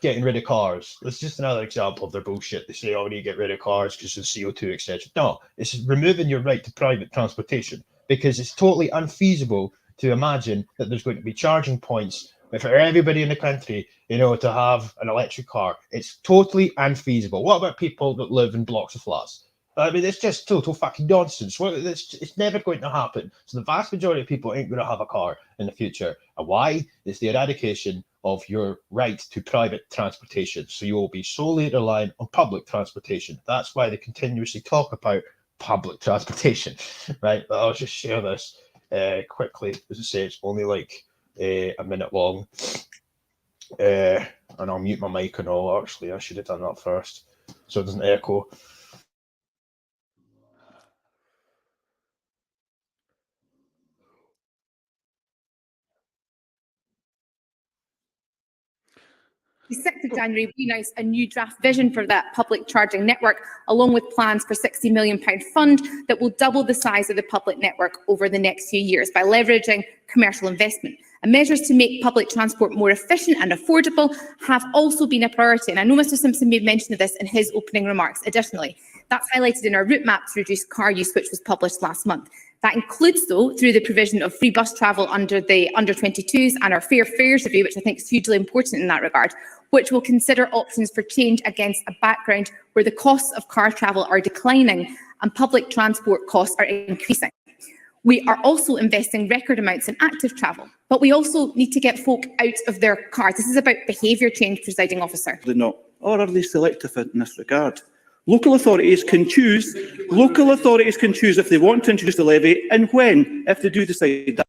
Speaker 1: getting rid of cars. That's just another example of their bullshit. They say, "Oh, we need to get rid of cars because of CO2, etc." No, it's removing your right to private transportation, because it's totally unfeasible to imagine that there's going to be charging points for everybody in the country, you know, to have an electric car. It's totally unfeasible. What about people that live in blocks of flats? I mean, it's just total fucking nonsense. It's never going to happen. So the vast majority of people ain't going to have a car in the future. And why? It's the eradication of your right to private transportation. So you will be solely reliant on public transportation. That's why they continuously talk about public transportation, right? But I'll just share this quickly. As I say, it's only like a minute long. And I'll mute my mic and all. Actually, I should have done that first so it doesn't echo.
Speaker 13: The 6th of January, we announced a new draft vision for that public charging network, along with plans for £60 million fund that will double the size of the public network over the next few years by leveraging commercial investment. And measures to make public transport more efficient and affordable have also been a priority. And I know Mr Simpson made mention of this in his opening remarks. Additionally, that's highlighted in our route map to reduce car use, which was published last month. That includes, though, through the provision of free bus travel under the under-22s and our fair fares review, which I think is hugely important in that regard, which will consider options for change against a background where the costs of car travel are declining and public transport costs are increasing. We are also investing record amounts in active travel, but we also need to get folk out of their cars. This is about behaviour change, presiding officer.
Speaker 14: They're not, or are they selective in this regard? Local authorities can choose if they want to introduce the levy and when, if they do decide that.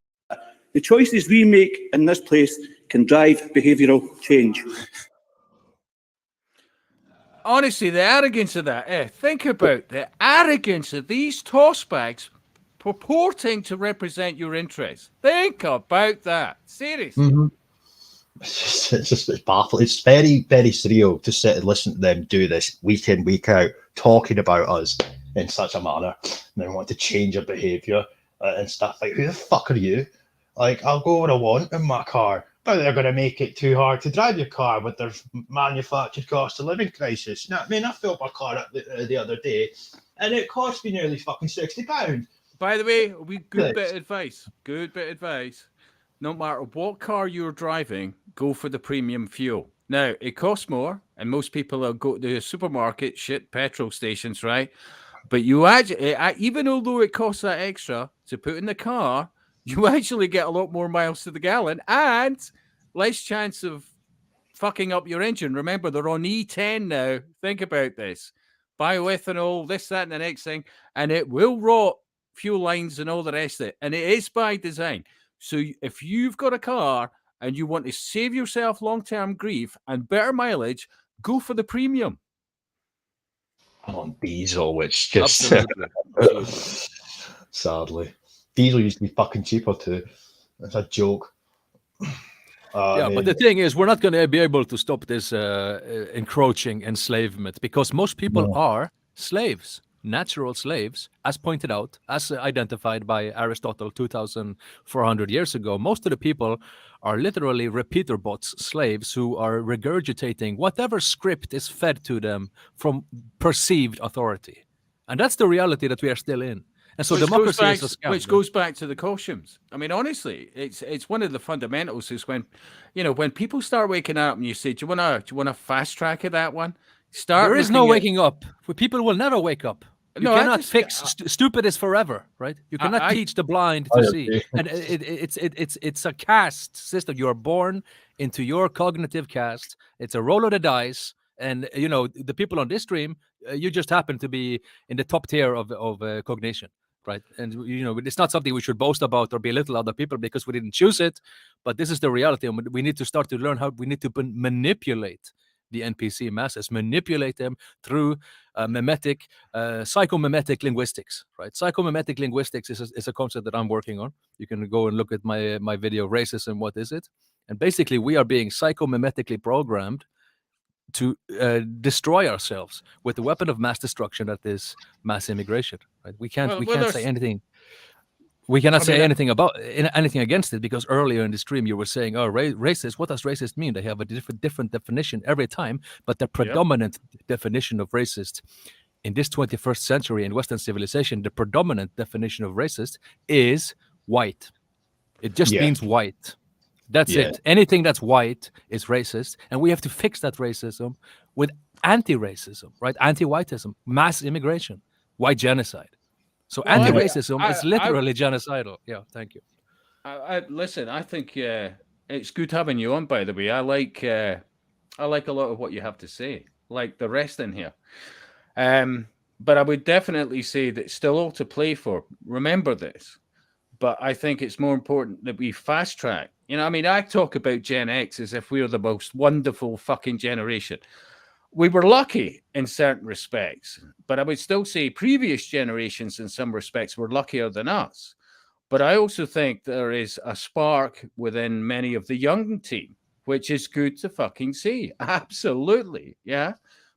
Speaker 14: The choices we make in this place can drive behavioural change.
Speaker 11: Honestly, the arrogance of that, think about the arrogance of these tossbags purporting to represent your interests. Think about that. Seriously.
Speaker 1: Mm-hmm. It's baffling. It's very, very surreal to sit and listen to them do this week in, week out, talking about us in such a manner, and then want to change your behaviour and stuff. Like, who the fuck are you? Like, I'll go where I want in my car, But they're going to make it too hard to drive your car with their manufactured cost of living crisis. You know what I mean? I filled my car up the other day, and it cost me nearly fucking £60.
Speaker 11: By the way, good bit of advice. Good bit of advice. No matter what car you're driving, go for the premium fuel. Now, it costs more, and most people will go to the supermarket, petrol stations, right? But you actually, even although it costs that extra to put in the car, you actually get a lot more miles to the gallon and less chance of fucking up your engine. Remember, they're on E10 now. Think about this. Bioethanol, this, that, and the next thing. And it will rot fuel lines and all the rest of it. And it is by design. So if you've got a car and you want to save yourself long-term grief and better mileage, go for the premium.
Speaker 1: I'm on diesel, which just sadly, diesel used to be fucking cheaper too. That's a joke.
Speaker 12: But the thing is, we're not going to be able to stop this encroaching enslavement because most people are slaves, natural slaves, as pointed out, as identified by Aristotle 2,400 years ago. Most of the people are literally repeater bots, slaves who are regurgitating whatever script is fed to them from perceived authority. And that's the reality that we are still in. And so democracy is a scam.
Speaker 11: Which goes back to the costumes. I mean, honestly, it's one of the fundamentals is when people start waking up and you say, do you want to fast track of that one?
Speaker 12: There is no waking up. People will never wake up. You cannot fix stupid is forever, right? You cannot teach the blind to see. And it's a caste system. You are born into your cognitive caste. It's a roll of the dice. And the people on this stream, you just happen to be in the top tier of cognition, right? And it's not something we should boast about or belittle other people because we didn't choose it. But this is the reality, and we need to start to learn how we need to manipulate the NPC masses, manipulate them through psychomimetic linguistics, right? Psychomimetic linguistics is a concept that I'm working on. You can go and look at my video, Racism, What Is It? And basically, we are being psychomimetically programmed to destroy ourselves with the weapon of mass destruction that is mass immigration, right? We can't say anything. We cannot say anything against it because earlier in the stream you were saying, "Oh, racist. What does racist mean?" They have a different definition every time, but the predominant definition of racist in this 21st century in Western civilization, the predominant definition of racist is white. It just means white. That's it. Anything that's white is racist, and we have to fix that racism with anti-racism, right? Anti-whiteism, mass immigration, white genocide. So anti-racism is literally genocidal. Yeah, thank you.
Speaker 11: Listen, I think it's good having you on. By the way, I like a lot of what you have to say, like the rest in here. But I would definitely say that still all to play for. Remember this. But I think it's more important that we fast track. I mean, I talk about Gen X as if we're the most wonderful fucking generation. We were lucky in certain respects, but I would still say previous generations in some respects were luckier than us. But I also think there is a spark within many of the young team, which is good to fucking see. Absolutely. Yeah.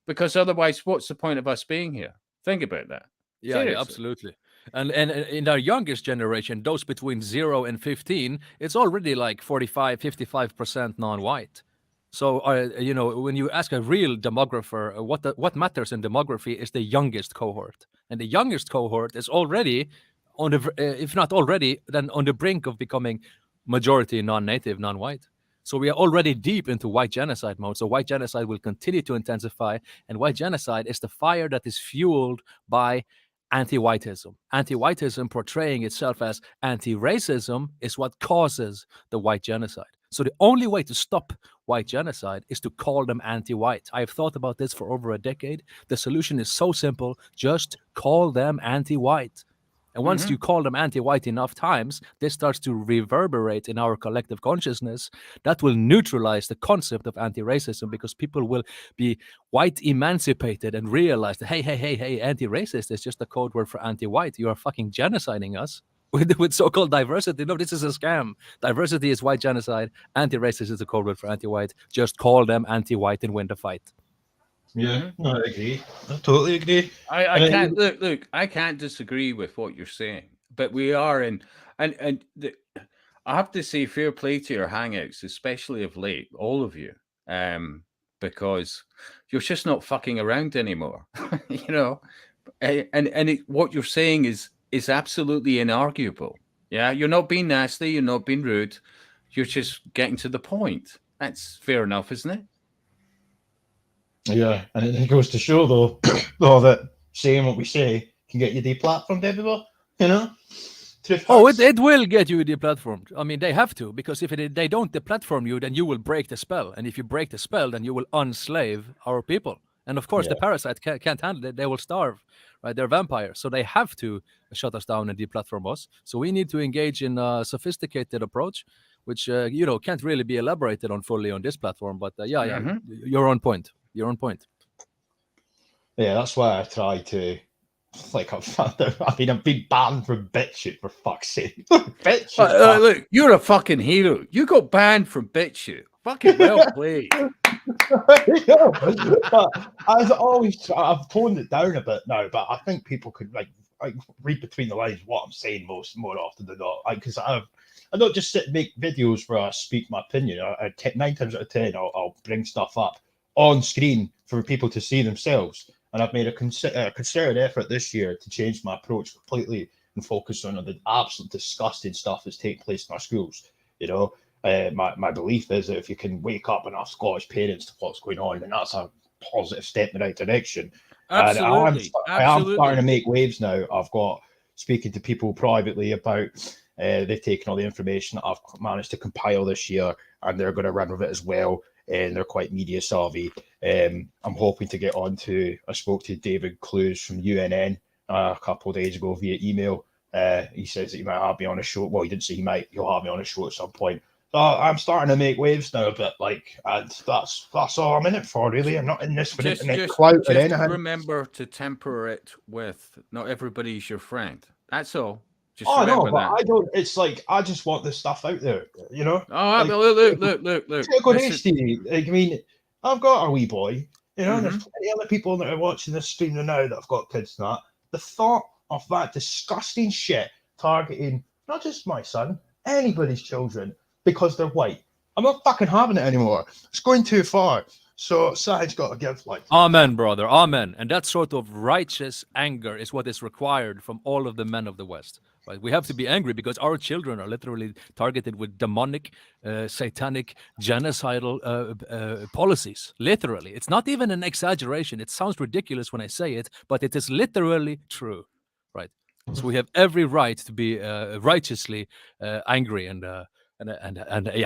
Speaker 11: Because otherwise, what's the point of us being here? Think about that.
Speaker 12: Yeah, absolutely. And in our youngest generation, those between 0 and 15, it's already like 45-55% non-white. So, when you ask a real demographer, what matters in demography is the youngest cohort. And the youngest cohort is already, if not already, then on the brink of becoming majority non-native, non-white. So we are already deep into white genocide mode. So white genocide will continue to intensify. And white genocide is the fire that is fueled by anti-whiteism. Anti-whiteism portraying itself as anti-racism is what causes the white genocide. So the only way to stop white genocide is to call them anti-white. I've thought about this for over a decade. The solution is so simple. Just call them anti-white. And once you call them anti-white enough times, this starts to reverberate in our collective consciousness. That will neutralize the concept of anti-racism because people will be white emancipated and realize that, hey, anti-racist is just a code word for anti-white. You are fucking genociding us with so-called diversity. No, this is a scam. Diversity is white genocide. Anti-racist is a code word for anti-white. Just call them anti-white and win the fight.
Speaker 1: Yeah, no, I agree. I totally agree.
Speaker 11: I can't look. I can't disagree with what you're saying, but we are in, and I have to say fair play to your hangouts, especially of late, all of you, because you're just not fucking around anymore, you know. What you're saying is absolutely inarguable. Yeah, you're not being nasty, you're not being rude, you're just getting to the point. That's fair enough, isn't it?
Speaker 1: Yeah, and it goes to show though that saying what we say can get you deplatformed everywhere. You know.
Speaker 12: Oh, it will get you deplatformed. I mean, they have to, because if they don't deplatform you, then you will break the spell. And if you break the spell, then you will unslave our people. And of course, the parasite can't handle it. They will starve, right? They're vampires. So they have to shut us down and deplatform us. So we need to engage in a sophisticated approach, which, can't really be elaborated on fully on this platform. But you're on point. You're on point.
Speaker 1: Yeah, that's why I try to. Like I've been banned from BitChute for fuck's sake. BitChute.
Speaker 11: Look, you're a fucking hero. You got banned from BitChute. Fucking well played.
Speaker 1: But as always, I've toned it down a bit now. But I think people could like read between the lines what I'm saying more often than not. Because I don't just sit and make videos where I speak my opinion. 9 times out of 10, I'll bring stuff up on screen for people to see themselves. And I've made a concerted effort this year to change my approach completely and focus on the absolute disgusting stuff that's taking place in our schools. You know, my belief is that if you can wake up enough Scottish parents to what's going on, then that's a positive step in the right direction.
Speaker 11: Absolutely.
Speaker 1: And I am starting to make waves now. I've got speaking to people privately about they've taken all the information that I've managed to compile this year, and they're going to run with it as well. And they're quite media savvy. I'm hoping to get on to. I spoke to David Clues from UNN a couple of days ago via email. He says that he might have me on a show. Well, he didn't say he'll have me on a show at some point. So I'm starting to make waves now a bit, and that's all I'm in it for, really. I'm not in this for internet clout or anything.
Speaker 11: Remember to temper it with not everybody's your friend. That's all.
Speaker 1: Just remember that. I don't. It's like I just want this stuff out there, you know.
Speaker 11: Oh, look.
Speaker 1: Like, I mean, I've got a wee boy, you know. And there's plenty other people that are watching this stream now that have got kids and that. The thought of that disgusting shit targeting not just my son, anybody's children because they're white. I'm not fucking having it anymore. It's going too far. So something's got to give.
Speaker 12: Amen, brother. Amen. And that sort of righteous anger is what is required from all of the men of the West. Right? We have to be angry because our children are literally targeted with demonic, satanic, genocidal policies. Literally. It's not even an exaggeration. It sounds ridiculous when I say it, but it is literally true. Right? So we have every right to be righteously angry and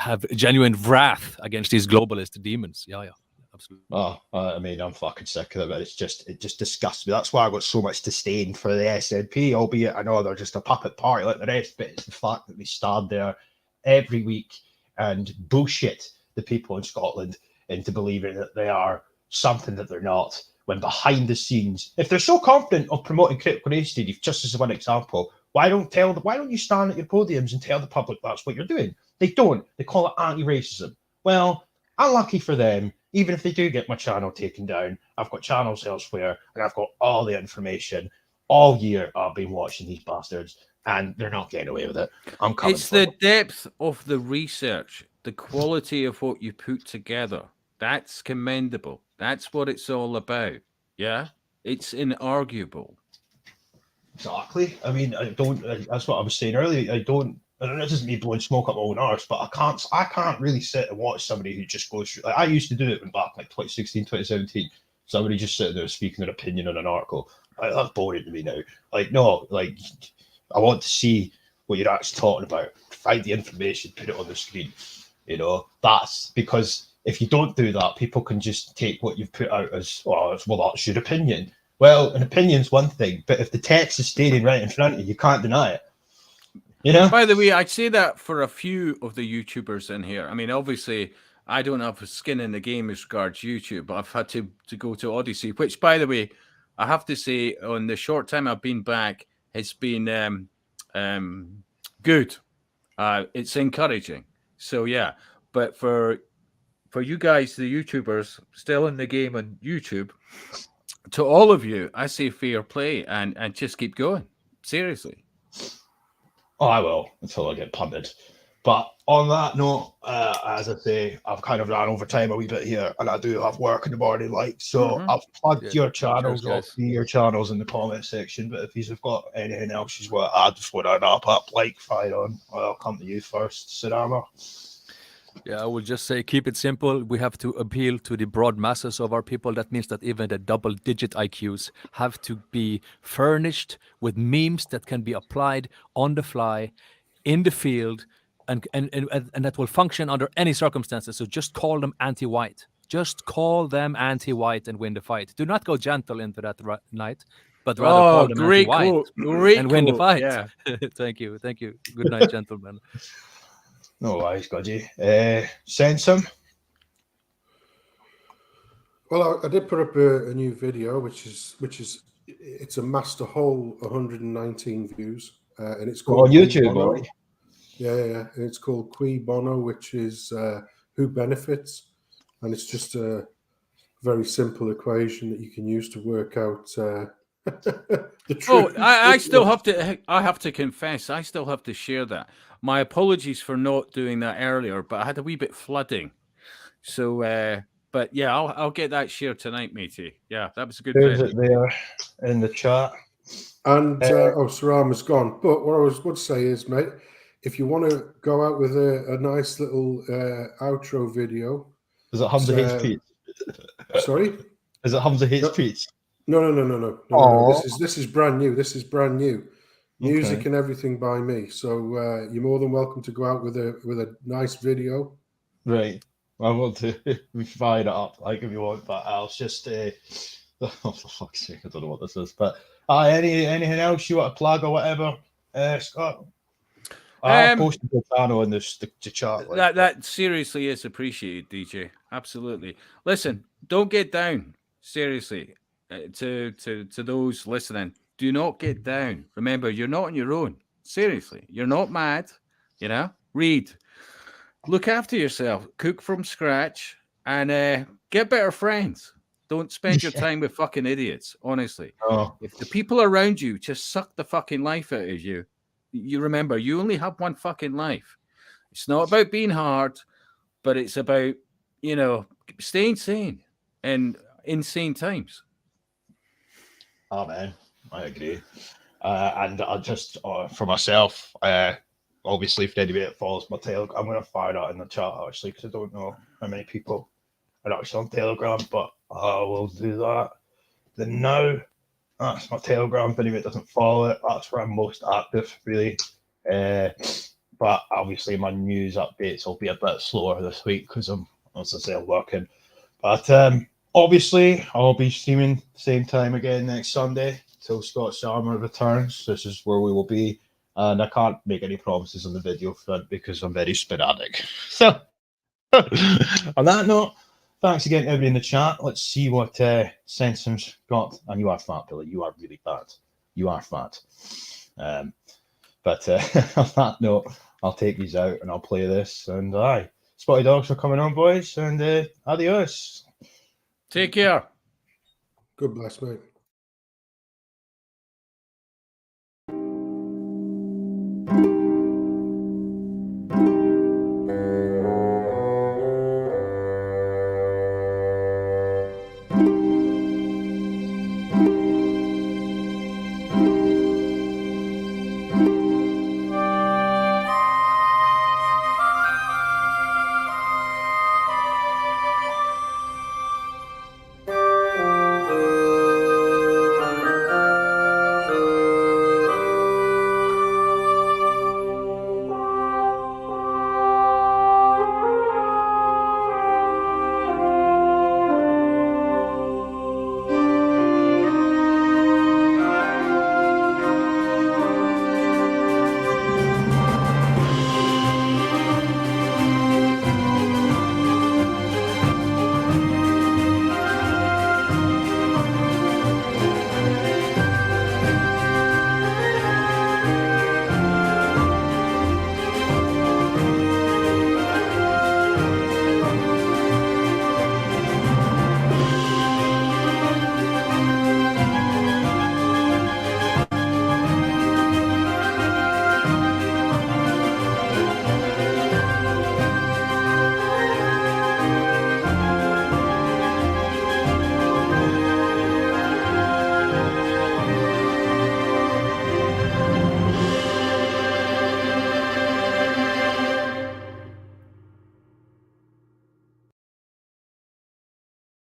Speaker 12: have genuine wrath against these globalist demons. Yeah. Absolutely.
Speaker 1: Oh, I mean, I'm fucking sick of it. It just disgusts me. That's why I got so much disdain for the SNP, albeit I know they're just a puppet party like the rest, but it's the fact that they stand there every week and bullshit the people in Scotland into believing that they are something that they're not, when behind the scenes, if they're so confident of promoting critical race theory, just as one example, why don't you stand at your podiums and tell the public that's what you're doing? They don't. They call it anti-racism. Well, unlucky for them. Even if they do get my channel taken down, I've got channels elsewhere and I've got all the information. All year I've been watching these bastards and they're not getting away with it. I'm coming.
Speaker 11: It's the depth of the research, the quality of what you put together. That's commendable. That's what it's all about. Yeah? It's inarguable.
Speaker 1: Exactly. I mean, that's what I was saying earlier. And this isn't me blowing smoke up my own arse, but I can't really sit and watch somebody who just goes through. Like, I used to do it back 2016, 2017. Somebody just sitting there speaking their opinion on an article. That's boring to me now. I want to see what you're actually talking about. Find the information, put it on the screen. You know, that's because if you don't do that, people can just take what you've put out as, well, that's your opinion. Well, an opinion's one thing, but if the text is staring right in front of you, you can't deny it. You know?
Speaker 11: By the way, I'd say that for a few of the YouTubers in here. I mean, obviously, I don't have a skin in the game as regards YouTube, but I've had to go to Odyssey, which, by the way, I have to say, on the short time I've been back, it's been good. It's encouraging. So, yeah. But for you guys, the YouTubers, still in the game on YouTube, to all of you, I say fair play and just keep going. Seriously.
Speaker 1: Oh, I will until I get punted. But on that note, as I say, I've kind of ran over time a wee bit here, and I do have work in the morning, like, so
Speaker 11: Mhm.
Speaker 1: I've plugged
Speaker 12: Yeah.
Speaker 1: your channels,
Speaker 12: Cheers, guys.
Speaker 1: your channels in the comment section, but if you've got anything else you want to add before I wrap up, like, fire on. I'll come to you first, Sarama.
Speaker 12: Yeah, I would just say keep it simple. We have to appeal to the broad masses of our people. That means that even the double-digit IQs have to be furnished with memes that can be applied on the fly, in the field, and that will function under any circumstances. So just call them anti-white. Just call them anti-white and win the fight. Do not go gentle into that night, but rather call them
Speaker 11: great
Speaker 12: anti-white
Speaker 11: quote. Great
Speaker 12: and win the
Speaker 11: quote.
Speaker 12: fight.
Speaker 11: Yeah.
Speaker 12: Thank you. Thank you. Good night, gentlemen.
Speaker 1: No worries, Godgy. Sense him.
Speaker 2: Well, I did put up a new video, which is it's amassed a whole 119 views, and it's called
Speaker 1: on YouTube,
Speaker 2: Bono.
Speaker 1: boy.
Speaker 2: Yeah, and it's called Qui Bono, which is who benefits, and it's just a very simple equation that you can use to work out the
Speaker 11: Oh,
Speaker 2: truth.
Speaker 11: I still have to. I have to confess, I still have to share that. My apologies for not doing that earlier, but I had a wee bit flooding. So, but yeah, I'll get that shared tonight, matey. Yeah, that was a good
Speaker 1: There's
Speaker 11: bit.
Speaker 1: it there in the chat.
Speaker 2: And Sarama's gone. But what I would say is, mate, if you want to go out with a nice little outro video,
Speaker 1: is it Hamza Hates Pete?
Speaker 2: Sorry,
Speaker 1: is it Hamza Hates Pete?
Speaker 2: No. This is brand new. This is brand new. Music
Speaker 1: Okay.
Speaker 2: and everything by me. So you're more than welcome to go out with a nice video.
Speaker 1: Right. I want to fire it up like if you want, but I'll just oh for fuck's sake, I don't know what this is. But anything else you want to plug or whatever, Scott? I posted the channel in the chat. Like,
Speaker 11: that seriously is appreciated, DJ. Absolutely. Listen, don't get down. Seriously, to those listening, do not get down. Remember, you're not on your own. Seriously, you're not mad. You know, read, look after yourself, cook from scratch, and get better friends. Don't spend your time with fucking idiots. Honestly, if the people around you just suck the fucking life out of you, you remember you only have one fucking life. It's not about being hard, but it's about, staying sane in insane times.
Speaker 1: Oh man, I agree. And I just for myself, obviously, if anybody that follows my Telegram, I'm going to fire that in the chat actually because I don't know how many people are actually on Telegram, but I will do that. Then now, that's my Telegram. If anybody doesn't follow it, that's where I'm most active, really. But obviously, my news updates will be a bit slower this week because I'm, as I say, I'm working. But obviously, I'll be streaming same time again next Sunday till Scott Sarama returns. This is where we will be. And I can't make any promises on the video front because I'm very sporadic. So, on that note, thanks again to everybody in the chat. Let's see what Sensum's got. And you are fat, Billy. You are really fat. You are fat. But on that note, I'll take these out and I'll play this. And aye, Spotty Dogs for coming on, boys. And adios.
Speaker 11: Take care.
Speaker 2: God bless, mate.